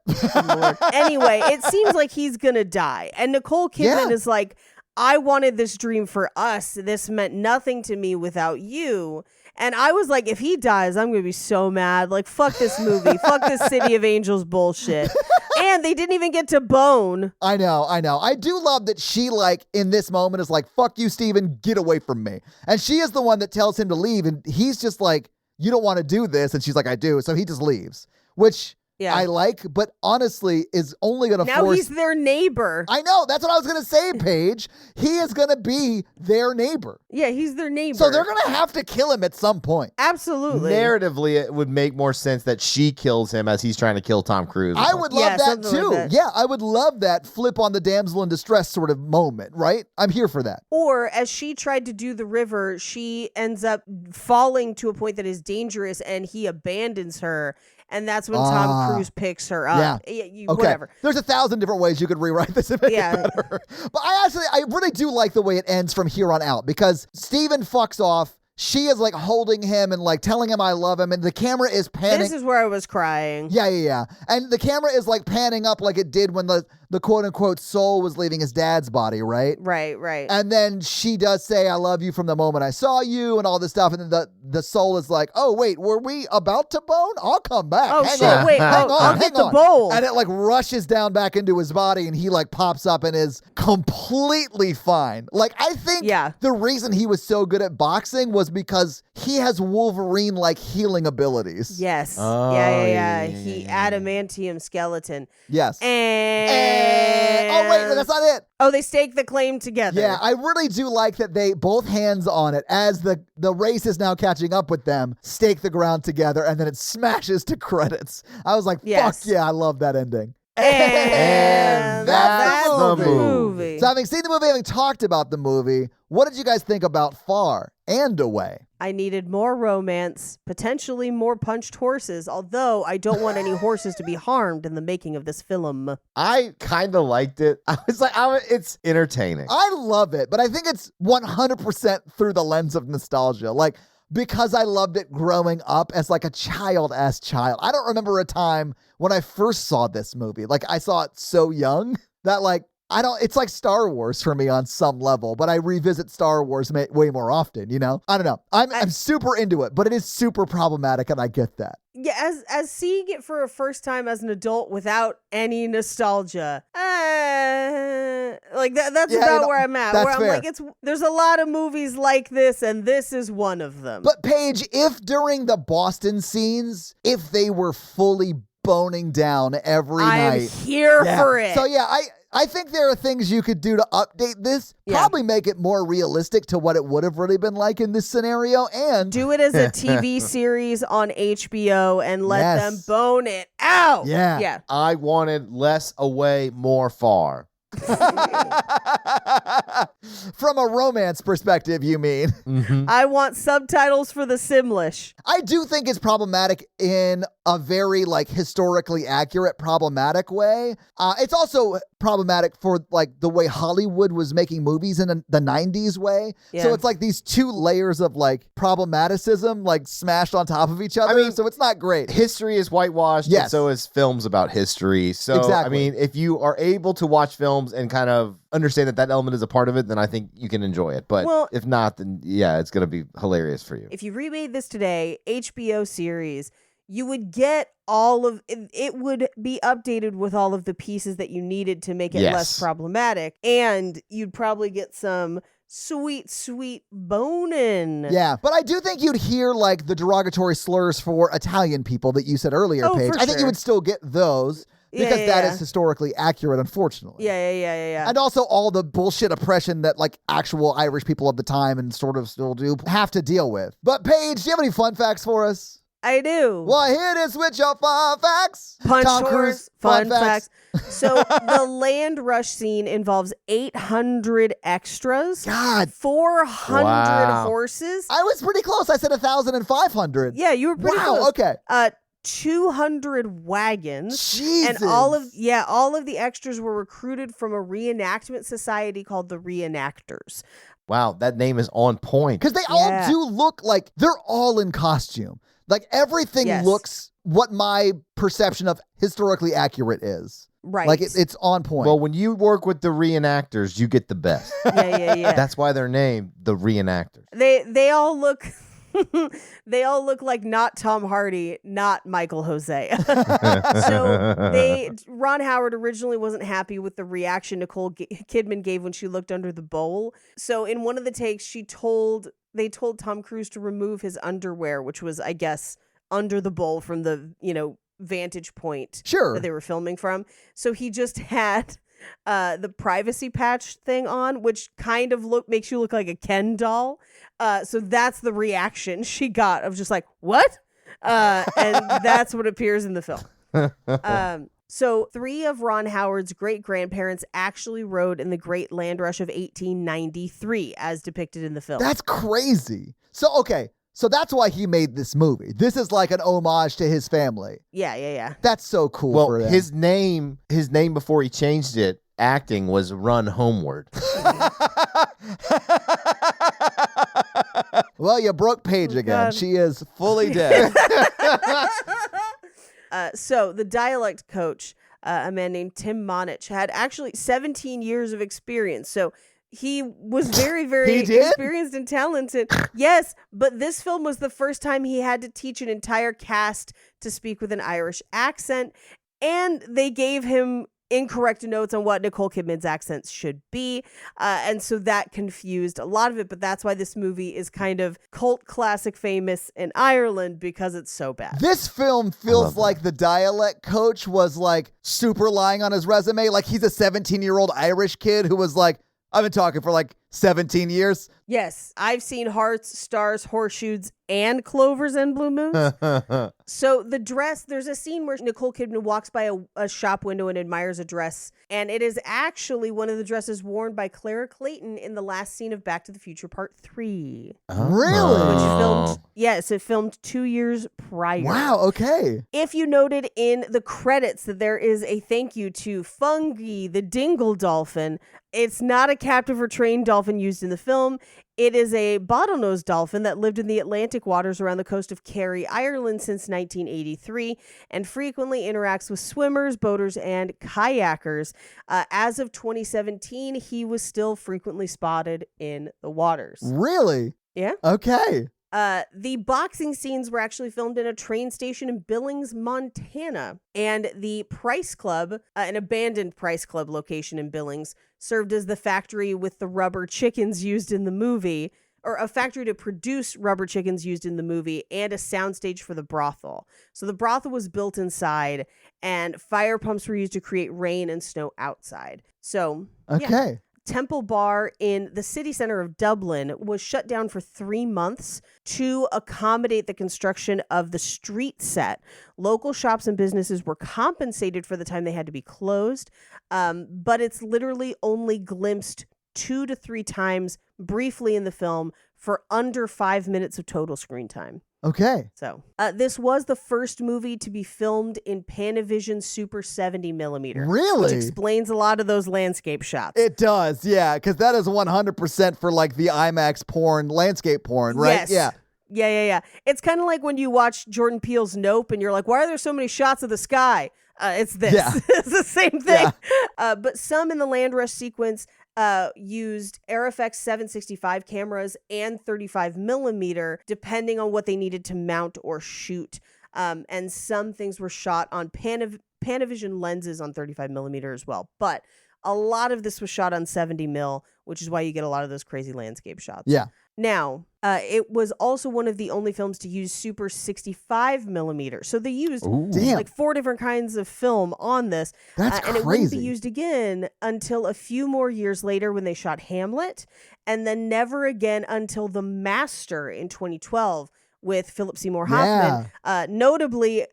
Anyway, it seems like he's gonna die. And Nicole Kidman Yeah. is like, I wanted this dream for us. This meant nothing to me without you. And I was like, if he dies, I'm gonna be so mad. Like, fuck this movie. Fuck this City of Angels bullshit. And they didn't even get to bone. I know. I do love that she, like, in this moment is like, fuck you, Steven, get away from me. And she is the one that tells him to leave, and he's just like, you don't want to do this. And she's like, I do. So he just leaves, which Yeah. I like, but honestly is only going to Now force... he's their neighbor. I know. That's what I was going to say, Paige. He is going to be their neighbor. Yeah, he's their neighbor. So they're going to have to kill him at some point. Absolutely. Narratively, it would make more sense that she kills him as he's trying to kill Tom Cruise. I would love Yeah, that something too. like that. Yeah, I would love that flip on the damsel in distress sort of moment, right? I'm here for that. Or as she tried to do the river, she ends up falling to a point that is dangerous and he abandons her. And that's when Tom Cruise picks her up. Yeah. Okay. Whatever. There's 1,000 different ways you could rewrite this and make Yeah. it better. But I really do like the way it ends from here on out because Steven fucks off. She is like holding him and like telling him I love him, and the camera is panning. This is where I was crying. Yeah. And the camera is like panning up like it did when the quote unquote soul was leaving his dad's body, right? Right. And then she does say, I love you from the moment I saw you and all this stuff. And then the soul is like, oh, wait, were we about to bone? I'll come back. Oh, Hang shit, on. wait, Hang I'll on. get the bowl. And it like rushes down back into his body and he like pops up and is completely fine. Like, I think the reason he was so good at boxing was because he has Wolverine like healing abilities. Yes. Oh, Yeah. He adamantium skeleton. Yes. And oh, wait, no, that's not it. Oh, they stake the claim together. Yeah, I really do like that they both hands on it as the race is now catching up with them, stake the ground together, and then it smashes to credits. I was like, fuck yeah, I love that ending. And that's the movie. movie. So having seen the movie, having talked about the movie, what did you guys think about Far and Away? I needed more romance, potentially more punched horses, although I don't want any horses to be harmed in the making of this film. I kind of liked it. I was like, it's entertaining. I love it, but I think it's 100% through the lens of nostalgia. Like, because I loved it growing up as like a child-ass child. I don't remember a time when I first saw this movie. Like, I saw it so young that like, it's like Star Wars for me on some level, but I revisit Star Wars way more often, you know? I don't know. I'm super into it, but it is super problematic and I get that. Yeah, as seeing it for a first time as an adult without any nostalgia, like that's about where I'm at. That's Where I'm fair. like, there's a lot of movies like this, and this is one of them. But Paige, if during the Boston scenes, if they were fully boning down every night. I'm here for it. So yeah, I think there are things you could do to update this, probably make it more realistic to what it would have really been like in this scenario, and do it as a TV series on HBO and let them bone it out. Yeah. I wanted less away, more far. From a romance perspective, you mean? Mm-hmm. I want subtitles for the Simlish. I do think it's problematic in a very like historically accurate problematic way. It's also problematic for like the way Hollywood was making movies in the 90s way. Yeah. So it's like these two layers of like problematicism like smashed on top of each other. I mean, so it's not great. History is whitewashed, Yes. and so is films about history. So, Exactly. I mean, if you are able to watch films and kind of understand that element is a part of it, then I think you can enjoy it. But Well- if not, then yeah, it's going to be hilarious for you. If you remade this today, HBO series, you would get all of it would be updated with all of the pieces that you needed to make it Yes. less problematic, and you'd probably get some sweet boning. Yeah, but I do think you'd hear like the derogatory slurs for Italian people that you said earlier, Oh, Paige. for I think you sure. would still get those because that is historically accurate, unfortunately. Yeah. And also all the bullshit oppression that like actual Irish people of the time and sort of still do have to deal with. But Paige, do you have any fun facts for us? I do. Well, here it is with your fun facts. Punch Tom horse, Cruise, fun facts. So the land rush scene involves 800 extras. God. 400 Wow. horses. I was pretty close. I said 1,500. Yeah, you were pretty Wow, close. okay. 200 wagons. Jesus. And all of the extras were recruited from a reenactment society called the Reenactors. Wow, that name is on point. Because they Yeah. all do look like they're all in costume. Like everything Yes. looks what my perception of historically accurate is. Right. Like it's on point. Well, when you work with the reenactors, you get the best. yeah. That's why they're named the reenactors. They all look they all look like not Tom Hardy, not Michael Jose. So Ron Howard originally wasn't happy with the reaction Nicole Kidman gave when she looked under the bowl. So in one of the takes, they told Tom Cruise to remove his underwear, which was, I guess, under the bowl from the, vantage point sure. that they were filming from. So he just had the privacy patch thing on, which kind of makes you look like a Ken doll. So that's the reaction she got of just like, what? And that's what appears in the film. So 3 of Ron Howard's great-grandparents actually rode in the Great Land Rush of 1893, as depicted in the film. That's crazy. So that's why he made this movie. This is like an homage to his family. Yeah. That's so cool Well, for them. his name before he changed it, acting, was Run Homeward. Well, you broke Paige again. God. She is fully dead. So the dialect coach, a man named Tim Monich, had actually 17 years of experience. So he was very, very He did? experienced and talented. Yes, but this film was the first time he had to teach an entire cast to speak with an Irish accent, and they gave him incorrect notes on what Nicole Kidman's accents should be. And so that confused a lot of it, but that's why this movie is kind of cult classic famous in Ireland, because it's so bad. This film feels like the dialect coach was like super lying on his resume. Like he's a 17-year-old Irish kid who was like, I've been talking for like 17 years. Yes, I've seen hearts, stars, horseshoes, and clovers and blue moons. So the dress, there's a scene where Nicole Kidman walks by a shop window and admires a dress, and it is actually one of the dresses worn by Clara Clayton in the last scene of Back to the Future Part 3. Really? It filmed 2 years prior. Wow, okay. If you noted in the credits that there is a thank you to Fungi, the dingle dolphin, it's not a captive or trained dolphin used in the film. It is a bottlenose dolphin that lived in the Atlantic waters around the coast of Kerry, Ireland since 1983 and frequently interacts with swimmers, boaters, and kayakers. As of 2017, he was still frequently spotted in the waters. Really? Yeah. Okay. The boxing scenes were actually filmed in a train station in Billings, Montana. And the Price Club, an abandoned Price Club location in Billings, served as the factory with the rubber chickens used in the movie, or a factory to produce rubber chickens used in the movie, and a soundstage for the brothel. So the brothel was built inside, and fire pumps were used to create rain and snow outside. So, Okay. yeah. Temple Bar in the city center of Dublin was shut down for 3 months to accommodate the construction of the street set. Local shops and businesses were compensated for the time they had to be closed, but it's literally only glimpsed 2 to 3 times briefly in the film for under 5 minutes of total screen time. Okay. So this was the first movie to be filmed in Panavision Super 70 millimeter. Really? Which explains a lot of those landscape shots. It does, yeah, because that is 100% for like the IMAX porn, landscape porn, right? Yes. Yeah. It's kind of like when you watch Jordan Peele's Nope and you're like, why are there so many shots of the sky? It's this. Yeah. It's the same thing. But some in the land rush sequence used Aeroflex 765 cameras and 35 millimeter, depending on what they needed to mount or shoot. And some things were shot on Panavision lenses on 35 millimeter as well. But a lot of this was shot on 70 mil, which is why you get a lot of those crazy landscape shots. Yeah. Now, it was also one of the only films to use Super 65 millimeter. So they used Damn. like 4 different kinds of film on this. That's and it wouldn't be crazy. used again until a few more years later when they shot Hamlet, and then never again until The Master in 2012 with Philip Seymour Hoffman. Notably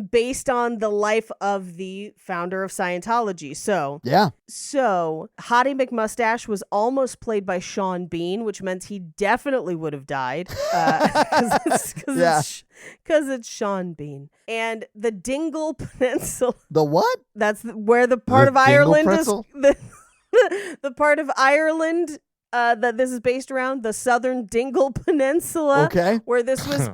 based on the life of the founder of Scientology. So Hottie McMustache was almost played by Sean Bean, which meant he definitely would have died because it's Sean Bean. And the Dingle Peninsula. The what? That's where the part of Ireland is. The part of Ireland that this is based around? The Southern Dingle Peninsula. Okay. Where this was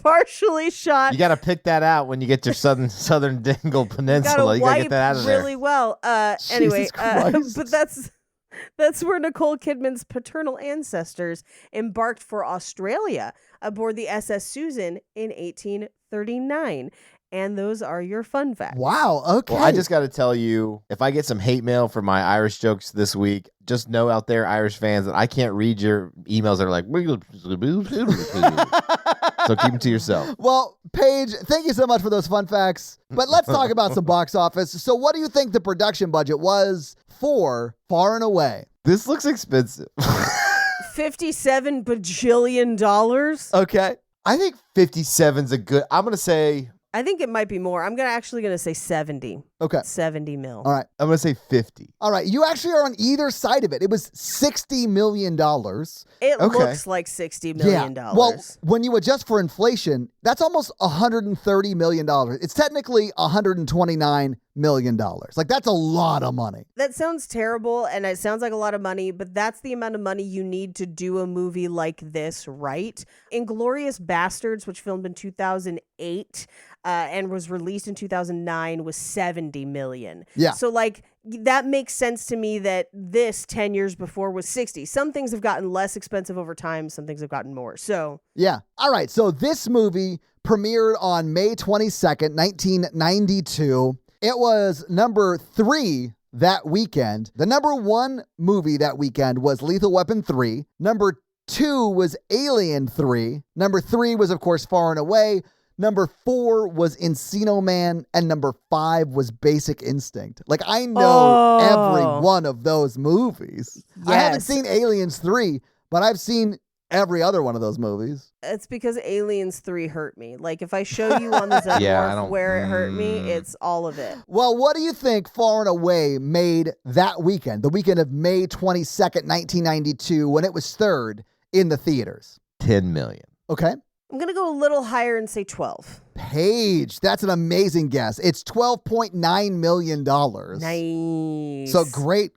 partially shot. You got to pick that out when you get your Southern Dingle Peninsula. You got to get that out of there. Really well. Anyway, Christ. but that's where Nicole Kidman's paternal ancestors embarked for Australia aboard the SS Susan in 1839. And those are your fun facts. Wow. Okay. Well, I just got to tell you, if I get some hate mail for my Irish jokes this week, just know out there, Irish fans, that I can't read your emails that are like, so keep them to yourself. Well, Paige, thank you so much for those fun facts. But let's talk about some box office. So what do you think the production budget was for Far and Away? This looks expensive. $57 bajillion. Okay. I think 57's a good, I'm going to say, I think it might be more. I'm actually going to say 70. Okay. 70 mil. All right. I'm going to say 50. All right. You actually are on either side of it. It was $60 million. It Okay. looks like $60 million. Yeah. Well, when you adjust for inflation, that's almost $130 million. It's technically $129 million. Like, that's a lot of money. That sounds terrible, and it sounds like a lot of money, but that's the amount of money you need to do a movie like this, right? Inglourious Bastards, which filmed in 2008 and was released in 2009, was $70 million. Yeah. So, like, that makes sense to me that this 10 years before was 60. Some things have gotten less expensive over time. Some things have gotten more. So, Yeah. All right. So this movie premiered on May 22nd, 1992. It was number 3 that weekend. The number 1 movie that weekend was Lethal Weapon 3. Number 2 was Alien 3. Number 3 was, of course, Far and Away. Number 4 was Encino Man. And number 5 was Basic Instinct. Like, I know every one of those movies. I haven't Yes. seen Aliens 3, but I've seen every other one of those movies. it's because Aliens 3 hurt me. Like, if I show you on the Xenomorph where it hurt me, it's all of it. Well, what do you think Far and Away made that weekend, the weekend of May 22nd, 1992, when it was third in the theaters? 10 million. Okay. I'm going to go a little higher and say 12. Paige, that's an amazing guess. It's $12.9 million. Nice. So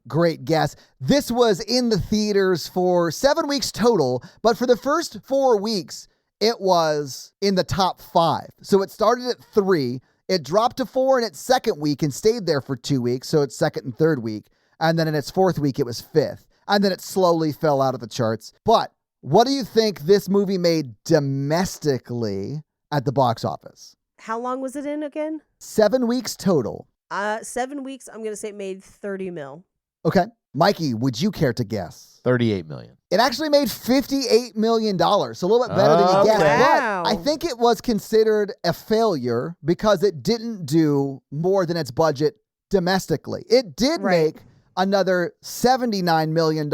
great guess. This was in the theaters for 7 weeks total, but for the first 4 weeks, it was in the top 5. So it started at 3, it dropped to 4 in its second week and stayed there for 2 weeks, so its second and third week. And then in its fourth week, it was 5th. And then it slowly fell out of the charts. But what do you think this movie made domestically at the box office? How long was it in again? 7 weeks total. 7 weeks. I'm going to say it made 30 mil. Okay. Mikey, would you care to guess? 38 million. It actually made $58 million, so a little bit better than you guessed. Wow. But I think it was considered a failure because it didn't do more than its budget domestically. It did make another $79 million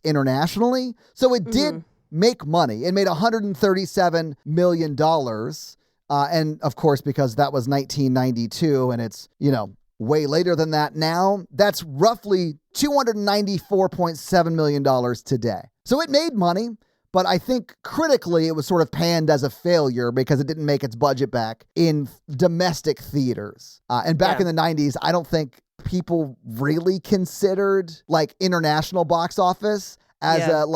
internationally, so it did make money. It made $137 million. And of course, because that was 1992 and it's, way later than that now, that's roughly $294.7 million today. So it made money, but I think critically it was sort of panned as a failure because it didn't make its budget back in domestic theaters. And back in the 90s, I don't think people really considered like international box office as a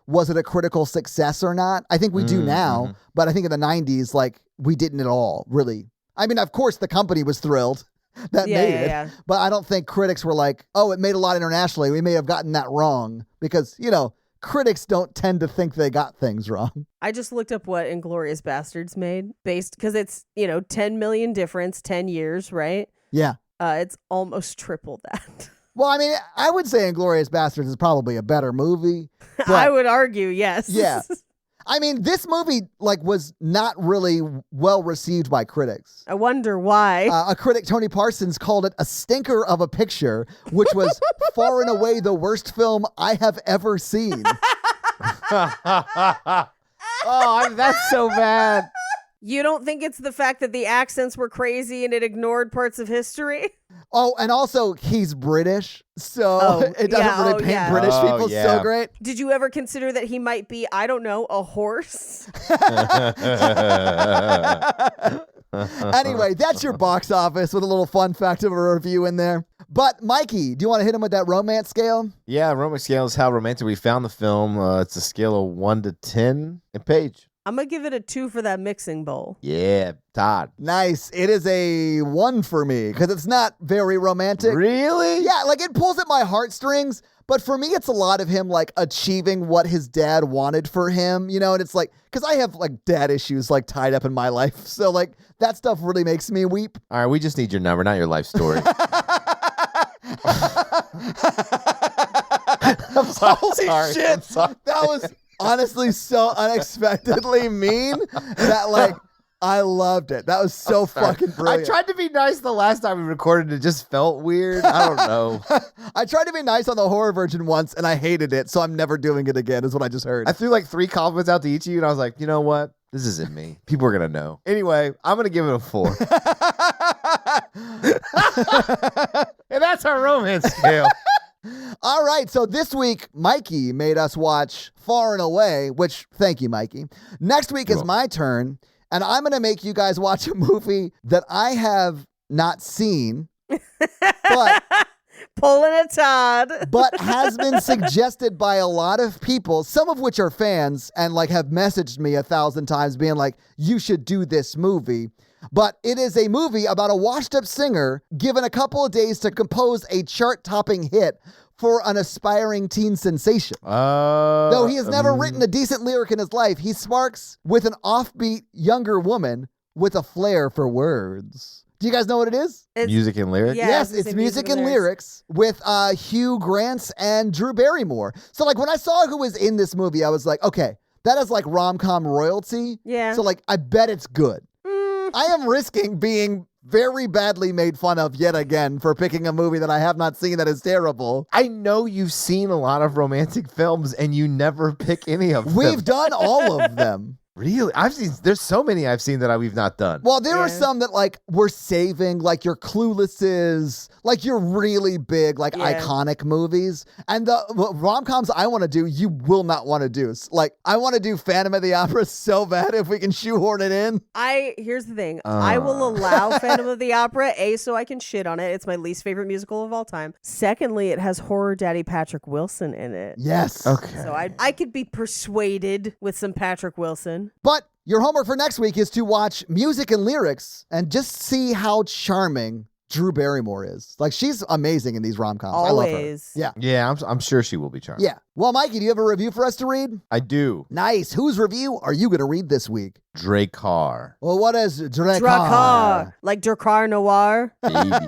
was it a critical success or not? I think we do now, but I think in the 90s, we didn't at all, really. I mean, of course, the company was thrilled that made it, but I don't think critics were like, oh, it made a lot internationally. We may have gotten that wrong because, critics don't tend to think they got things wrong. I just looked up what Inglourious Bastards made because it's, 10 million difference, 10 years, right? Yeah. It's almost triple that. Well, I mean, I would say Inglourious Bastards is probably a better movie. But I would argue, yes. Yeah. I mean, this movie was not really well received by critics. I wonder why. A critic, Tony Parsons, called it a stinker of a picture, which was far and away the worst film I have ever seen. Oh, that's so bad. You don't think it's the fact that the accents were crazy and it ignored parts of history? Oh, and also he's British, so it doesn't really paint British people so great. Did you ever consider that he might be, I don't know, a horse? Anyway, that's your box office with a little fun fact of a review in there. But Mikey, do you want to hit him with that romance scale? Yeah, romance scale is how romantic we found the film. It's a scale of 1 to 10. And Paige. I'm going to give it a 2 for that mixing bowl. Yeah, Todd. Nice. It is a 1 for me because it's not very romantic. Really? Yeah, like it pulls at my heartstrings. But for me, it's a lot of him like achieving what his dad wanted for him, you know, and it's like, because I have like dad issues like tied up in my life. So like that stuff really makes me weep. All right, we just need your number, not your life story. Holy shit. That was honestly so unexpectedly mean that like I loved it. That was so fucking brilliant. I tried to be nice the last time we recorded. It just felt weird. I don't know. I tried to be nice on the horror version once and I hated it. So I'm never doing it again is what I just heard. I threw like 3 compliments out to each of you and I was like, you know what? This isn't me. People are going to know. Anyway, I'm going to give it a 4. And that's our romance scale. All right, so this week, Mikey made us watch Far and Away, which, thank you, Mikey. Next week is my turn, and I'm going to make you guys watch a movie that I have not seen, but Pulling a Todd. but has been suggested by a lot of people, some of which are fans and like have messaged me 1,000 times being like, you should do this movie. But it is a movie about a washed-up singer given a couple of days to compose a chart-topping hit for an aspiring teen sensation. Though he has never written a decent lyric in his life, he sparks with an offbeat younger woman with a flair for words. Do you guys know what it is? Music and lyrics? Yeah, Yes, it's music and lyrics with Hugh Grant and Drew Barrymore. So like when I saw who was in this movie, I was like, okay, that is like rom-com royalty. Yeah. So like I bet it's good. I am risking being very badly made fun of yet again for picking a movie that I have not seen that is terrible. I know you've seen a lot of romantic films and you never pick any of them. We've done all of them. Really? There's so many I've seen that we've not done. Well, there are Yeah. some that like we're saving, like your Cluelesses, like your really big, like Yeah. iconic movies. And the rom-coms I want to do, you will not want to do. Like I want to do Phantom of the Opera so bad if we can shoehorn it in. Here's the thing. I will allow Phantom of the Opera, A, so I can shit on it. It's my least favorite musical of all time. Secondly, it has horror daddy Patrick Wilson in it. Yes. Okay. So I could be persuaded with some Patrick Wilson. But your homework for next week is to watch music and lyrics and just see how charming Drew Barrymore is. Like she's amazing in these rom-coms. I love her. Always. Yeah. Yeah, I'm sure she will be charmed. Yeah. Well, Mikey, do you have a review for us to read? I do. Nice. Whose review are you going to read this week? Dracar. Well, what is Dracar? Dracar. Like Dracar Noir. Baby.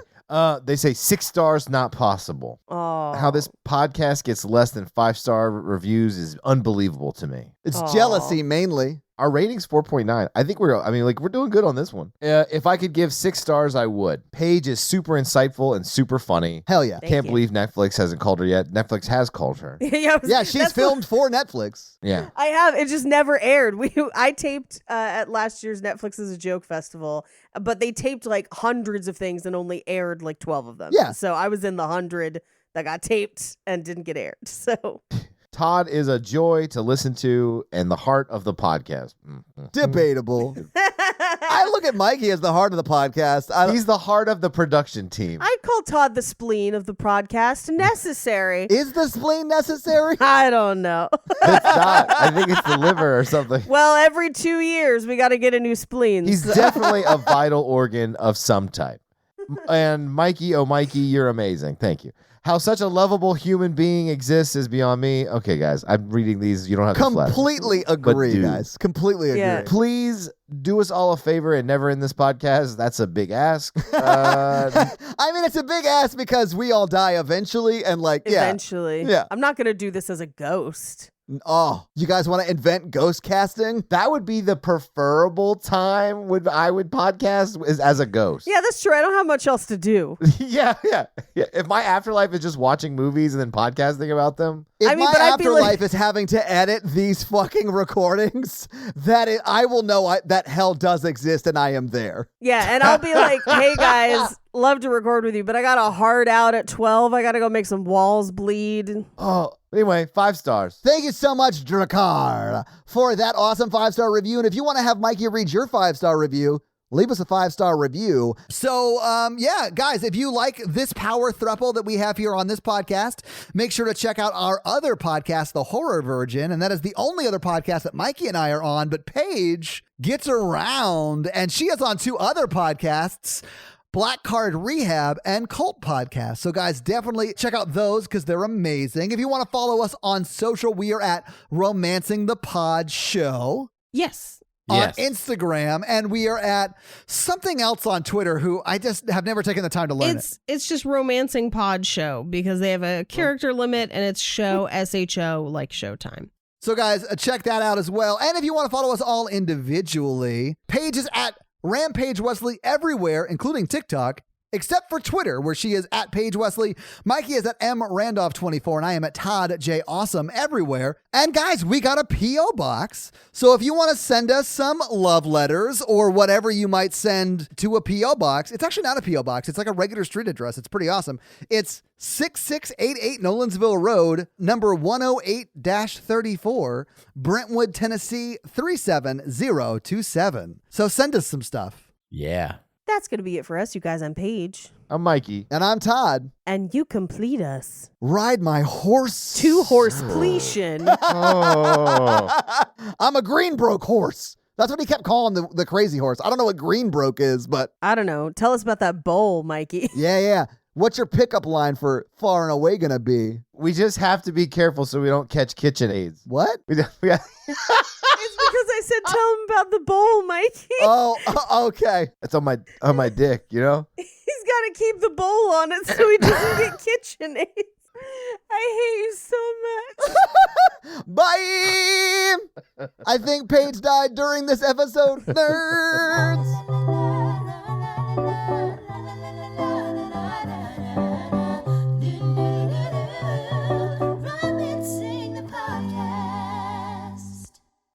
They say 6 stars, not possible. Oh. How this podcast gets less than 5-star reviews is unbelievable to me. It's Aw. jealousy mainly. Our rating's 4.9. I think we're doing good on this one. If I could give 6 stars, I would. Paige is super insightful and super funny. Hell yeah. Thank Can't you. believe Netflix hasn't called her yet. Netflix has called her. Yeah, Yeah, she's that's filmed for Netflix. Yeah. I have. It just never aired. I taped at last year's Netflix is a Joke Festival, but they taped like hundreds of things and only aired like 12 of them. Yeah. So I was in the 100 that got taped and didn't get aired. So Todd is a joy to listen to and the heart of the podcast. Debatable. I look at Mikey as the heart of the podcast. He's the heart of the production team. I call Todd the spleen of the podcast. Necessary. Is the spleen necessary? I don't know. It's not. I think it's the liver or something. Well, every 2 years we got to get a new spleen. He's so- definitely a vital organ of some type. And Mikey, oh Mikey, you're amazing. Thank you. How such a lovable human being exists is beyond me. Okay, guys, I'm reading these. You don't have to flash. Completely agree, dude. guys. Completely agree. Yeah. Please do us all a favor and never end this podcast. That's a big ask. I mean, it's a big ass because we all die eventually, and like, yeah. Eventually. Yeah. I'm not going to do this as a ghost. Oh, you guys want to invent ghost casting? That would be the preferable time I would podcast is as a ghost. Yeah, that's true. I don't have much else to do. yeah. If my afterlife is just watching movies and then podcasting about them, If I mean, my but I'd be afterlife like- is having to edit these fucking recordings, I will know that hell does exist and I am there. Yeah, and I'll be like, hey guys, love to record with you, but I got a hard out at 12. I got to go make some walls bleed. oh, anyway, 5 stars. Thank you so much, Dracar, for that awesome 5-star review. And if you want to have Mikey read your 5-star review, leave us a 5-star review. So, yeah, guys, if you like this power throuple that we have here on this podcast, make sure to check out our other podcast, The Horror Virgin. And that is the only other podcast that Mikey and I are on. But Paige gets around, and she is on 2 other podcasts, Black Card Rehab and Cult Podcast. So guys, definitely check out those because they're amazing. If you want to follow us on social, we are at Romancing the Pod Show Yes. on Instagram, and we are at something else on Twitter who I just have never taken the time to learn it. It's just Romancing Pod Show because they have a character limit and it's show SHO like Showtime. So guys, check that out as well. And if you want to follow us all individually, Paige is at Rampage Wesley everywhere, including TikTok, except for Twitter, where she is at Paige Wesley. Mikey is at MRandolph24, and I am at Todd J. Awesome everywhere. And guys, we got a P.O. box. So if you want to send us some love letters or whatever you might send to a P.O. box, it's actually not a P.O. box. It's like a regular street address. It's pretty awesome. It's 6688 Nolensville Road, number 108-34, Brentwood, Tennessee 37027. So send us some stuff. Yeah. That's going to be it for us, you guys. I'm Paige. I'm Mikey. And I'm Todd. And you complete us. Ride my horse. To horsepletion. Oh. I'm a Greenbroke horse. That's what he kept calling the crazy horse. I don't know what Greenbroke is, but I don't know. Tell us about that bowl, Mikey. yeah. What's your pickup line for far and away gonna be? We just have to be careful so we don't catch kitchen aids. What? We got, It's because I said tell him about the bowl, Mikey. Oh, okay. it's on my dick, you know? He's got to keep the bowl on it so he doesn't get kitchen aids. I hate you so much. Bye. I think Paige died during this episode. Nerds.